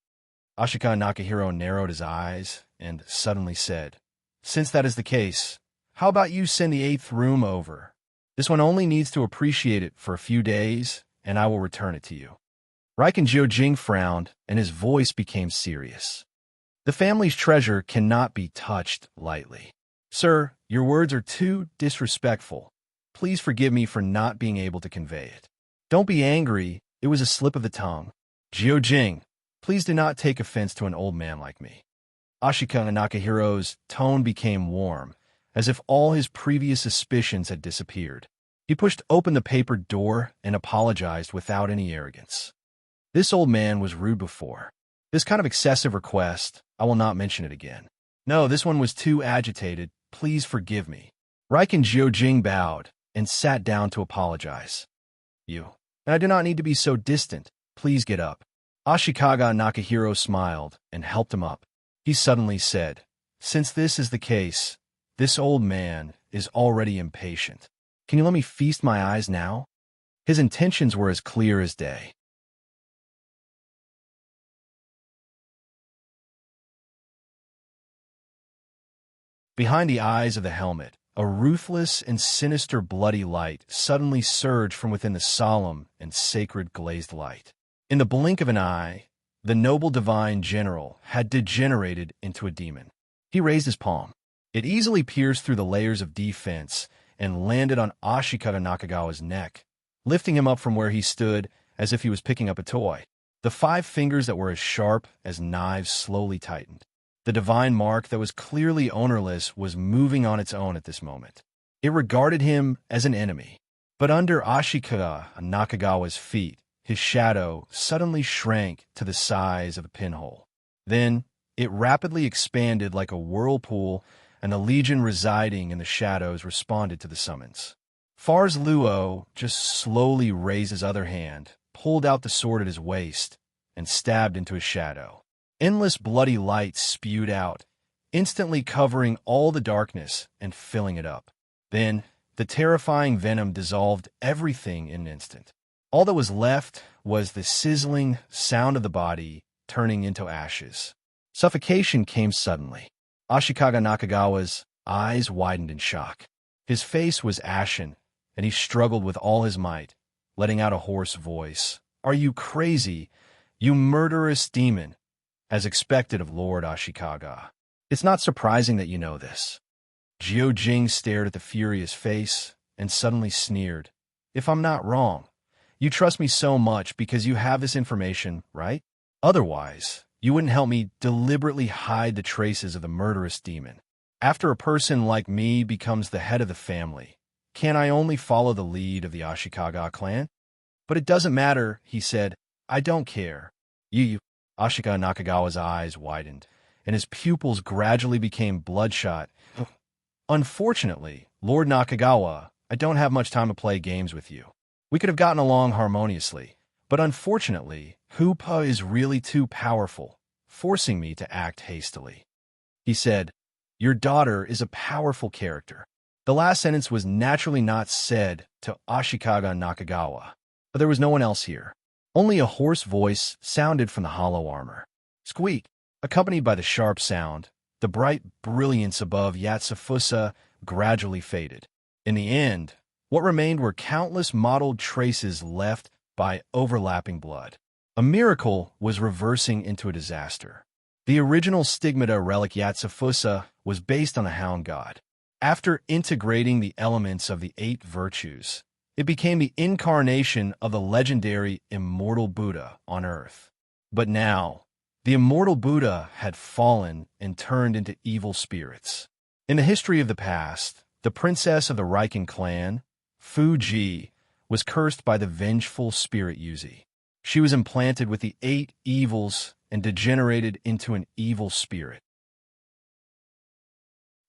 S1: Ashika Nakahiro narrowed his eyes and suddenly said, since that is the case, how about you send the 8th room over? This one only needs to appreciate it for a few days, and I will return it to you. Raiken Jiujing frowned, and his voice became serious. The family's treasure cannot be touched lightly. Sir, your words are too disrespectful. Please forgive me for not being able to convey it. Don't be angry, it was a slip of the tongue. Jiujing, please do not take offense to an old man like me. Ashika Nakahiro's tone became warm, as if all his previous suspicions had disappeared. He pushed open the paper door and apologized without any arrogance. This old man was rude before. This kind of excessive request, I will not mention it again. No, this one was too agitated. Please forgive me. Raiken Jiujing bowed and sat down to apologize. You. And I do not need to be so distant. Please get up. Ashikaga Nakahiro smiled and helped him up. He suddenly said, since this is the case, this old man is already impatient. Can you let me feast my eyes now? His intentions were as clear as day. Behind the eyes of the helmet, a ruthless and sinister bloody light suddenly surged from within the solemn and sacred glazed light. In the blink of an eye, the noble divine general had degenerated into a demon. He raised his palm. It easily pierced through the layers of defense and landed on Ashikata Nakagawa's neck, lifting him up from where he stood as if he was picking up a toy. The 5 fingers that were as sharp as knives slowly tightened. The divine mark that was clearly ownerless was moving on its own at this moment. It regarded him as an enemy. But under Ashikata Nakagawa's feet, his shadow suddenly shrank to the size of a pinhole. Then, it rapidly expanded like a whirlpool, and the legion residing in the shadows responded to the summons. Fars Luo just slowly raised his other hand, pulled out the sword at his waist, and stabbed into his shadow. Endless bloody light spewed out, instantly covering all the darkness and filling it up. Then, the terrifying venom dissolved everything in an instant. All that was left was the sizzling sound of the body turning into ashes. Suffocation came suddenly. Ashikaga Nakagawa's eyes widened in shock. His face was ashen, and he struggled with all his might, letting out a hoarse voice. "Are you crazy, you murderous demon?" As expected of Lord Ashikaga. "It's not surprising that you know this." Jiojing stared at the furious face and suddenly sneered. "If I'm not wrong, you trust me so much because you have this information, right? Otherwise, you wouldn't help me deliberately hide the traces of the murderous demon. After a person like me becomes the head of the family, can I only follow the lead of the Ashikaga clan? But it doesn't matter," he said. "I don't care." You. Ashikaga Nakagawa's eyes widened, and his pupils gradually became bloodshot. "Unfortunately, Lord Nakagawa, I don't have much time to play games with you. We could have gotten along harmoniously, but unfortunately, Hoopa is really too powerful, forcing me to act hastily." He said, "Your daughter is a powerful character." The last sentence was naturally not said to Ashikaga Nakagawa, but there was no one else here. Only a hoarse voice sounded from the hollow armor. Squeak, accompanied by the sharp sound. The bright brilliance above Yatsufusa gradually faded. In the end, what remained were countless mottled traces left by overlapping blood. A miracle was reversing into a disaster. The original stigmata relic Yatsufusa was based on the Hound God. After integrating the elements of the 8 virtues, it became the incarnation of the legendary immortal Buddha on Earth. But now, the immortal Buddha had fallen and turned into evil spirits. In the history of the past, the princess of the Riken clan, Fuji, was cursed by the vengeful spirit Yuzi. She was implanted with the 8 evils and degenerated into an evil spirit.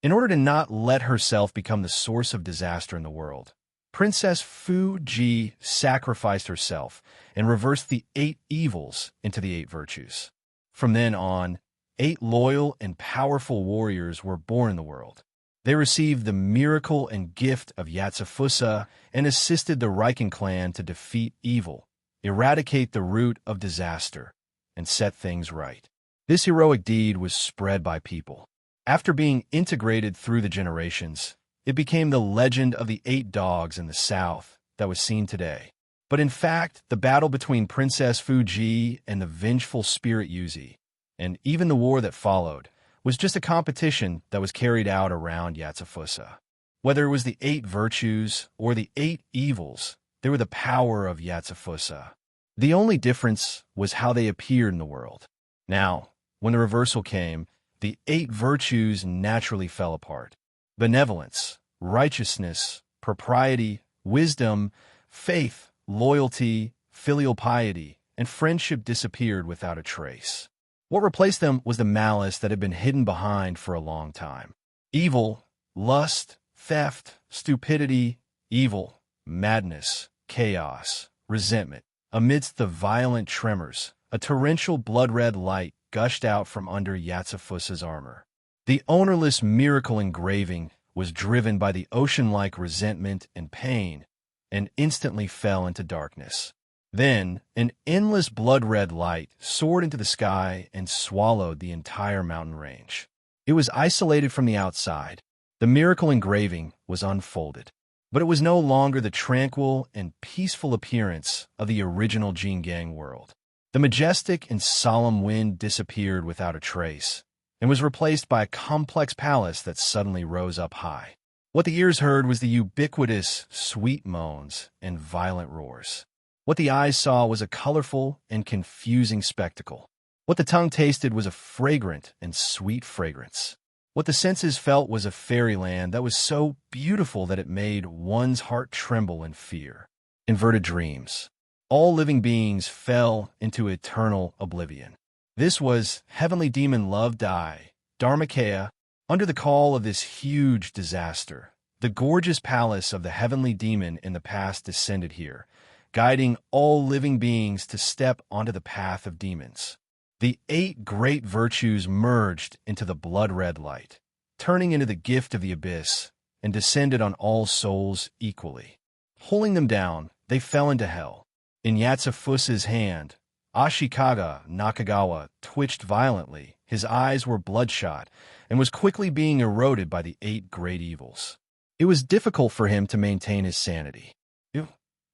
S1: In order to not let herself become the source of disaster in the world, Princess Fuji sacrificed herself and reversed the 8 evils into the 8 virtues. From then on, 8 loyal and powerful warriors were born in the world. They received the miracle and gift of Yatsufusa and assisted the Riken clan to defeat evil, eradicate the root of disaster, and set things right. This heroic deed was spread by people. After being integrated through the generations, it became the legend of the 8 dogs in the south that was seen today. But in fact, the battle between Princess Fuji and the vengeful spirit Yuzi, and even the war that followed, was just a competition that was carried out around Yatsufusa. Whether it was the 8 virtues or the 8 evils, they were the power of Yatsufusa. The only difference was how they appeared in the world. Now, when the reversal came, the 8 virtues naturally fell apart. Benevolence, righteousness, propriety, wisdom, faith, loyalty, filial piety, and friendship disappeared without a trace. What replaced them was the malice that had been hidden behind for a long time. Evil, lust, theft, stupidity, evil, madness, chaos, resentment. Amidst the violent tremors, a torrential blood-red light gushed out from under Yatsufusa's armor. The ownerless miracle engraving was driven by the ocean-like resentment and pain, and instantly fell into darkness. Then, an endless blood-red light soared into the sky and swallowed the entire mountain range. It was isolated from the outside. The miracle engraving was unfolded. But it was no longer the tranquil and peaceful appearance of the original Jingang world. The majestic and solemn wind disappeared without a trace, and was replaced by a complex palace that suddenly rose up high. What the ears heard was the ubiquitous sweet moans and violent roars. What the eyes saw was a colorful and confusing spectacle. What the tongue tasted was a fragrant and sweet fragrance. What the senses felt was a fairyland that was so beautiful that it made one's heart tremble in fear. Inverted dreams. All living beings fell into eternal oblivion. This was Heavenly Demon Love Dai, Dharmakaya. Under the call of this huge disaster, the gorgeous palace of the Heavenly Demon in the past descended here, guiding all living beings to step onto the path of demons. The 8 great virtues merged into the blood-red light, turning into the gift of the abyss and descended on all souls equally. Pulling them down, they fell into hell. In Yatsufusa's hand, Ashikaga Nakagawa twitched violently. His eyes were bloodshot and was quickly being eroded by the 8 great evils. It was difficult for him to maintain his sanity. "You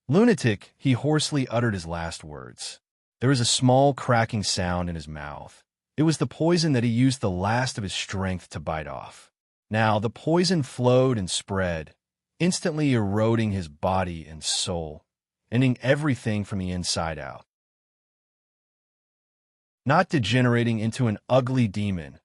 S1: lunatic," he hoarsely uttered his last words. There was a small cracking sound in his mouth. It was the poison that he used the last of his strength to bite off. Now the poison flowed and spread, instantly eroding his body and soul, ending everything from the inside out. Not degenerating into an ugly demon,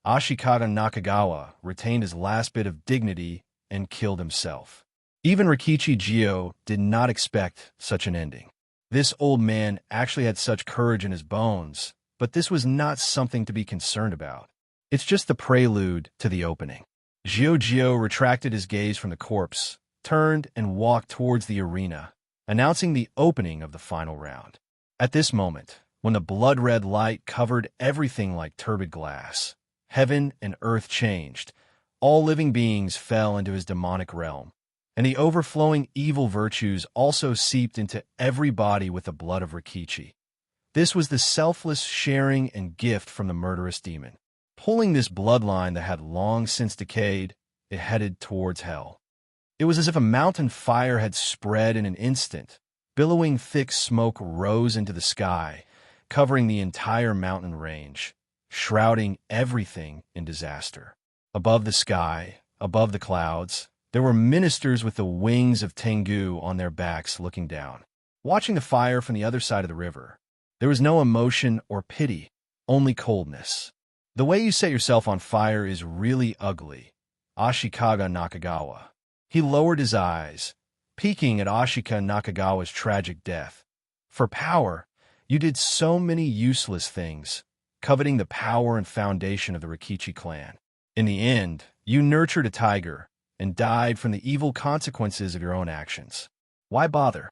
S1: Ashikaga Nakagawa retained his last bit of dignity and killed himself. Even Rikichi Jio did not expect such an ending. This old man actually had such courage in his bones, but this was not something to be concerned about. It's just the prelude to the opening. Jio retracted his gaze from the corpse, turned and walked towards the arena, announcing the opening of the final round. At this moment, when the blood-red light covered everything like turbid glass, heaven and earth changed. All living beings fell into his demonic realm, and the overflowing evil virtues also seeped into every body with the blood of Rikichi. This was the selfless sharing and gift from the murderous demon. Pulling this bloodline that had long since decayed, it headed towards hell. It was as if a mountain fire had spread in an instant. Billowing thick smoke rose into the sky, covering the entire mountain range, shrouding everything in disaster. Above the sky, above the clouds, there were ministers with the wings of Tengu on their backs looking down, watching the fire from the other side of the river. There was no emotion or pity, only coldness. "The way you set yourself on fire is really ugly, Ashikaga Nakagawa." He lowered his eyes, peeking at Ashika Nakagawa's tragic death. "For power, you did so many useless things, coveting the power and foundation of the Rikichi clan. In the end, you nurtured a tiger and died from the evil consequences of your own actions. Why bother?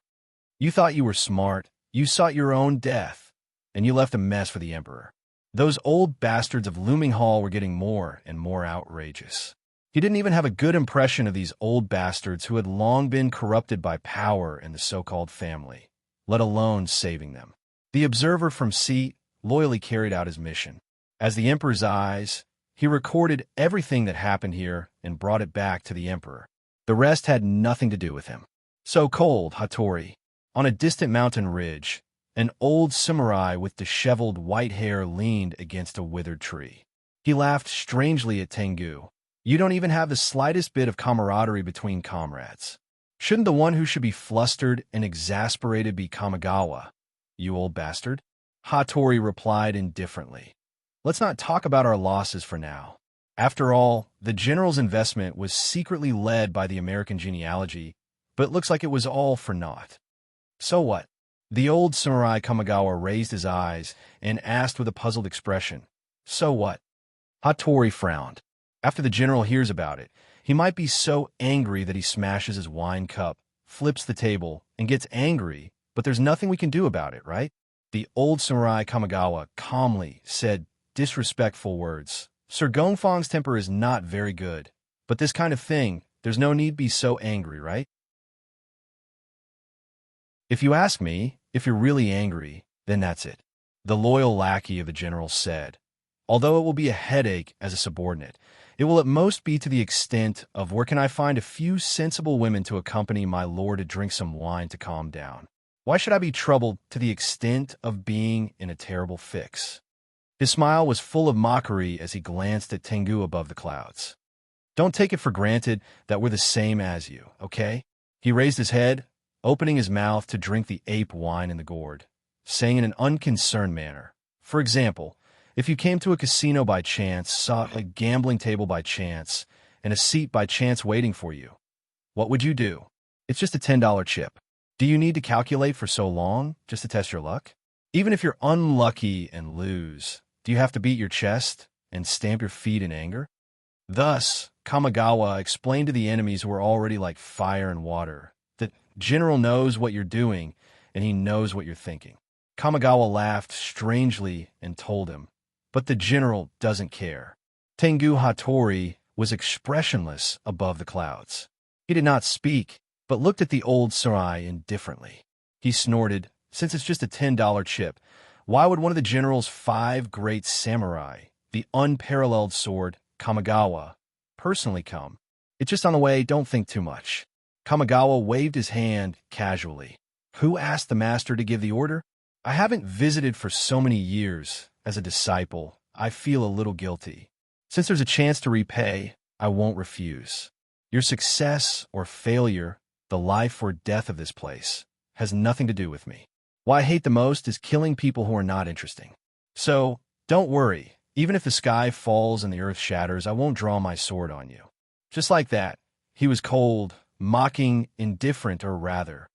S1: You thought you were smart, you sought your own death, and you left a mess for the emperor." Those old bastards of Looming Hall were getting more and more outrageous. He didn't even have a good impression of these old bastards who had long been corrupted by power and the so-called family, let alone saving them. The observer from seat loyally carried out his mission. As the emperor's eyes, he recorded everything that happened here and brought it back to the emperor. The rest had nothing to do with him. So cold, Hattori. On a distant mountain ridge, an old samurai with disheveled white hair leaned against a withered tree. He laughed strangely at Tengu. "You don't even have the slightest bit of camaraderie between comrades. Shouldn't the one who should be flustered and exasperated be Kamigawa, you old bastard?" Hattori replied indifferently. "Let's not talk about our losses for now. After all, the general's investment was secretly led by the American genealogy, but it looks like it was all for naught." "So what?" The old samurai Kamigawa raised his eyes and asked with a puzzled expression. "So what?" Hattori frowned. After the general hears about it, he might be so angry that he smashes his wine cup, flips the table, and gets angry, but there's nothing we can do about it, right? The old samurai Kamigawa calmly said disrespectful words. "Sir Gongfang's temper is not very good, but this kind of thing, there's no need to be so angry, right?" "If you ask me, if you're really angry, then that's it," the loyal lackey of the general said. "Although it will be a headache as a subordinate, it will at most be to the extent of where can I find a few sensible women to accompany my lord to drink some wine to calm down. Why should I be troubled to the extent of being in a terrible fix?" His smile was full of mockery as he glanced at Tengu above the clouds. "Don't take it for granted that we're the same as you, okay?" He raised his head, opening his mouth to drink the ape wine in the gourd, saying in an unconcerned manner, "For example, if you came to a casino by chance, saw a gambling table by chance, and a seat by chance waiting for you, what would you do? It's just a $10 chip. Do you need to calculate for so long just to test your luck? Even if you're unlucky and lose, do you have to beat your chest and stamp your feet in anger?" Thus, Kamigawa explained to the enemies who were already like fire and water that General knows what you're doing and he knows what you're thinking. Kamigawa laughed strangely and told him, "But the general doesn't care." Tengu Hattori was expressionless above the clouds. He did not speak, but looked at the old samurai indifferently. He snorted, "Since it's just a $10 chip, why would one of the general's 5 great samurai, the unparalleled sword, Kamigawa, personally come? It's just on the way, don't think too much." Kamigawa waved his hand casually. "Who asked the master to give the order? I haven't visited for so many years. As a disciple, I feel a little guilty. Since there's a chance to repay, I won't refuse. Your success or failure, the life or death of this place, has nothing to do with me. What I hate the most is killing people who are not interesting. So, don't worry. Even if the sky falls and the earth shatters, I won't draw my sword on you." Just like that, he was cold, mocking, indifferent, or rather,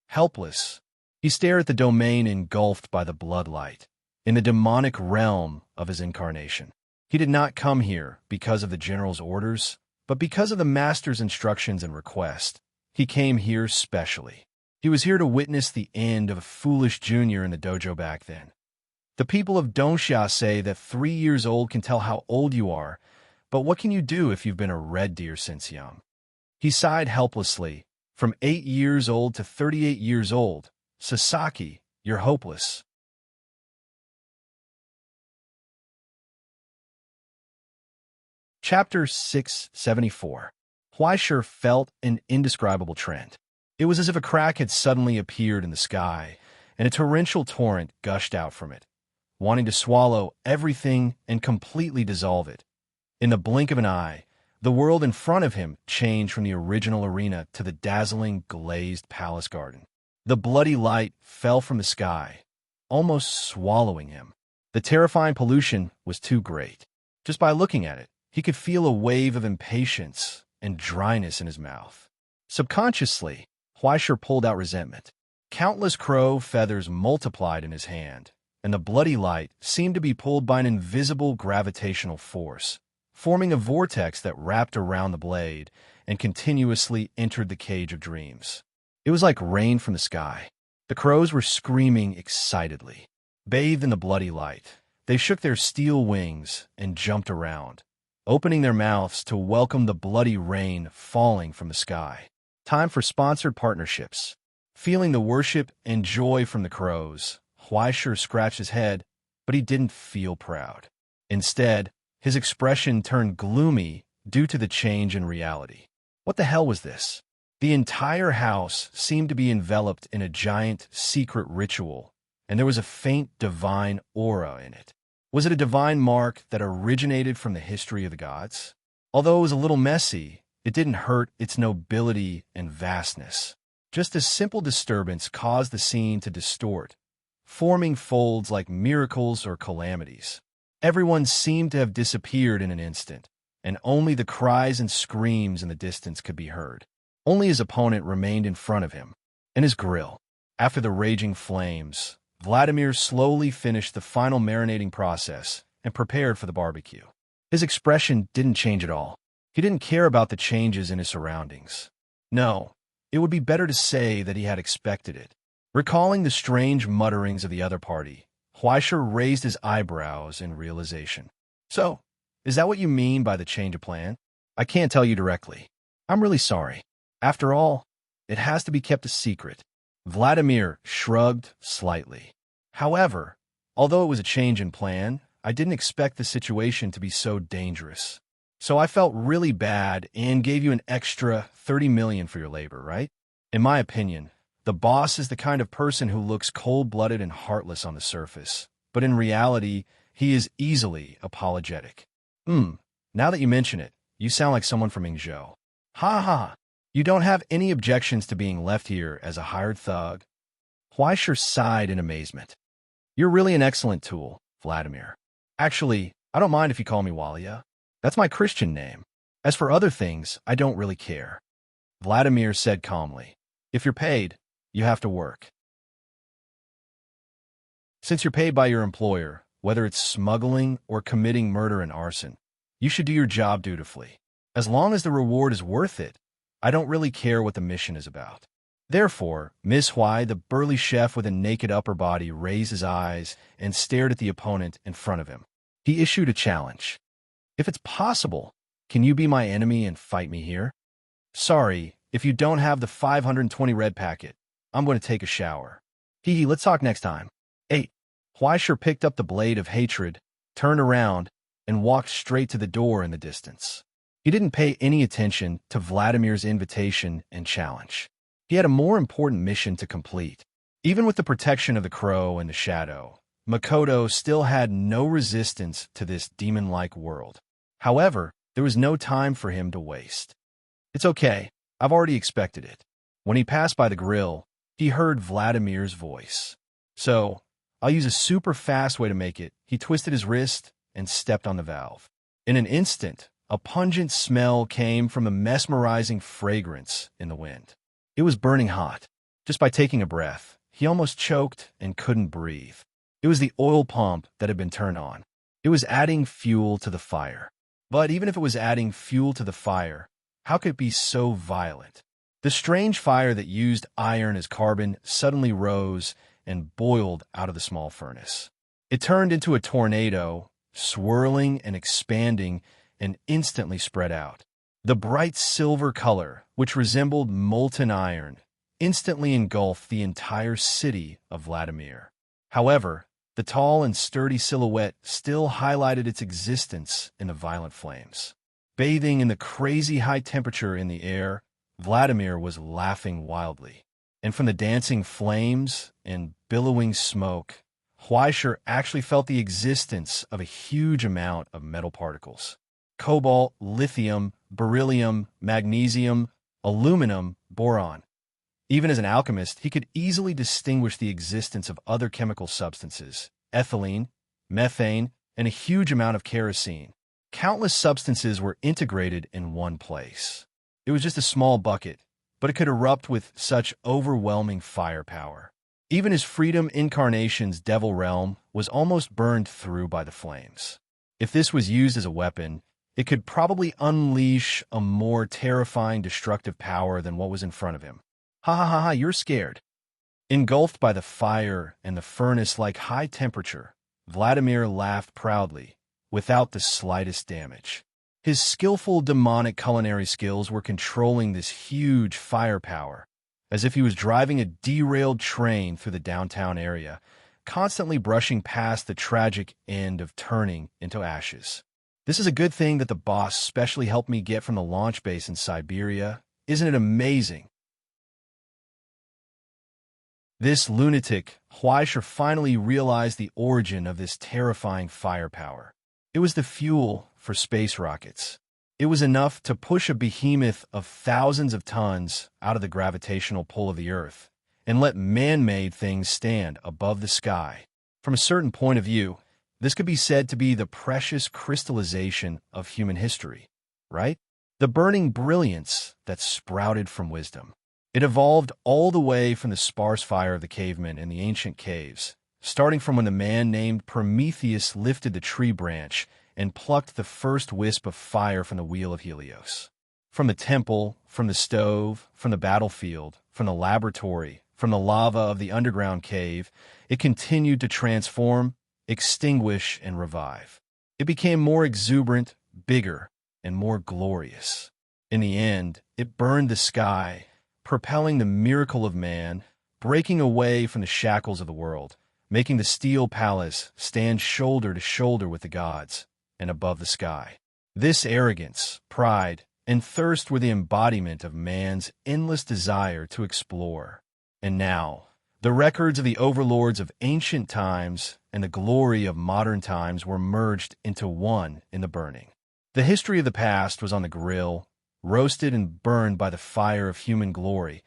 S1: helpless. He stared at the domain engulfed by the bloodlight, in the demonic realm of his incarnation. He did not come here because of the general's orders, but because of the master's instructions and request. He came here specially. He was here to witness the end of a foolish junior in the dojo back then. The people of Dongxia say that 3 years old can tell how old you are, but what can you do if you've been a red deer since young? He sighed helplessly. From 8 years old to 38 years old, Sasaki, you're hopeless. Chapter 674. Huaishir felt an indescribable trend. It was as if a crack had suddenly appeared in the sky, and a torrential torrent gushed out from it, wanting to swallow everything and completely dissolve it. In the blink of an eye, the world in front of him changed from the original arena to the dazzling, glazed palace garden. The bloody light fell from the sky, almost swallowing him. The terrifying pollution was too great. Just by looking at it, he could feel a wave of impatience and dryness in his mouth. Subconsciously, Huaishir pulled out resentment. Countless crow feathers multiplied in his hand, and the bloody light seemed to be pulled by an invisible gravitational force, forming a vortex that wrapped around the blade and continuously entered the cage of dreams. It was like rain from the sky. The crows were screaming excitedly. Bathed in the bloody light, they shook their steel wings and jumped around, opening their mouths to welcome the bloody rain falling from the sky. Time for sponsored partnerships. Feeling the worship and joy from the crows, Huaishir scratched his head, but he didn't feel proud. Instead, his expression turned gloomy due to the change in reality. What the hell was this? The entire house seemed to be enveloped in a giant secret ritual, and there was a faint divine aura in it. Was it a divine mark that originated from the history of the gods? Although it was a little messy, it didn't hurt its nobility and vastness. Just a simple disturbance caused the scene to distort, forming folds like miracles or calamities. Everyone seemed to have disappeared in an instant, and only the cries and screams in the distance could be heard. Only his opponent remained in front of him, and his grill. After the raging flames, Vladimir slowly finished the final marinating process and prepared for the barbecue. His expression didn't change at all. He didn't care about the changes in his surroundings. No, it would be better to say that he had expected it. Recalling the strange mutterings of the other party, Huaishir raised his eyebrows in realization. "So, is that what you mean by the change of plan? I can't tell you directly. I'm really sorry. After all, it has to be kept a secret." Vladimir shrugged slightly. "However, although it was a change in plan, I didn't expect the situation to be so dangerous. So I felt really bad and gave you an extra 30 million for your labor, right? In my opinion, the boss is the kind of person who looks cold-blooded and heartless on the surface, but in reality, he is easily apologetic." Now that you mention it, you sound like someone from Yingzhou. Ha ha! You don't have any objections to being left here as a hired thug? Huaishir sighed in amazement. "You're really an excellent tool, Vladimir. Actually, I don't mind if you call me Walia. That's my Christian name. As for other things, I don't really care." Vladimir said calmly, "If you're paid, you have to work. Since you're paid by your employer, whether it's smuggling or committing murder and arson, you should do your job dutifully. As long as the reward is worth it, I don't really care what the mission is about." Therefore, Miss Huai, the burly chef with a naked upper body, raised his eyes and stared at the opponent in front of him. He issued a challenge. "If it's possible, Can you be my enemy and fight me here? Sorry, if you don't have the 520 red packet, I'm going to take a shower. Hee, let's talk next time. 8. Huaisher picked up the blade of hatred, turned around, and walked straight to the door in the distance. He didn't pay any attention to Vladimir's invitation and challenge. He had a more important mission to complete. Even with the protection of the crow and the shadow, Makoto still had no resistance to this demon-like world. However, there was no time for him to waste. It's okay, I've already expected it. When he passed by the grill, he heard Vladimir's voice. So, I'll use a super fast way to make it. He twisted his wrist and stepped on the valve. In an instant, a pungent smell came from a mesmerizing fragrance in the wind. It was burning hot. Just by taking a breath, he almost choked and couldn't breathe. It was the oil pump that had been turned on. It was adding fuel to the fire. But even if it was adding fuel to the fire, how could it be so violent? The strange fire that used iron as carbon suddenly rose and boiled out of the small furnace. It turned into a tornado, swirling and expanding, and instantly spread out. The bright silver color, which resembled molten iron, instantly engulfed the entire city of Vladimir. However, the tall and sturdy silhouette still highlighted its existence in the violent flames. Bathing in the crazy high temperature in the air, Vladimir was laughing wildly. And from the dancing flames and billowing smoke, Huaisher actually felt the existence of a huge amount of metal particles. Cobalt, lithium, beryllium, magnesium, aluminum, boron. Even as an alchemist, he could easily distinguish the existence of other chemical substances, ethylene, methane, and a huge amount of kerosene. Countless substances were integrated in one place. It was just a small bucket, but it could erupt with such overwhelming firepower. Even his Freedom Incarnation's Devil Realm was almost burned through by the flames. If this was used as a weapon, it could probably unleash a more terrifying destructive power than what was in front of him. Ha ha ha ha, you're scared. Engulfed by the fire and the furnace-like high temperature, Vladimir laughed proudly, without the slightest damage. His skillful demonic culinary skills were controlling this huge firepower, as if he was driving a derailed train through the downtown area, constantly brushing past the tragic end of turning into ashes. This is a good thing that the boss specially helped me get from the launch base in Siberia. Isn't it amazing? This lunatic, Huaisher, finally realized the origin of this terrifying firepower. It was the fuel for space rockets. It was enough to push a behemoth of thousands of tons out of the gravitational pull of the Earth and let man-made things stand above the sky. From a certain point of view, this could be said to be the precious crystallization of human history, right? The burning brilliance that sprouted from wisdom. It evolved all the way from the sparse fire of the cavemen in the ancient caves, starting from when the man named Prometheus lifted the tree branch and plucked the first wisp of fire from the wheel of Helios. From the temple, from the stove, from the battlefield, from the laboratory, from the lava of the underground cave, it continued to transform, extinguish, and revive. It became more exuberant, bigger, and more glorious. In the end, it burned the sky, propelling the miracle of man, breaking away from the shackles of the world, making the steel palace stand shoulder to shoulder with the gods and above the sky. This arrogance, pride, and thirst were the embodiment of man's endless desire to explore. And now, the records of the overlords of ancient times and the glory of modern times were merged into one in the burning. The history of the past was on the grill, roasted and burned by the fire of human glory.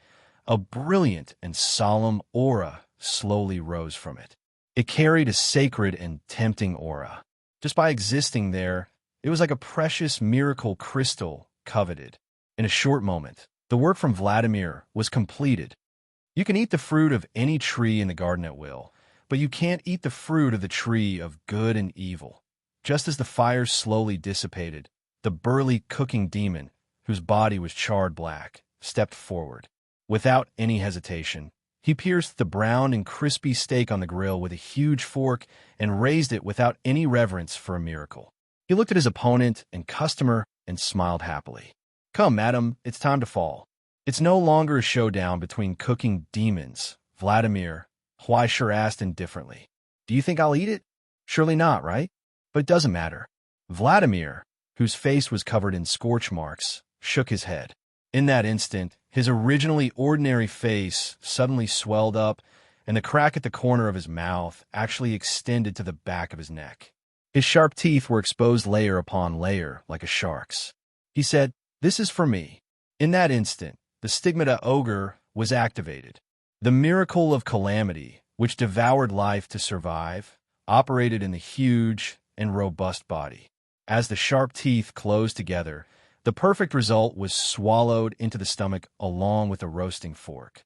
S1: A brilliant and solemn aura slowly rose from it. It carried a sacred and tempting aura. Just by existing there, it was like a precious miracle crystal coveted. In a short moment, the work from Vladimir was completed. You can eat the fruit of any tree in the garden at will, but you can't eat the fruit of the tree of good and evil. Just as the fire slowly dissipated, the burly cooking demon, whose body was charred black, stepped forward. Without any hesitation, he pierced the brown and crispy steak on the grill with a huge fork and raised it without any reverence for a miracle. He looked at his opponent and customer and smiled happily. Come, madam, it's time to fall. It's no longer a showdown between cooking demons, Vladimir. Huaisher asked indifferently. Do you think I'll eat it? Surely not, right? But it doesn't matter. Vladimir, whose face was covered in scorch marks, shook his head. In that instant, his originally ordinary face suddenly swelled up, and the crack at the corner of his mouth actually extended to the back of his neck. His sharp teeth were exposed layer upon layer like a shark's. He said, "This is for me." In that instant, the stigmata ogre was activated. The miracle of calamity, which devoured life to survive, operated in the huge and robust body. As the sharp teeth closed together, the perfect result was swallowed into the stomach along with a roasting fork.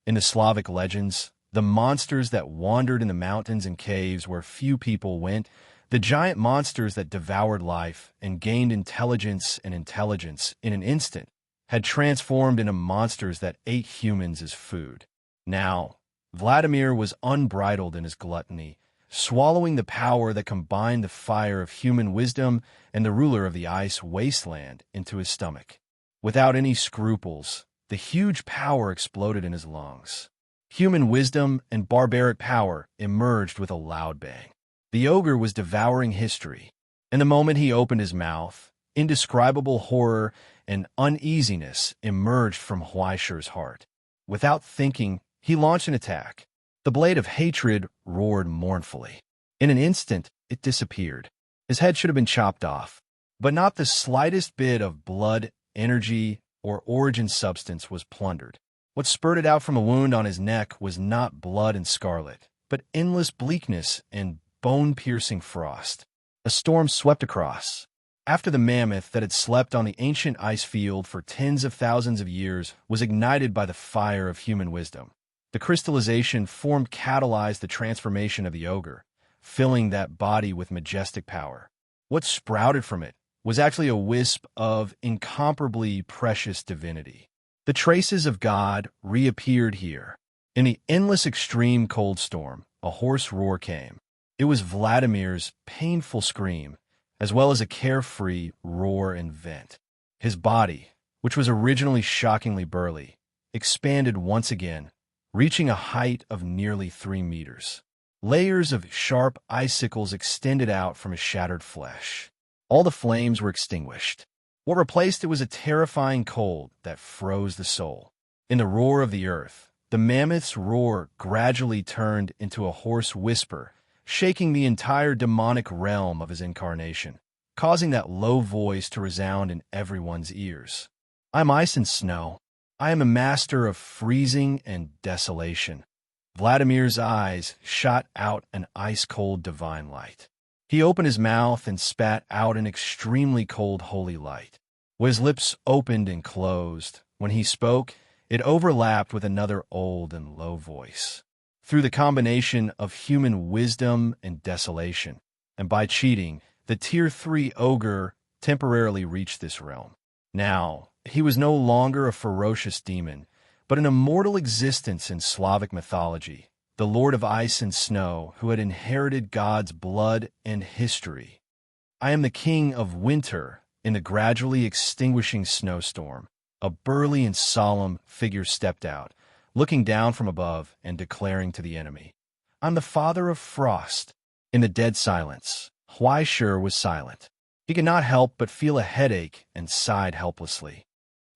S1: In the Slavic legends, the monsters that wandered in the mountains and caves where few people went, the giant monsters that devoured life and gained intelligence in an instant, had transformed into monsters that ate humans as food. Now, Vladimir was unbridled in his gluttony, swallowing the power that combined the fire of human wisdom and the ruler of the ice wasteland into his stomach. Without any scruples, the huge power exploded in his lungs. Human wisdom and barbaric power emerged with a loud bang. The ogre was devouring history, and the moment he opened his mouth, indescribable horror and uneasiness emerged from Huaisher's heart. Without thinking, he launched an attack. The blade of hatred roared mournfully. In an instant, it disappeared. His head should have been chopped off, but not the slightest bit of blood, energy, or origin substance was plundered. What spurted out from a wound on his neck was not blood and scarlet, but endless bleakness and bone-piercing frost. A storm swept across. After the mammoth that had slept on the ancient ice field for tens of thousands of years was ignited by the fire of human wisdom, the crystallization formed catalyzed the transformation of the ogre, filling that body with majestic power. What sprouted from it was actually a wisp of incomparably precious divinity. The traces of God reappeared here. In the endless extreme cold storm, a hoarse roar came. It was Vladimir's painful scream, as well as a carefree roar and vent. His body, which was originally shockingly burly, expanded once again, reaching a height of nearly 3 meters. Layers of sharp icicles extended out from his shattered flesh. All the flames were extinguished. What replaced it was a terrifying cold that froze the soul. In the roar of the earth, the mammoth's roar gradually turned into a hoarse whisper, shaking the entire demonic realm of his incarnation, causing that low voice to resound in everyone's ears. "I'm ice and snow. I am a master of freezing and desolation." Vladimir's eyes shot out an ice-cold divine light. He opened his mouth and spat out an extremely cold holy light. When his lips opened and closed, when he spoke, it overlapped with another old and low voice. Through the combination of human wisdom and desolation, and by cheating, the Tier 3 ogre temporarily reached this realm. Now, he was no longer a ferocious demon, but an immortal existence in Slavic mythology, the Lord of Ice and Snow who had inherited God's blood and history. "I am the King of Winter in the gradually extinguishing snowstorm." A burly and solemn figure stepped out, looking down from above and declaring to the enemy, "I'm the Father of Frost." In the dead silence, Huaisher was silent. He could not help but feel a headache and sighed helplessly.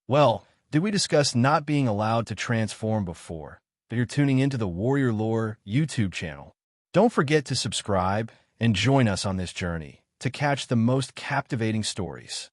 S1: Well, did we discuss not being allowed to transform before? But you're tuning into the Warrior Lore YouTube channel. Don't forget to subscribe and join us on this journey to catch the most captivating stories.